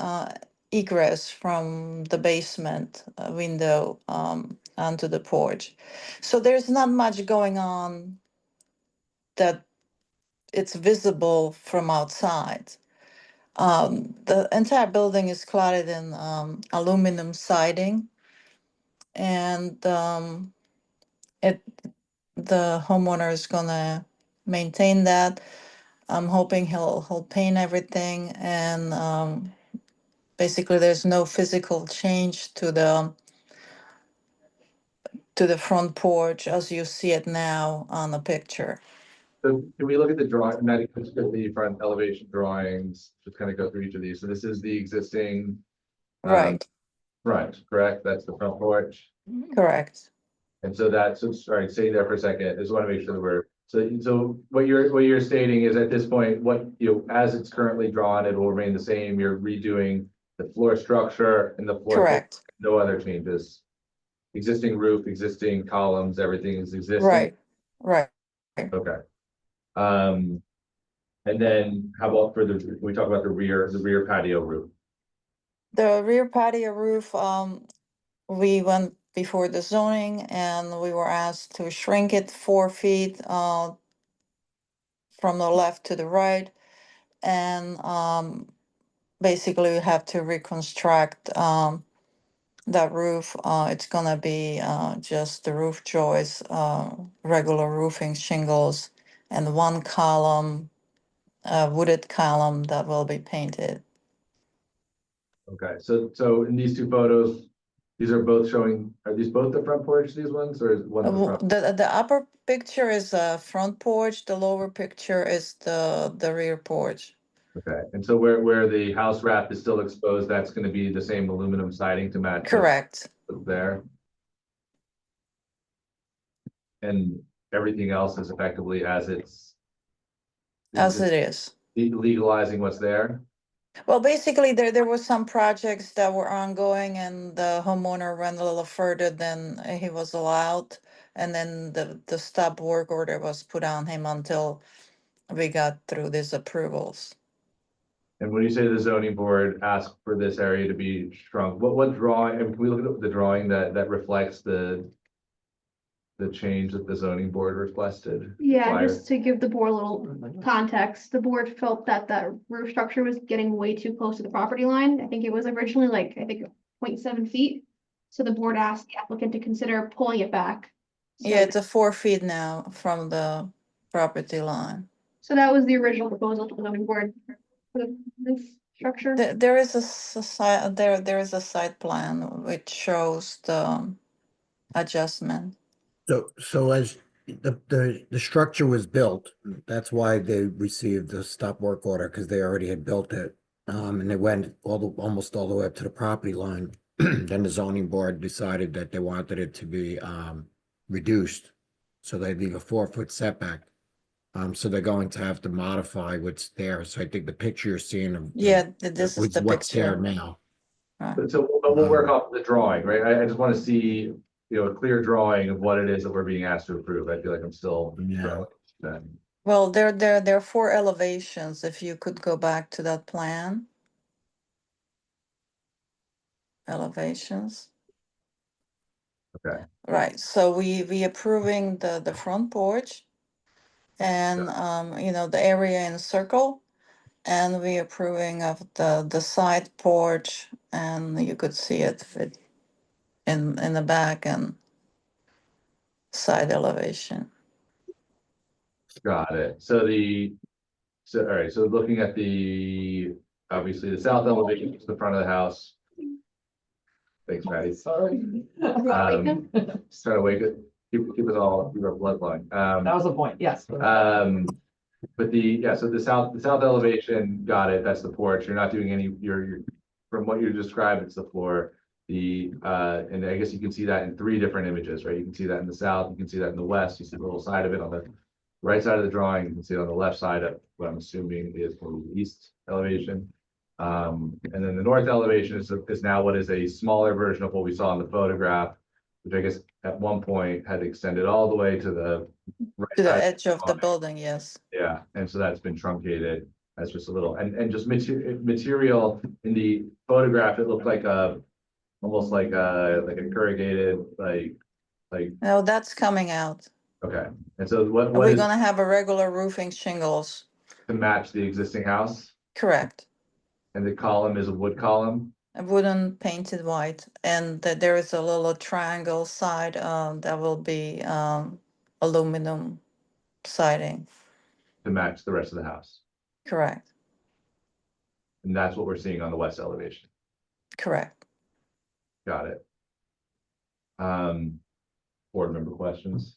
egress from the basement window onto the porch. So there's not much going on that it's visible from outside. The entire building is cladded in aluminum siding, and it the homeowner is gonna maintain that. I'm hoping he'll paint everything, and basically there's no physical change to the front porch as you see it now on the picture. So can we look at the drawing, Maddie, let's go to the front elevation drawings, just kind of go through each of these. So this is the existing Right, front, correct? That's the front porch. correct. And so that's, all right, stay there for a second. I just want to make sure that we're, so what you're stating is at this point, what, as it's currently drawn, it will remain the same. You're redoing the floor structure and the floor. Correct. No other changes. Existing roof, existing columns, everything is existing. Right. Okay. And then how about for can we talk about the rear patio roof? The rear patio roof, we went before the zoning and we were asked to shrink it 4 feet from the left to the right. And basically we have to reconstruct that roof. It's gonna be just the roof joists, regular roofing shingles, and 1 column, wooded column that will be painted. Okay, so in these 2 photos, these are both showing, are these both the front porch, these ones, or is one the front? The upper picture is a front porch, the lower picture is the rear porch. Okay, and so where the house wrap is still exposed, that's gonna be the same aluminum siding to match. Correct, There. And everything else is effectively as it's. as it is. Legalizing what's there. Well, basically, there were some projects that were ongoing and the homeowner went a little further than he was allowed. And then the stop work order was put on him until we got through these approvals. And when you say the zoning board asked for this area to be shrunk, what drawing, and can we look at the drawing that reflects the the change that the zoning board requested? Yeah, Prior? just to give the board a little context, the board felt that the roof structure was getting way too close to the property line. I think it was originally like, 0.7 feet. So the board asked the applicant to consider pulling it back. So- Yeah, it's a 4 feet now from the property line. So that was the original proposal to the zoning board for the roof structure. There is a site, there is a site plan which shows the adjustment. So as the structure was built, that's why they received the stop work order, because they already had built it. And they went almost all the way up to the property line. Then the zoning board decided that they wanted it to be reduced. So they leave a 4-foot setback. So they're going to have to modify what's there. So I think the picture you're seeing of Yeah, this is the what's there picture. now. But we'll work off the drawing, right? I just want to see, a clear drawing of what it is that we're being asked to approve. I feel like I'm still. Yeah. Well, there are 4 elevations. If you could go back to that plan. Elevations. Okay. Right, so we approving the front porch. And the area in circle. And we approving of the side porch, and you could see it fit in the back and side elevation. Got it. So all right, so looking at obviously the south elevation is the front of the house. Thanks, Patty. Sorry. Just trying to wake it, keep it all, keep our bloodline. That was the point, yes. But so the south elevation, got it, that's the porch, you're not doing any, from what you described, it's the floor. And I guess you can see that in 3 different images, right? You can see that in the south, you can see that in the west, you see the little side of it on the right side of the drawing, you can see it on the left side of what I'm assuming is the east elevation. And then the north elevation is now what is a smaller version of what we saw in the photograph, which I guess at one point had extended all the way to the right To the side edge of the drawing. building, yes. Yeah, and so that's been truncated. That's just a little, and just material in the photograph, it looked like almost like a corrugated, No, that's coming out. okay. And so what We're is gonna have a regular roofing shingles, to match the existing house? correct. And the column is a wood column A wooden painted white, and there is a little triangle side, that will be, aluminum siding, to match the rest of the house. correct, And that's what we're seeing on the west elevation. correct. Got it. Board member questions?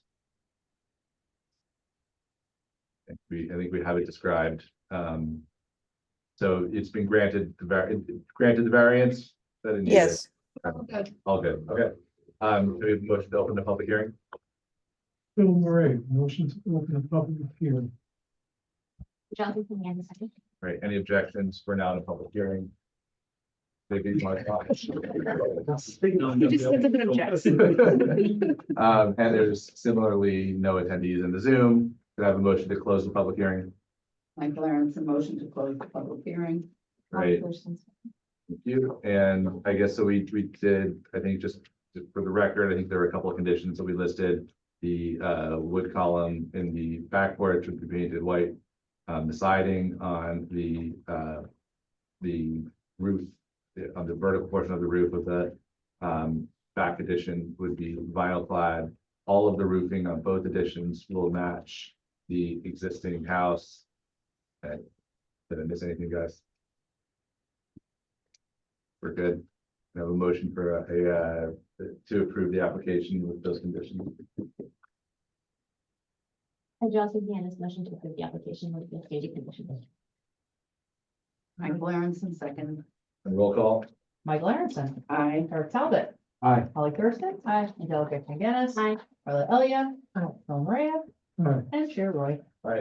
I think we have it described. So it's been granted the variance that it needed? Yes, All good, okay. Do we have a motion to open the public hearing? Bill Murray, motion to open a public hearing. Jonathan, can you hand a second? Right, any objections? We're now in a public hearing. Maybe you want to- You just said something objective. And there's similarly no attendees in the Zoom. Could I have a motion to close the public hearing? Michael Aronson, motion to close the public hearing. Right, thank you. And I guess so we did, I think just for the record, I think there were a couple of conditions that we listed. The wood column in the back porch would be painted white. The siding on the roof, on the vertical portion of the roof of the back addition would be vinyl clad. All of the roofing on both additions will match the existing house. Okay. Did I miss anything, guys? We're good. We have a motion for to approve the application with those conditions. And Jonathan, can you hand this motion to approve the application with the stated conditions? Michael Aronson, second. And roll call. Michael Aronson. Aye. Eric Talbot. Aye. Holly Thurston. Aye. Angelica Kinganis. Aye. Carla Elliott. Bill Maria. Aye. And Chair Roy. All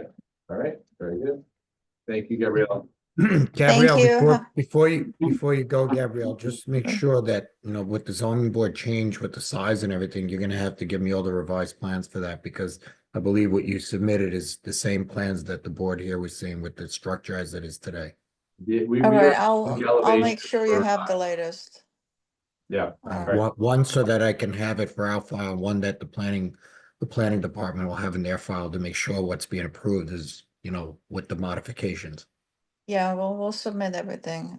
right, very good. Thank you, Gabrielle. Gabrielle, you. before you go, Gabrielle, just make sure that, with the zoning board change, with the size and everything, you're gonna have to give me all the revised plans for that, because I believe what you submitted is the same plans that the board here was seeing with the structure as it is today. All right, I'll make sure you have the latest. Yeah. All right. One so that I can have it for our file, one that the planning the planning department will have in their file to make sure what's being approved is, with the modifications. Yeah, well, we'll submit everything.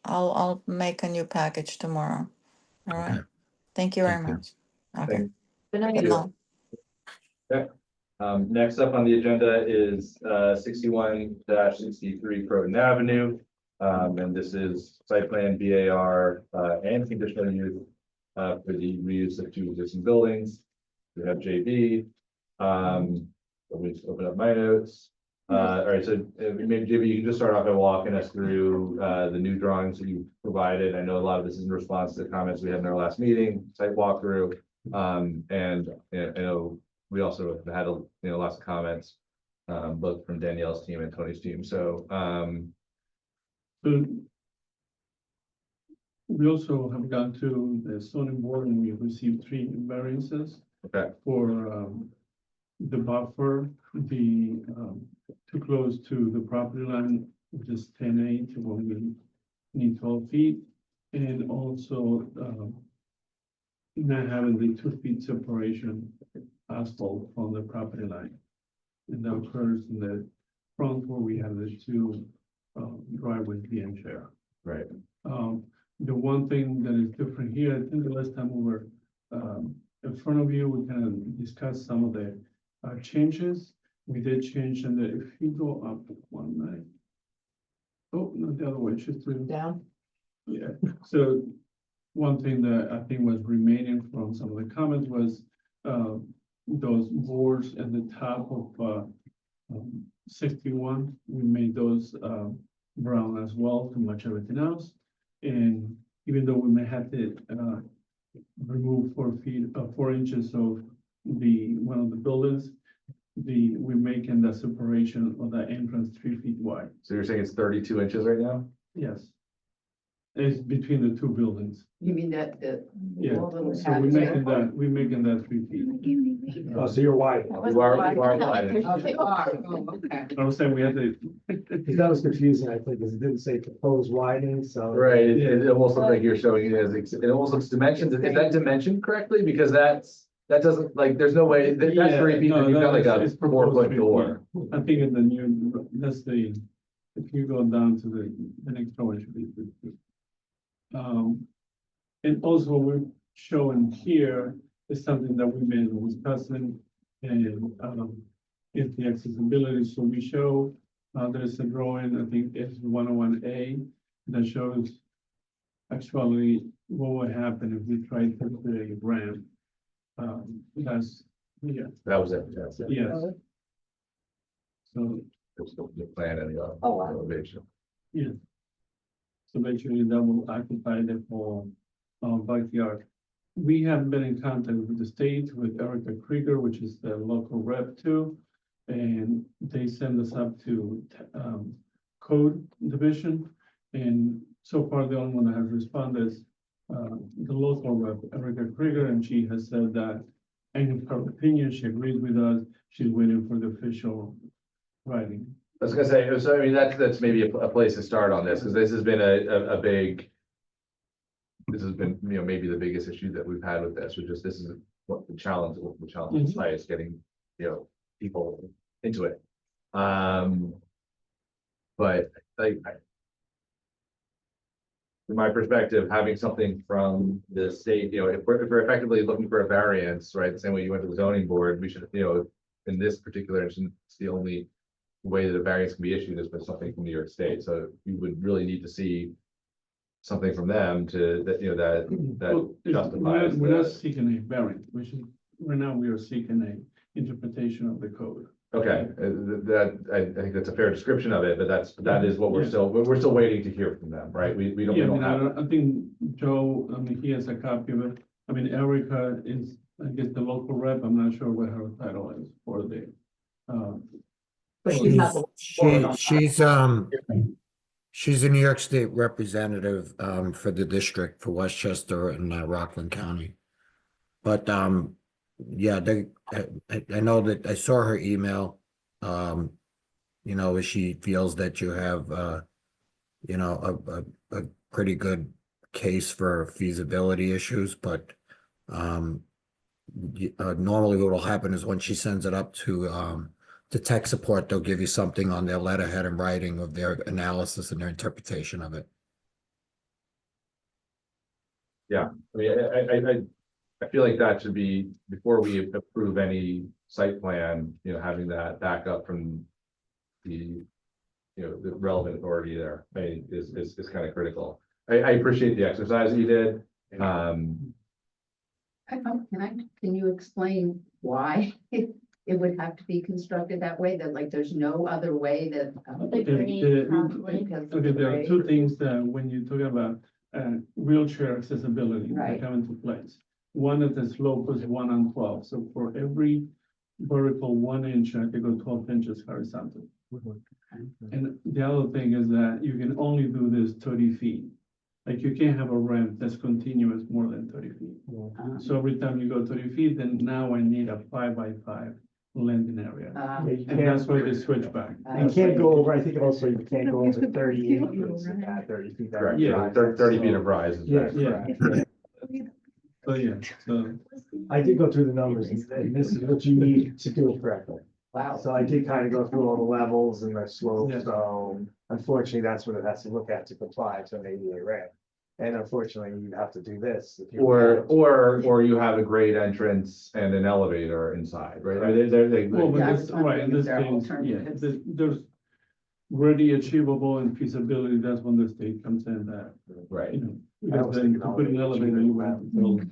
I'll make a new package tomorrow. All right. Okay. Thank you very Thank you. much. Okay. Thank Good night. Good night. Okay. Next up on the agenda is 61-63 Croton Avenue. And this is site plan BAR and conditional use for the reuse of two existing buildings. We have JB. Let me just open up my notes. All right, so maybe JB, you can just start off by walking us through the new drawings that you provided. I know a lot of this is in response to the comments we had in our last meeting, site walkthrough. And I know we also have had lots of comments, both from Danielle's team and Tony's team. So So we also have gone to the zoning board and we received 3 variances okay, for the buffer, too close to the property line, which is 10-8, when we need 12 feet, and also not having the 2 feet separation asphalt from the property line. And that occurs in the front where we have the 2 driveways being shared. right. The one thing that is different here, I think the last time we were in front of you, we kind of discussed some of the changes. We did change, and if you go up one night. Oh, not the other way, just to, Down. yeah. So one thing that I think was remaining from some of the comments was those boards at the top of 61. We made those brown as well to match everything else. And even though we may have to remove 4 inches of one of the buildings, we're making the separation of the entrance 3 feet wide. So you're saying it's 32 inches right now? Yes. It's between the 2 buildings. You mean that the. Yeah, building so had- we're making that 3 feet. Oh, so you're wide. You are wide. Oh, they are. Oh, okay. I was saying we had to, Because that was confusing, I think, because it didn't say proposed widening, so. Right, it almost looks like you're showing it as, it almost looks dimensions. Is that dimensioned correctly? Because that doesn't, like, there's no way, that's Yeah, 3 feet, no, and you've got like a it's proposed 4-foot 3 door. I think in the new, that's the, if you go down to the next drawing should be 3 feet. And also what we're showing here is something that we made discussing, and is the accessibility. So we show there's a drawing, I think it's 101A, that shows actually what would happen if we tried to put a ramp. That's, yeah, That was it, yes. yes. So, There's the plan and the Oh, wow. elevation. yeah. So basically that will occupy the whole backyard. We have been in contact with the state, with Erica Krieger, which is the local rep too. And they send us up to code division. And so far, the only one that has responded is the local rep, Erica Krieger, and she has said that, and in her opinion, she agrees with us. She's waiting for the official writing. I was gonna say, so I mean, that's maybe a place to start on this, because this has been a big. This has been, maybe the biggest issue that we've had with this, which is this is what the challenge is, is getting, people into it. But like, from my perspective, having something from the state, if we're effectively looking for a variance, right, the same way you went to the zoning board, we should, in this particular instance, it's the only way that a variance can be issued is with something from New York State. So you would really need to see something from them to that, Well, justifies. We're not seeking a variance, right now we are seeking a interpretation of the code. Okay, I think that's a fair description of it, but that is what we're still waiting to hear from them, right? We Yeah, don't have. I think Joe, he has a copy of it. Erica is, I guess, the local rep. I'm not sure what her title is for the. But she has. She's a New York State representative for the district for Westchester and Rockland County. But yeah, I know that I saw her email. She feels that you have a pretty good case for feasibility issues, but normally what will happen is when she sends it up to tech support, they'll give you something on their letterhead and writing of their analysis and their interpretation of it. Yeah, I mean, I feel like that should be, before we approve any site plan, having that back up from the, the relevant authority there, I mean, is kind of critical. I appreciate the exercise that you did. Can you explain why it would have to be constructed that way, that like there's no other way that? The grade, probably. because of Okay, the there are grade? two things that when you talk about wheelchair accessibility that Right. come into place. One is the slope is 1 on 12, so for every vertical 1 inch, I could go 12 inches horizontal. And the other thing is that you can only do this 30 feet. Like you can't have a ramp that's continuous more than 30 feet. So every time you go 30 feet, then now I need a 5 by 5 landing area. And that's why they switch back. You can't go over, I think also you can't go over 30 inches at 30 feet. Correct, Yeah. 30 feet of rise is Yeah, best. Yeah. So yeah, so I did go through the numbers and this is what you need to do it correctly. Wow. So I did kind of go through all the levels and the slope, Yeah. so unfortunately, that's what it has to look at to comply to an ADA ramp. And unfortunately, you have to do this. If you- Or you have a grade entrance and an elevator inside, right? I mean, well, but Yeah, I this, was right, wondering in if this there are case, yeah, alternatives. there's ready achievable and feasibility, that's when the state comes in that, Right, you know, I because was then thinking to put an elevator, you have to build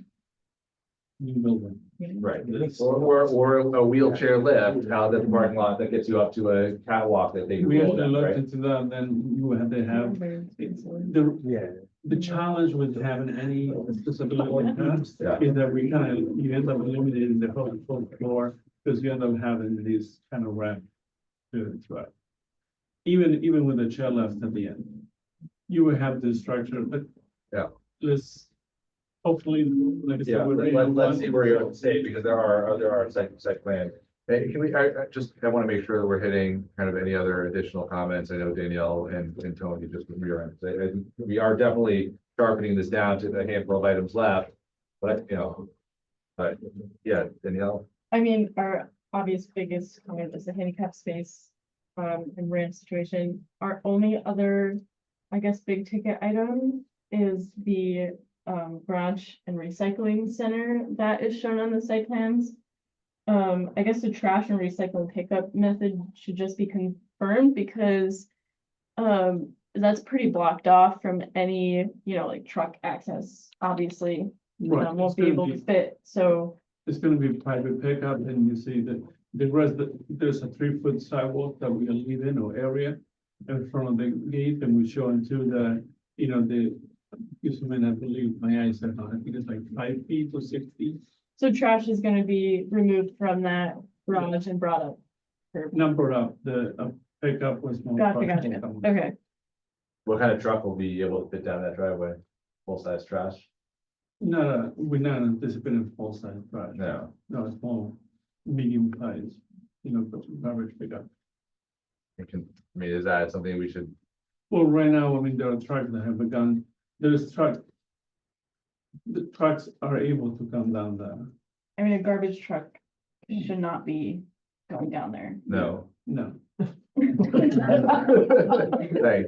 new building. right. This- Or a wheelchair lift out of the parking lot that gets you up to a catwalk that they can We roll actually down, looked right? into that, then you have, they have, the, Yeah. the challenge with having any accessibility impacts Yeah. is that you end up eliminating the whole floor, because you end up having these kind of ramp to try. Even with the chair left at the end, you will have this structure, but Yeah. let's hopefully, like I Yeah, said, we're ready. let's see where you're going to stay, because there are site plan. Hey, can we, I want to make sure that we're hitting kind of any other additional comments. I know Danielle and Tony just from your end. We are definitely sharpening this down to the handful of items left, but but yeah, Danielle. I mean, our obvious biggest comment is the handicap space, and ramp situation. Our only other, I guess, big ticket item is the garage and recycling center that is shown on the site plans. I guess the trash and recycling pickup method should just be confirmed because that's pretty blocked off from any, like truck access, obviously. Right, it's Won't be gonna able to fit, so. It's gonna be private pickup, and you see that there's a 3-foot sidewalk that we're gonna leave in or area in front of the gate, and we show into the, I believe my eyes are not, I think it's like 5 feet or 6 feet. So trash is gonna be removed from that garage and brought up. Number up, the pickup was more. Gotcha, okay. What kind of truck will be able to fit down that driveway? Full size trash? No, we're not anticipating full size trash. No. No, it's more medium size, garbage pickup. I mean, is that something we should? Well, right now, I mean, there are trucks that have begun, the trucks are able to come down there. I mean, a garbage truck should not be going down there. No. No. Thanks,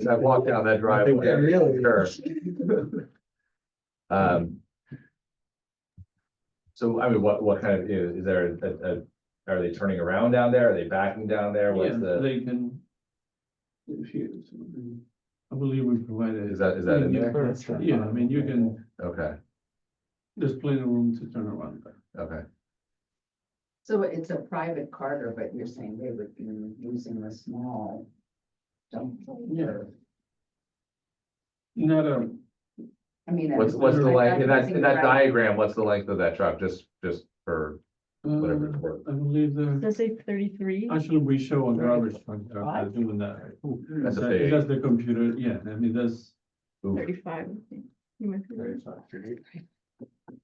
I walked down that driveway. Really? Sure. So, I mean, what kind of, is there are they turning around down there? Are they backing down there? What's Yeah, the, they can. If you, I believe we provided. is that in there? Yeah, I mean, you can, Okay, there's plenty of room to turn around there. okay. So it's a private carter, but you're saying they would be using a small dump. Yeah. Not a, I mean. What's the length, in that diagram, what's the length of that truck, just for whatever it's worth? I believe Does the, it say 33? actually, we show a garbage truck that's doing that. That's a That- big- That's the computer, yeah, I mean, that's. Oof. 35. I think. You might be right.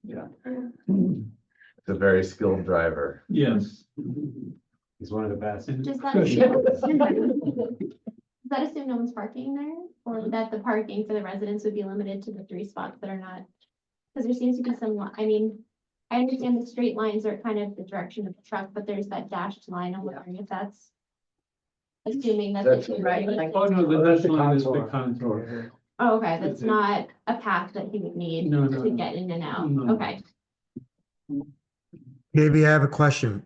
Yeah. It's a very skilled driver. Yes. He's one of the best. Does that assume, does that assume no one's parking there? Or that the parking for the residents would be limited to the 3 spots that are not? Because there seems to be some, I mean, I understand the straight lines are kind of the direction of the truck, but there's that dashed line. I'm wondering if that's assuming that. That's right, like- Oh, no, the Oh, that's dash the line is the contour. contour. Oh, okay, that's not a path that he would need No, no, to no. get in and out. No. Okay. Maybe I have a question.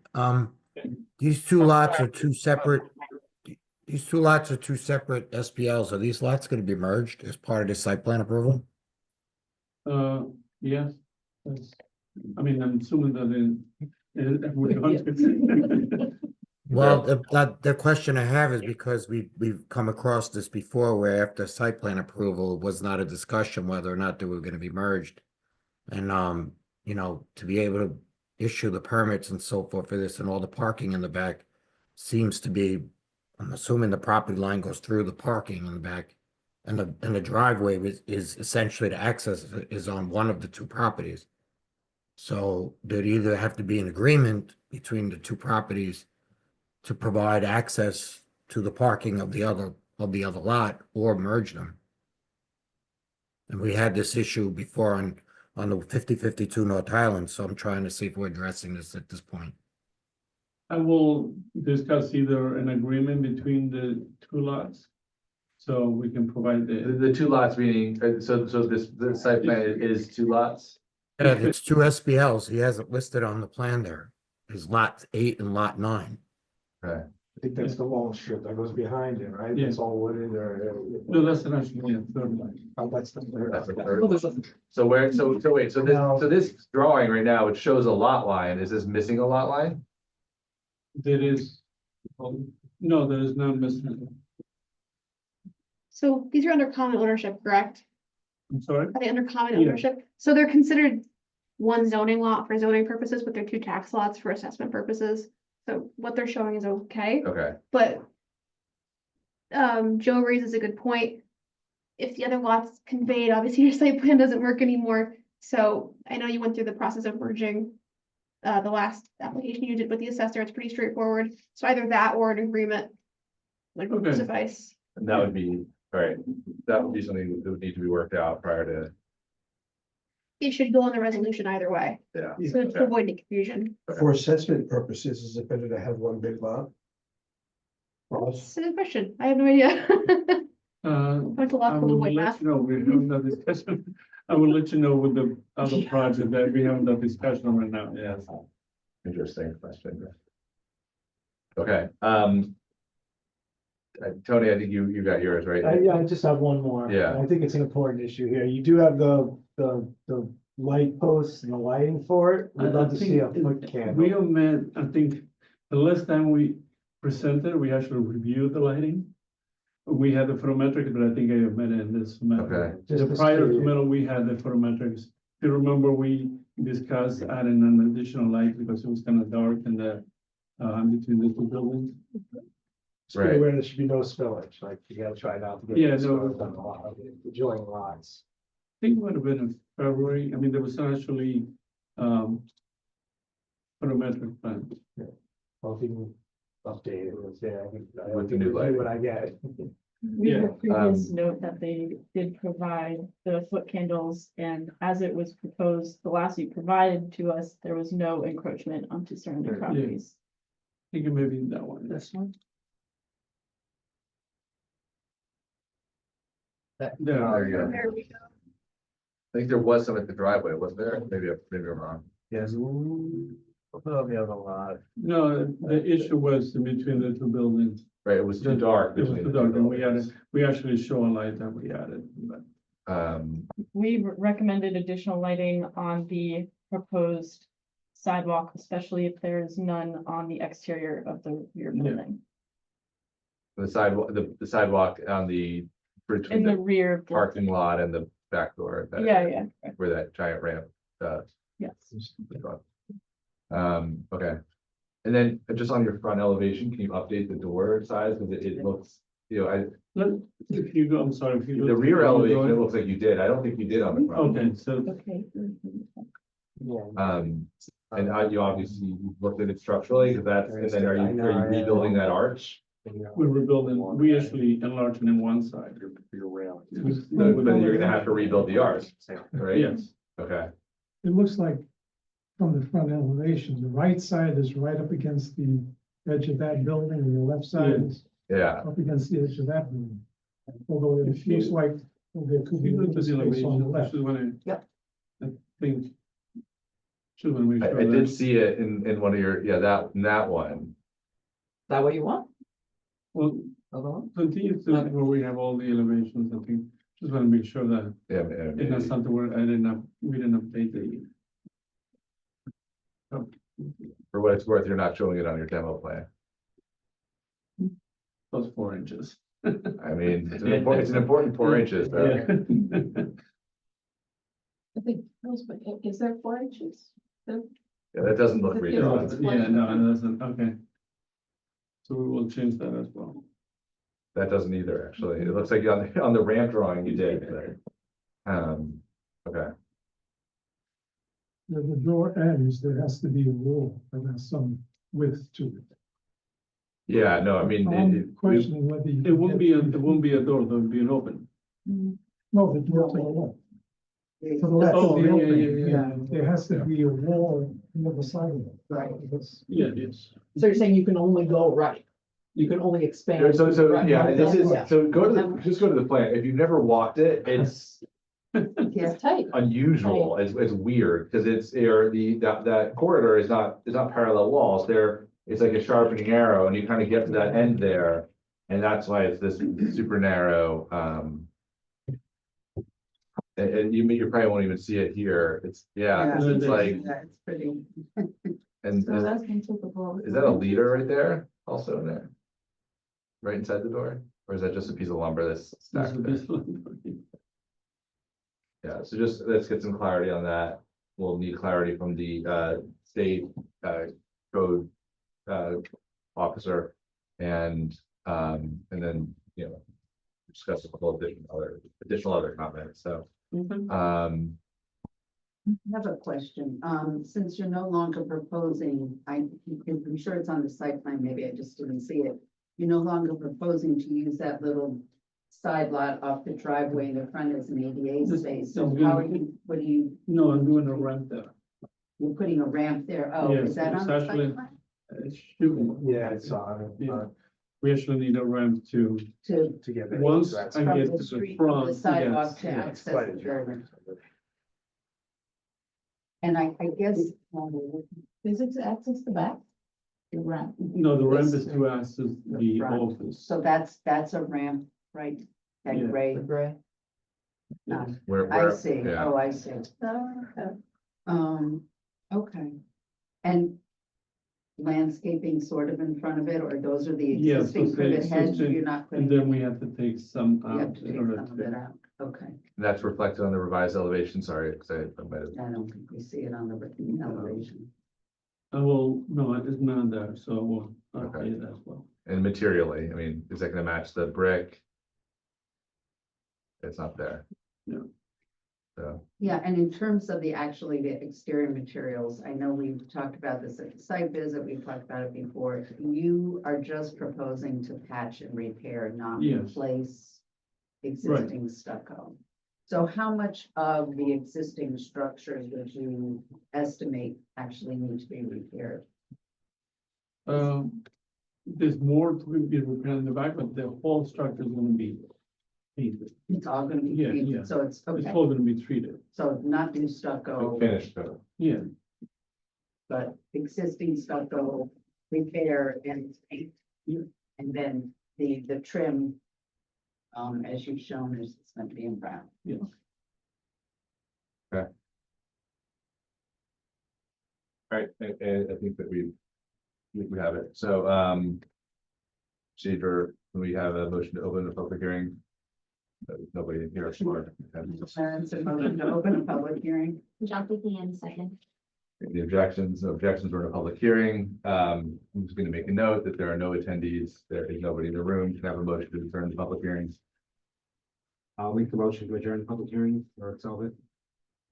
These two lots are two separate. These two lots are two separate SPLs. Are these lots gonna be merged as part of the site plan approval? Yes. I mean, I'm assuming that we're going to. Well, the question I have is because we've come across this before where after site plan approval was not a discussion whether or not they were gonna be merged. And, you know, to be able to issue the permits and so forth for this and all the parking in the back seems to be, I'm assuming the property line goes through the parking in the back. And the driveway is essentially the access is on one of the two properties. So there'd either have to be an agreement between the two properties to provide access to the parking of the other lot or merge them. And we had this issue before on the 5052 North Highland, so I'm trying to see if we're addressing this at this point. I will discuss either an agreement between the two lots. So we can provide The two lots meaning, so this site plan is two lots? Yeah, it's two SPLs. He has it listed on the plan there. Is lot 8 and lot 9. Okay. I think that's the long strip that goes behind it, right? Yeah. It's all wooded or. No, that's actually, yeah, third line. Oh, that's the third. That's the Okay. third. Well, there's a- So where, so wait, so No. this drawing right now, it shows a lot line. Is this missing a lot line? There is, no, there is not missing. So these are under common ownership, correct? I'm sorry? Are they under common Yeah. ownership? So they're considered one zoning lot for zoning purposes, but they're two tax lots for assessment purposes. So what they're showing is okay, Okay, but Joe raises a good point. If the other lots conveyed, obviously your site plan doesn't work anymore. So I know you went through the process of merging the last application you did with the assessor. It's pretty straightforward. So either that or an agreement would Okay. suffice. and that would be, all right, that would be something that would need to be worked out prior to, It should go on the resolution either way, yeah. so to avoid any confusion. For assessment purposes, is it better to have one big lot? For us? That's a good question. I have no idea. Went to law I school will to avoid let math. you know, we haven't that discussion. I will let you know with the other project that we haven't that discussion right now. Yes. Interesting question. Okay, Tony, I think you got yours, right? Yeah, I just have one more. Yeah. I think it's an important issue here. You do have the light posts and the lighting for it. We'd love to see a foot We candle. have met, I think, the last time we presented, we actually reviewed the lighting. We had the photometric, but I think I have met it in this. Okay. The Just to prior see- to metal, we had the photometrics. If you remember, we discussed adding an additional light because it was kind of dark in the, between the two buildings. Just be aware there should be no spillage, like you gotta try not to get. Yeah, no. spillage on the lot, of the adjoining lots. I think it would have been in February. I mean, there was actually, photometric plan. Well, if you can update it, it's there. With the new lighting. What I get. We had a Yeah, previous note that they did provide the foot candles, and as it was proposed, the last you provided to us, there was no encroachment onto surrounding properties. I think it may be that one. This one? There. There you go. There we go. I think there was some at the driveway, wasn't there? Maybe I'm wrong. Yes. On the other lot. No, the issue was in between the two buildings. Right, it was too dark. It was between too the two dark, and we buildings. we actually show a light that we added, but. We recommended additional lighting on the proposed sidewalk, especially if there is none on the exterior of the rear Yeah. building. The sidewalk, the sidewalk on the, In between the the rear. of the- parking lot and the back door. that- Yeah, Where that giant ramp, yes. Okay. And then just on your front elevation, can you update the door size? Because it looks, you know, If you go, I'm sorry, if you. the look rear at the elevation, it drawing- looks like you did. I don't think you did on the front. Okay, so Okay. And you obviously looked at it structurally, because that's, and then are you rebuilding that arch? we're rebuilding, we actually enlarged it in one side. But then you're gonna have to rebuild the arch, right? Yes. Okay, It looks like from the front elevation, the right side is right up against the edge of that building, and the left side is Yeah, up against the edge of that building. Although it feels like there could be a You look little at the space on the elevation, left. just wanna. Yep. I think. Just wanna make I sure did that, see it in one of your, yeah, that one. That what you want? well, Other one? continue to where we have all the elevations, I think, just wanna make sure that Yeah, it's maybe. not something where we didn't update it. For what it's worth, you're not showing it on your demo plan. Those 4 inches. I mean, it's an important 4 inches though. Yeah. I think, is there 4 inches? Yeah, that doesn't look redrawn. Yeah, no, it doesn't, okay. So we will change that as well. That doesn't either, actually. It looks like on the ramp drawing you did, but, okay. Where the door ends, there has to be a wall that has some width to it. Yeah, no, I mean, I'm questioning whether. you It won't can be, get- it won't be a door, there'll be an open. No, the door to the left. To the left Oh, of the yeah, opening, yeah. there has to be a wall on the other side of it. Right. Because Yeah, yes. So you're saying you can only go right? You can only expand? So, right. yeah, this is, Yeah. so just go to the plan. If you've never walked it, it's It's tight. unusual, it's weird, because that corridor is not parallel walls, it's like a sharpening arrow, and you kind of get to that end there, and that's why it's this super narrow, and you probably won't even see it here, it's like, Yeah, it's pretty. and So that's been typical. is that a leader right there, also in there? Right inside the door, or is that just a piece of lumber that's stacked there? Yeah, so just, let's get some clarity on that. We'll need clarity from the state code officer. And then, discuss a couple of additional other comments, so. I have a question. Since you're no longer proposing, I'm sure it's on the site plan, maybe I just didn't see it. You're no longer proposing to use that little side lot off the driveway in the front as an ADA space. So how are you, what are you, No, I'm doing a ramp there. you're putting a ramp there? Oh, Yes, is that it's on the actually- site plan? It should be. Yeah, it's on. Yeah. We actually need a ramp to, To, get that. once I from get the to the street, from front. the sidewalk to yes, access quite the a building. And I guess, Is it to access the back? The ramp. No, the ramp is to access the front. office. so that's a ramp, right? That Yeah. gray, The gray. not, Where, I see, yeah. oh, I see. Okay. And landscaping sort of in front of it, or those are the Yeah, so existing privet say- hedge, say- you're not putting? And then we have to take some You have out. to in take order some of to- it out, okay. That's reflected on the revised elevation, sorry, because I might have. I don't think we see it on the written elevation. No, it's not there, so we'll Okay. update it as well. And materially, I mean, is that gonna match the brick? It's not there. No. So, Yeah, and in terms of the exterior materials, I know we've talked about this at the site visit, we've talked about it before. You are just proposing to patch and repair, not Yes. replace existing stucco. So how much of the existing structures would you estimate actually need to be repaired? There's more to be repaired in the back, but the whole structure is gonna be painted. It's all gonna be Yeah, treated, yeah. so it's, It's okay, all gonna be treated. so not new stucco, finished, though. Yeah, but existing stucco, repair and paint. Yeah. And then the trim, as you've shown, is it's going to be in brown. yes. All right, I think that we have it, so, procedure, we have a motion to open the public hearing. Nobody here. Sure. Clarence, a motion to open a public hearing. John Buchanan, second. The objections were in a public hearing. I'm just going to make a note that there are no attendees. There is nobody in the room. Can I have a motion to adjourn the public hearings? I'll make the motion to adjourn the public hearing or itself it.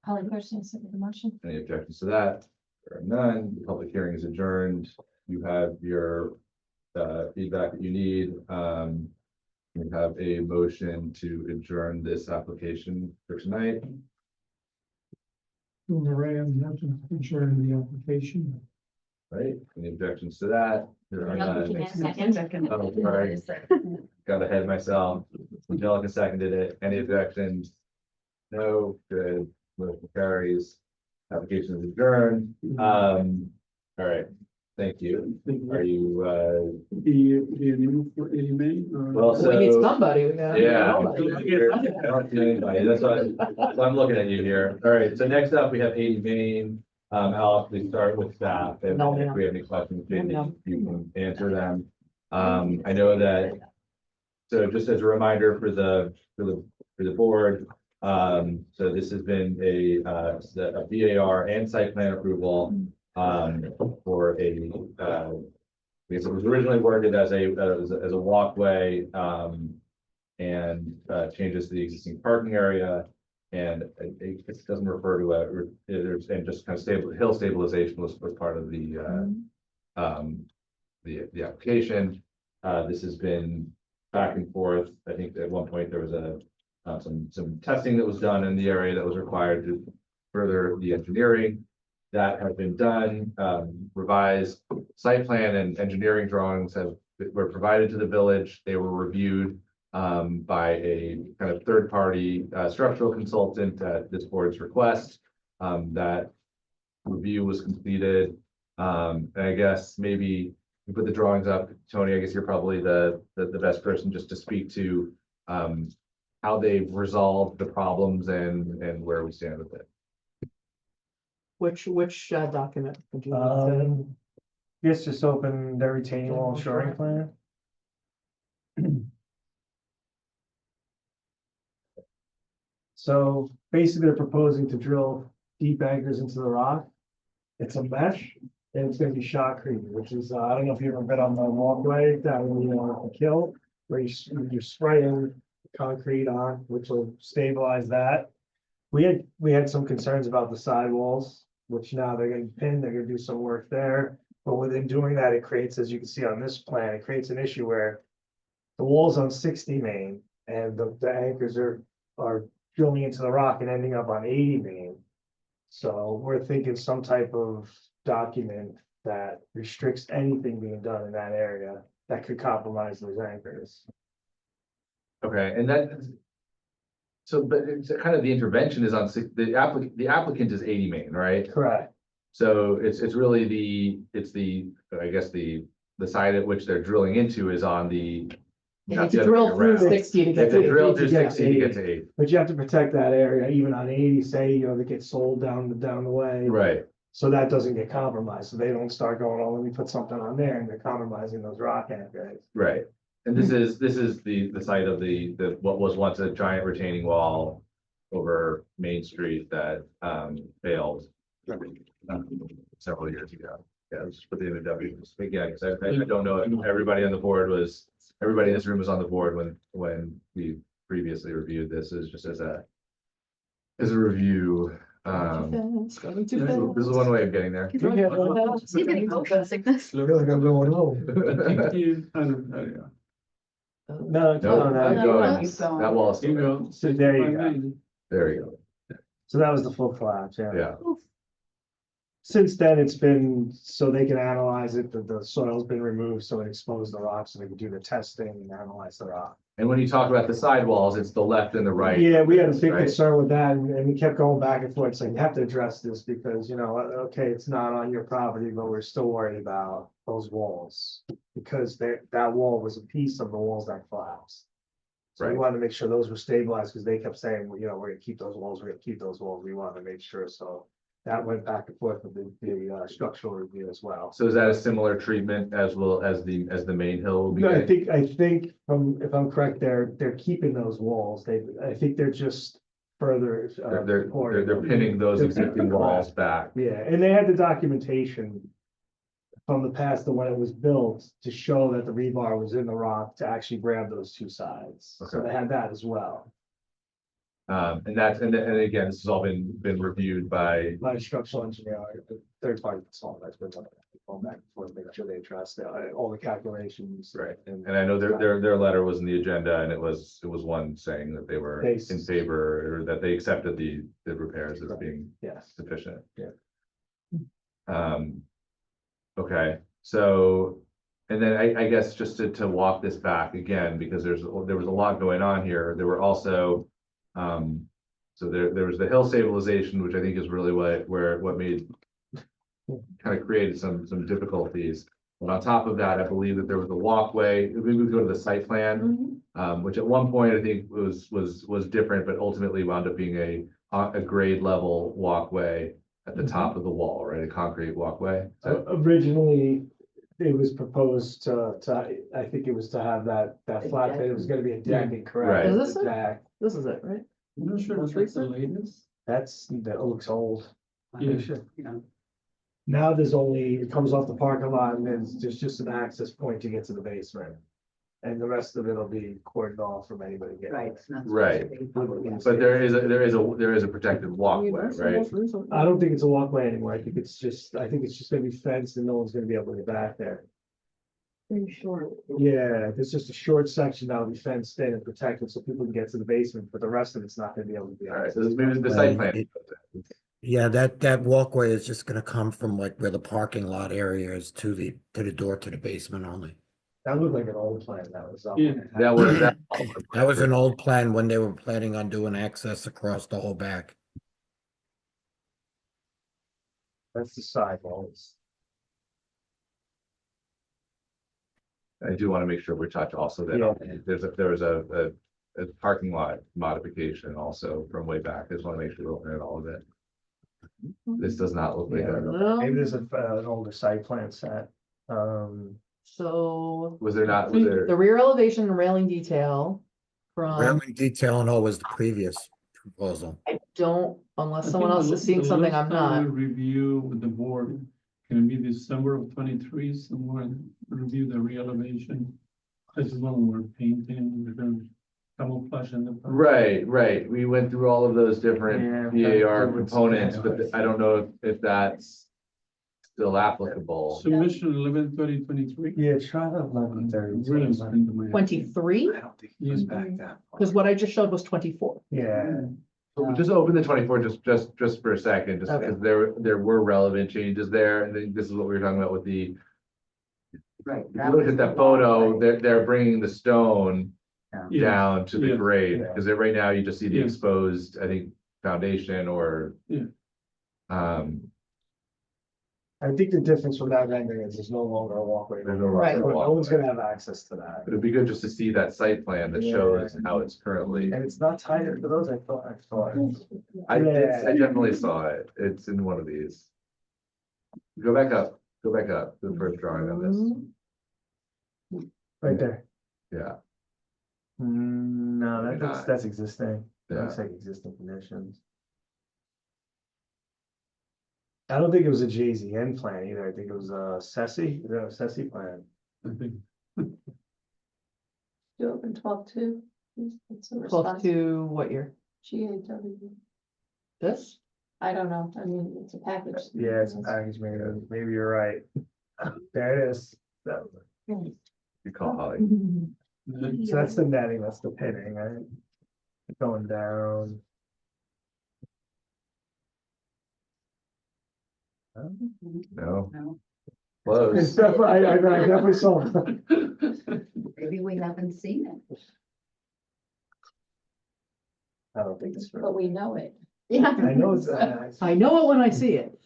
Holly Thurston, second the motion. Any objections to that? There are none. The public hearing is adjourned. You have your feedback that you need. We have a motion to adjourn this application for tonight. Maria, you have to ensure in the application. Right, any objections to that? There are none. Second. Oh, sorry. Got ahead of myself. Angelica seconded it. Any objections? No, good. Motion carries. Application is adjourned. All right, thank you. Are you, The new for AMA or? well, We need so, somebody. We got yeah. nobody. I don't see anybody. That's why, so I'm looking at you here. All right, so next up, we have 80 Main. I'll actually start with staff, and No, if ma'am. we have any questions, Jamie, No. you can answer them. I know that, so just as a reminder for the board, so this has been a VAR and site plan approval, for a, because it was originally worded as a walkway, and changes to the existing parking area. And it doesn't refer to there's, and just kind of hill stabilization was part of the application. This has been back and forth. I think at one point there was some testing that was done in the area that was required to further the engineering. That have been done. Revised site plan and engineering drawings were provided to the village. They were reviewed by a kind of third-party structural consultant at this board's request. That review was completed. And I guess maybe we put the drawings up. Tony, I guess you're probably the best person just to speak to how they've resolved the problems and where we stand with it. Which document? Would you like to- Yes, just open the retaining wall shoring plan. So basically, they're proposing to drill deep anchors into the rock. It's a mesh, and it's gonna be shotcrete, which is, I don't know if you've ever been on the walkway down in the kill, where you're spraying concrete on, which will stabilize that. We had some concerns about the sidewalls, which now they're gonna pin, they're gonna do some work there. But within doing that, it creates, as you can see on this plan, it creates an issue where the wall's on 60 Main and the anchors are drilling into the rock and ending up on 80 Main. So we're thinking some type of document that restricts anything being done in that area that could compromise those anchors. Okay, and that, so, but it's kind of the intervention is on the applicant is 80 Main, right? Correct. So it's really I guess the side at which they're drilling into is on the. You not need the to other way drill through around. 60 to If get they to drill 80. through 60 to get to 80. But you have to protect that area, even on 80, say, they get sold down the way. Right, So that doesn't get compromised, so they don't start going, oh, let me put something on there, and they're compromising those rock anchors. right. And this is the site of the what was once a giant retaining wall over Main Street that failed several years ago. Yeah, it was for the W. Yeah, because I don't know if everybody on the board everybody in this room was on the board when we previously reviewed this. Is just as a review. It's going too This fast. is one way of getting there. He's getting motion sickness. I feel like I'm going home. No, That wall is You still there. go. So there you go. There you go. So that was the full collapse, yeah. Yeah. Since then, it's been, so they can analyze it, the soil's been removed, so it exposed the rock, so they can do the testing and analyze the rock. And when you talk about the sidewalls, it's the left and the right. Yeah, we had a big Right. concern with that, and we kept going back and forth, saying, you have to address this, because, okay, it's not on your property, but we're still worried about those walls. Because that wall was a piece of the walls that collapsed. So we Right. wanted to make sure those were stabilized, because they kept saying, well, we're gonna keep those walls, we're gonna keep those walls, we wanted to make sure, so. That went back and forth with the structural review as well. So is that a similar treatment as well as the main hill will be? No, I getting? think if I'm correct, they're keeping those walls. I think they're just further. They're pinning those existing walls back. Yeah, and they had the documentation from the past of when it was built to show that the rebar was in the rock to actually grab those two sides. So Okay. they had that as well. And again, this has all been reviewed by, structural engineer, third party consultant, that's been going back and forth, make sure they address all the calculations. right, and I know their letter was in the agenda, and it was one saying that they were They- in favor, or that they accepted the repairs as being Yes. sufficient. Yeah. Okay, so, and then I guess just to walk this back again, because there was a lot going on here, there were also, so there was the hill stabilization, which I think is really what made, kind of created some difficulties. But on top of that, I believe that there was a walkway, we would go to the site plan, which at one point I think was different, but ultimately wound up being a grade level walkway at the top of the wall, right, a concrete walkway. So, Originally, it was proposed I think it was to have that flat bed, it was gonna be a decking, correct? Right. Is this it? Deck. This is it, right? I'm not sure if that's the latest. That looks old. Yeah. Now it comes off the parking lot and there's just an access point to get to the basement. And the rest of it'll be cordoned off from anybody getting. Right. it's not Right. supposed to be- but there is a protected walkway, right? I don't think it's a walkway anymore. I think it's just gonna be fenced and no one's gonna be able to get back there. Pretty short. Yeah, there's just a short section that'll be fenced in and protected so people can get to the basement, but the rest of it's not gonna be able to be. All right, so this maybe the site plan. Yeah, that walkway is just gonna come from like where the parking lot area is to the door to the basement only. That looked like an old plan that was up. Yeah. That was that. That was an old plan when they were planning on doing access across the whole back. That's the sidewalls. I do want to make sure we touch also that there was a parking lot modification also from way back. I just want to make sure we're looking at all of it. This does not look like that. Maybe there's an older site plan set. So Was there not, was there? the rear elevation and railing detail from, Railing detail and all was the previous proposal. I don't, unless I someone think else the- is seeing the something last I'm time not. we Review with the board, can be December of 23, somewhere, review the re-elevation. This is when we're painting, we're gonna camouflage in the. Right. We went through all of those different VAR components, but I don't know if that's still applicable. Submission 11/30/23. Yeah, try that 11:30. 23, I don't think it goes back that far. because what I just showed was 24. Yeah, So just open the 24 just for a second, just Okay. because there were relevant changes there. And then this is what we were talking about with the, Right. if you look at that photo, they're bringing the stone Yeah. down to the Yeah. grade, Yeah. because right now you just see the Yeah. exposed, I think, foundation or. Yeah. I think the difference from that rendering is there's no longer a walkway. There's no Right. longer a No one's walkway. gonna have access to that. But it'd be good just to see that site plan that shows how it's currently. And it's not tighter for those, I thought. I Yeah. definitely saw it. It's in one of these. Go back up, to the first drawing on this. Right there. Yeah, No, Maybe not. that's existing. yeah. Looks like existing conditions. I don't think it was a JZN plan either. I think it was a SESI plan. I think. You open 12/2. 12 to what year? GAW. This? I don't know. I mean, it's a package. Yeah, it's a package, maybe you're right. There it is. You call Holly. So that's the netting, that's the pitting, right? Going down. No, close. I definitely saw it. Maybe we haven't seen it, I don't think it's. but we know it. Yeah. I know it's. I know it when I see it.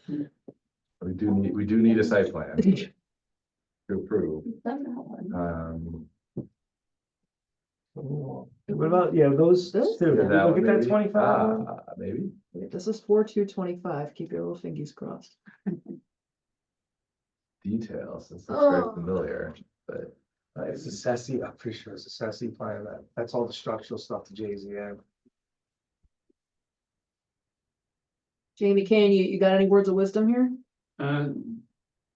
We do need a site plan to approve. What about, those two, This? look That one at that maybe? 25 one. Maybe. This is 4/2/25. Keep your little fingers crossed. Details, this looks very Oh. familiar, but. It's a SESI, I'm pretty sure it's a SESI plan, that's all the structural stuff to JZM. Jamie Kane, you got any words of wisdom here? Uh,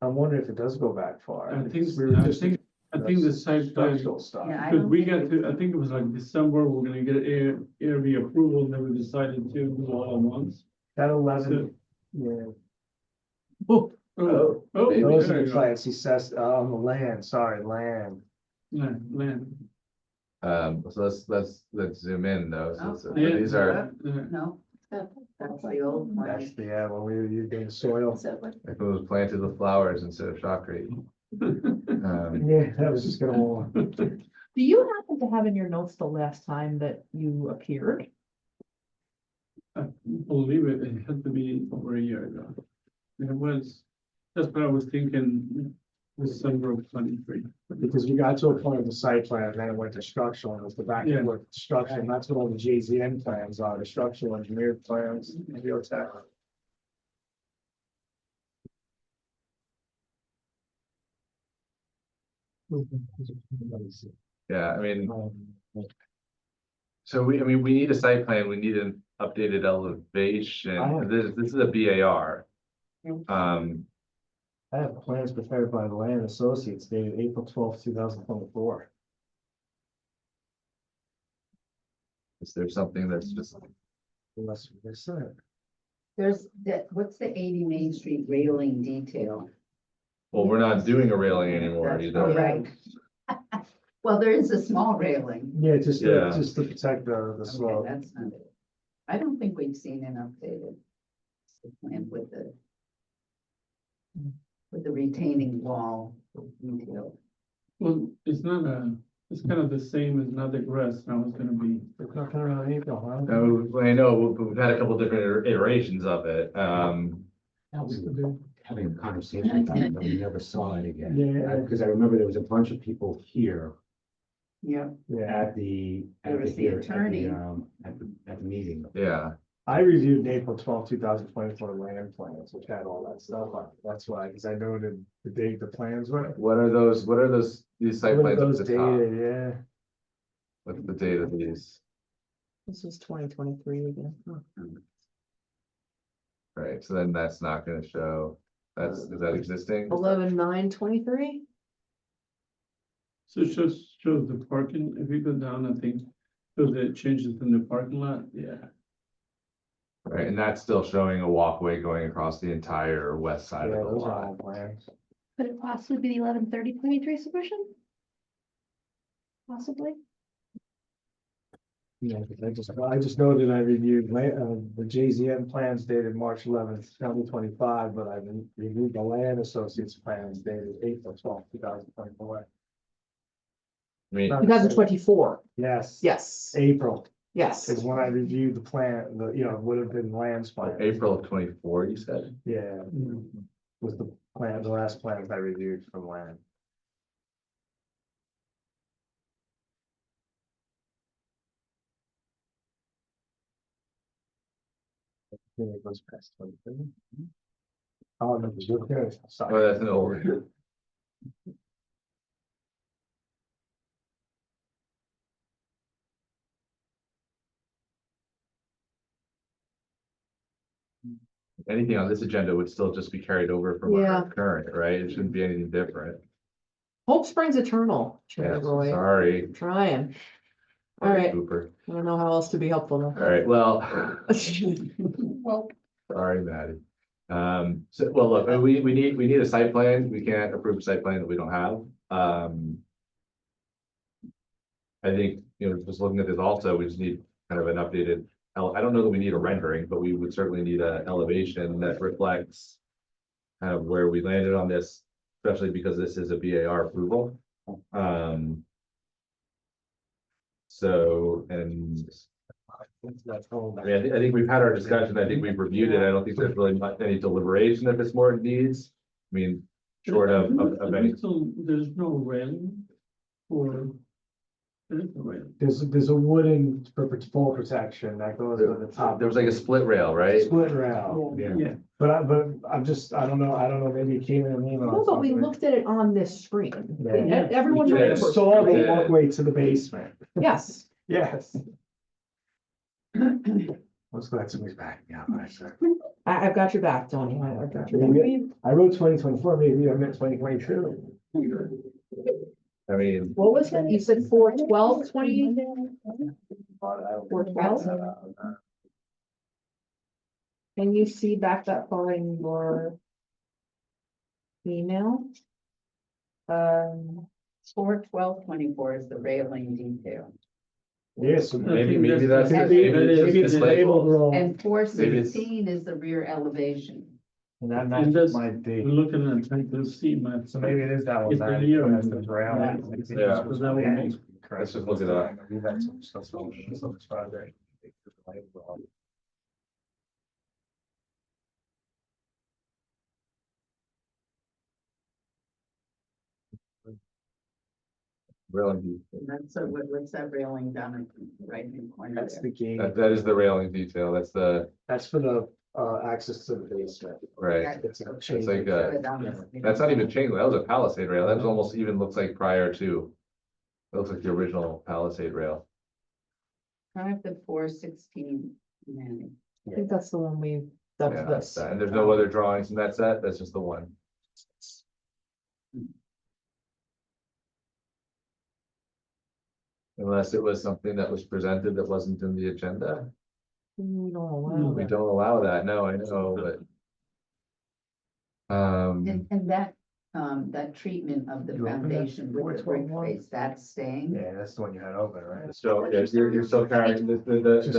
I'm wondering if it does go back far. I think, because we were I just- think I think the site plan, Structural stuff. Yeah, I because don't we think got to, I think it was like December, we're gonna get ARB approval, and then we decided to do all at once. That 11, yeah, Oh, Oh, maybe. those there are you the go. plans, he says, on the land, sorry, land. Yeah, land. So let's zoom in though. So Yeah. these are, No, that's the old That's plan. the, when we were using the soil. if it was planted with flowers instead of shotcrete. Yeah, that was just gonna. Do you happen to have in your notes the last time that you appeared? I believe it, it had to be over a year ago. It was, that's what I was thinking, December of 23. Because we got to a point of the site plan, and then it went to structural, and it was the back Yeah. and forth structure, and that's what all the JZN plans are, the structural engineered plans, and geotech. Yeah, I mean, so I mean, we need a site plan, we need an updated elevation. This is a BAR. I have plans prepared by the Land Associates dated April 12th, 2024. Is there something that's just, Unless we miss it. There's that, what's the 80 Main Street railing detail? well, we're not doing a railing anymore That's either. right. Well, there is a small railing. Yeah, just Yeah. to protect the Okay, slope. that's not it. I don't think we've seen an updated plan with the retaining wall detail. Well, it's not it's kind of the same as not the grass, now it's gonna be. It's not gonna run April, huh? No, I know, we've had a couple different iterations of it. Having a conversation about it, but we never saw it again. Yeah. Because I remember there was a bunch of people here Yeah. Yeah, at the. There was the attorney. At the meeting. Yeah, I reviewed April 12th, 2024 land plans, which had all that stuff on it. That's why, because I noted the date the plans were. what are those, these site What are plans those at the top? dated, yeah. What's the date of these? This was 2023 again. Right, so then that's not gonna show, is that existing? 11/9/23. So it shows the parking, if you go down, I think, shows the changes in the parking lot, yeah. Right, and that's still showing a walkway going across the entire west side Yeah, of the those are all lot. plans. Could it possibly be the 11/30/23 submission? Possibly. Yeah, 'cause I just noted I reviewed the JZN plans dated March 11th, 2025, but I reviewed the Land Associates plans dated April 12th, 2024. I mean, 2024. Yes. Yes, April yes. is when I reviewed the plan, would have been Land's plan. April of 24, you said? Yeah, was the plan, the last plans I reviewed from Land. I think it goes past 23. Oh, no, okay, Oh, sorry. that's an old. Anything on this agenda would still just be carried over from Yeah. our current, right? It shouldn't be anything different. Hope springs eternal, Yeah, Chair Roy. sorry. Trying. All Sorry, right. Cooper. I don't know how else to be helpful All though. right, well, Well, sorry, Maddie. So, well, look, we need a site plan. We can't approve a site plan that we don't have. I think, just looking at this also, we just need kind of an updated, I don't know that we need a rendering, but we would certainly need a elevation that reflects kind of where we landed on this, especially because this is a BAR approval. So, and I mean, I think we've had our discussion. I think we've reviewed it. I don't think there's really any deliberation that this board needs. I mean, short of any. There's no railing or. There is no railing. There's a wooden fall protection that goes to the top. There was like a split rail, right? Split rail. Yeah. But I don't know, maybe it came in an email. no, or but we something. looked at it on this screen. Yeah. Everyone Yeah. I remembers. saw the Yeah. walkway to the basement. Yes. Yes. Let's go ahead, somebody's back. Yeah, all right, sir. I've got your back, Tony. I've got your back. Maybe I wrote 2024, maybe I meant 2022. I mean, What was it? You said 4/12/20? 4/12? Can you see back that far in your email? 4/12/24 is the railing detail. Yes. maybe that's. Maybe it's the labeled. table wrong. And four Maybe it's- 16 is the rear elevation. And that And matches that's, my we're date. looking at trying to see, man. So maybe it is that one. It's the that year. that's the rail. Yeah. So that would make- Let's just look it up. We've had some stuff on this project. Railing, That's what's that railing down in the right hand corner That's there? the gate. that is the railing detail, that's the, That's for the access to the basement. right. It's a It's chain like, link. that's not even chain, that was a palisade rail, that was almost even looks like prior to. That looks like the original palisade rail. I have the 4/16, Manny. I think that's the one we, that's Yeah, this. and there's no other drawings in that set, that's just the one. Unless it was something that was presented that wasn't in the agenda, We don't allow we that. don't allow that, no, I know, but. And that treatment of the You open that? foundation with the brick face, that's staying? Yeah, that's the one you had open, right? So, yeah, you're still carrying the gist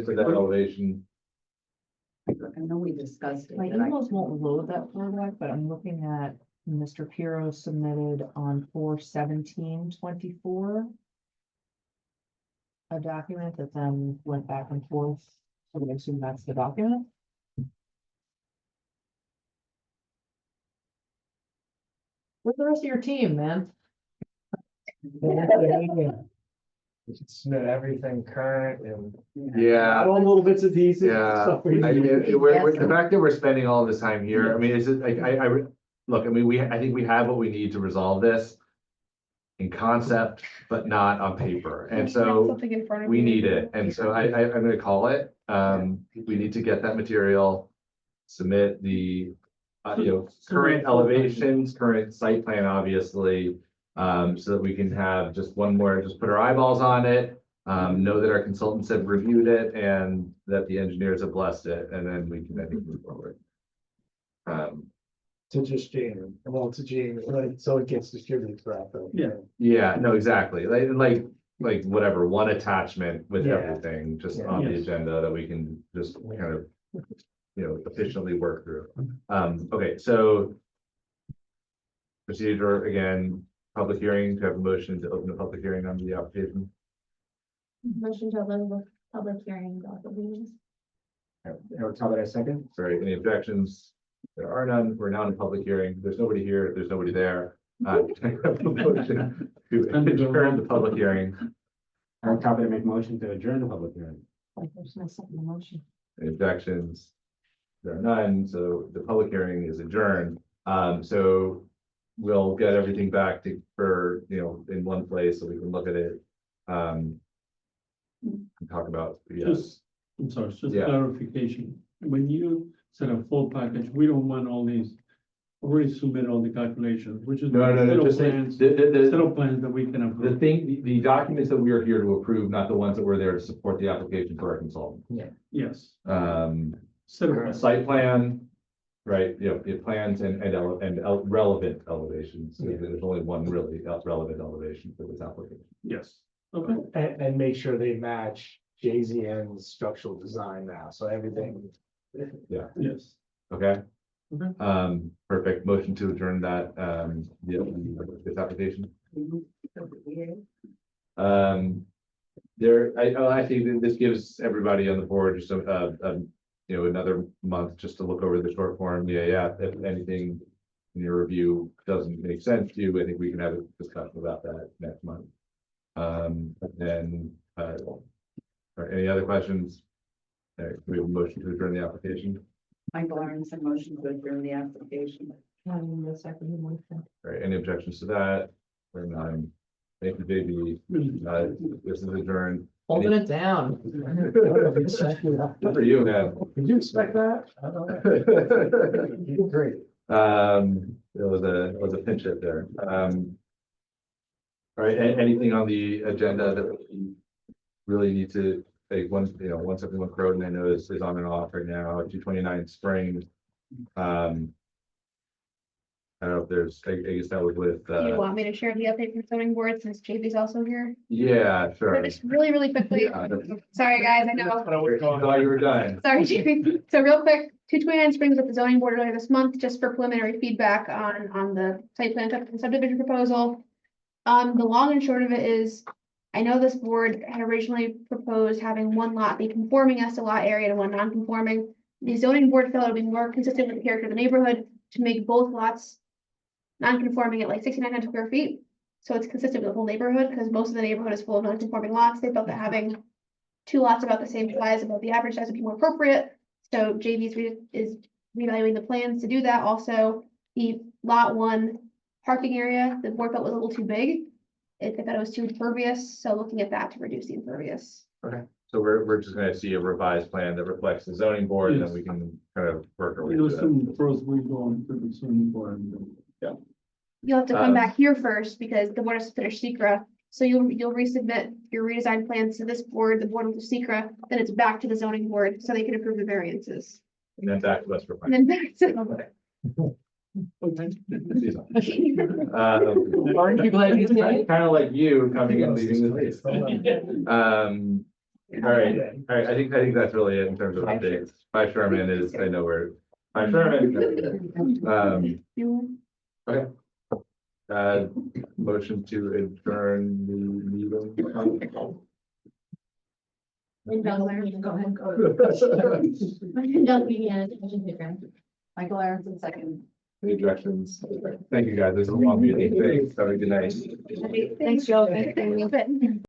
of that elevation. I know we discussed it. My but I- emails won't load that far back, but I'm looking at Mr. Piro submitted on 4/17/24. A document that then went back and forth, so I assume that's the document. Where's the rest of your team, man? You should submit everything current and. Yeah. All little bits and pieces. Yeah, stuff we I need. mean, the fact that we're spending all this time here, I mean, it's just like, look, I mean, I think we have what we need to resolve this. In concept, but not on paper, and so Something in front of we you. need it, and so I'm gonna call it. We need to get that material. Submit the, current elevations, current site plan, obviously. So that we can have just one more, just put our eyeballs on it. Know that our consultants have reviewed it and that the engineers have blessed it, and then we can, I think, move forward. To just Gene, well, to Gene, so it gets distributed throughout the. Yeah. Yeah, no, exactly, like whatever, one attachment with Yeah. everything, just Yeah. on the Yes. agenda that we can just kind of. Efficiently work through. Okay, so. Procedure, again, public hearing, to have a motion to open a public hearing on the application. Motion to open the public hearing of the meetings. Eric Talbot, second. Sorry, any objections? There are none, we're now in a public hearing, there's nobody here, there's nobody there. Can I have a motion to adjourn the public hearing. Eric Talbot, make motion to adjourn the public hearing. There's no second motion. Any objections? There are none, so the public hearing is adjourned. So we'll get everything back for, in one place so we can look at it. And talk about, yes, Just, I'm sorry, just Yeah. clarification. When you said a full package, we don't want all these, already submit all the calculations, which is. no, set of just like, plans, the set of plans that we can the approve. thing, the documents that we are here to approve, not the ones that were there to support the application for our consultant. Yes. Um, Set of plans. site plan, right, the plans and relevant elevations. So Yeah. there's only one really relevant elevation for this application. Yes. Okay. And make sure they match JZN's structural design now, so everything. Yes. Okay? Okay. Perfect. Motion to adjourn that, this application. I think that this gives everybody on the board just another month just to look over the short form. Yeah, if anything in your review doesn't make sense to you, I think we can have a discussion about that next month. And then, any other questions? We have a motion to adjourn the application. Michael Aronson, motion to adjourn the application. The second motion. All right, any objections to that? Or none? Thank you, JB. This is adjourned. Holding it down. Good for you, man. Did you expect that? I don't know. You did great. It was a pinch hit there. All right, anything on the agenda that we really need to, like, one, you know, 171 Croton, I know is on and off right now, 229 Spring. I don't know if there's, I guess that was with, Do you want me to share the update from zoning board since JP's also here? yeah, sure. So just really, really quickly, Yeah, that's- sorry, guys, I know. I thought you were done. Sorry, JP. So real quick, 229 Springs with the zoning board earlier this month, just for preliminary feedback on the site plan subdivision proposal. The long and short of it is, I know this board had originally proposed having one lot be conforming as to lot area and one non-conforming. The zoning board felt it would be more consistent with the character of the neighborhood to make both lots non-conforming at like 6,900 square feet. So it's consistent with the whole neighborhood, because most of the neighborhood is full of non-conforming lots. They felt that having two lots about the same size, about the average size, would be more appropriate. So is reevaluating the plans to do that. Also, the lot one parking area, the board felt was a little too big. They thought it was too impervious, so looking at that to reduce the impervious. Okay, so we're just gonna see a revised plan that reflects the zoning board, and then Yes. we can kind of work our way You'll through that. assume first we go on to the zoning board. You'll have to come back here first because the board has to finish secra. So you'll resubmit your redesigned plans to this board, the board with the secra, then it's back to the zoning board so they can approve the variances. And then back to us for. And then back to. Aren't you glad you stayed? Kind of like you coming and leaving the place. All right, I think that's really it in terms of updates. 5 Sherman is, I know where, 5 Sherman. Okay. Motion to adjourn the meeting. Go ahead. Michael Aronson, second. Any objections? Thank you, guys. This is a long meeting. Thanks. Have a good night. Thanks, Joe. Thanks.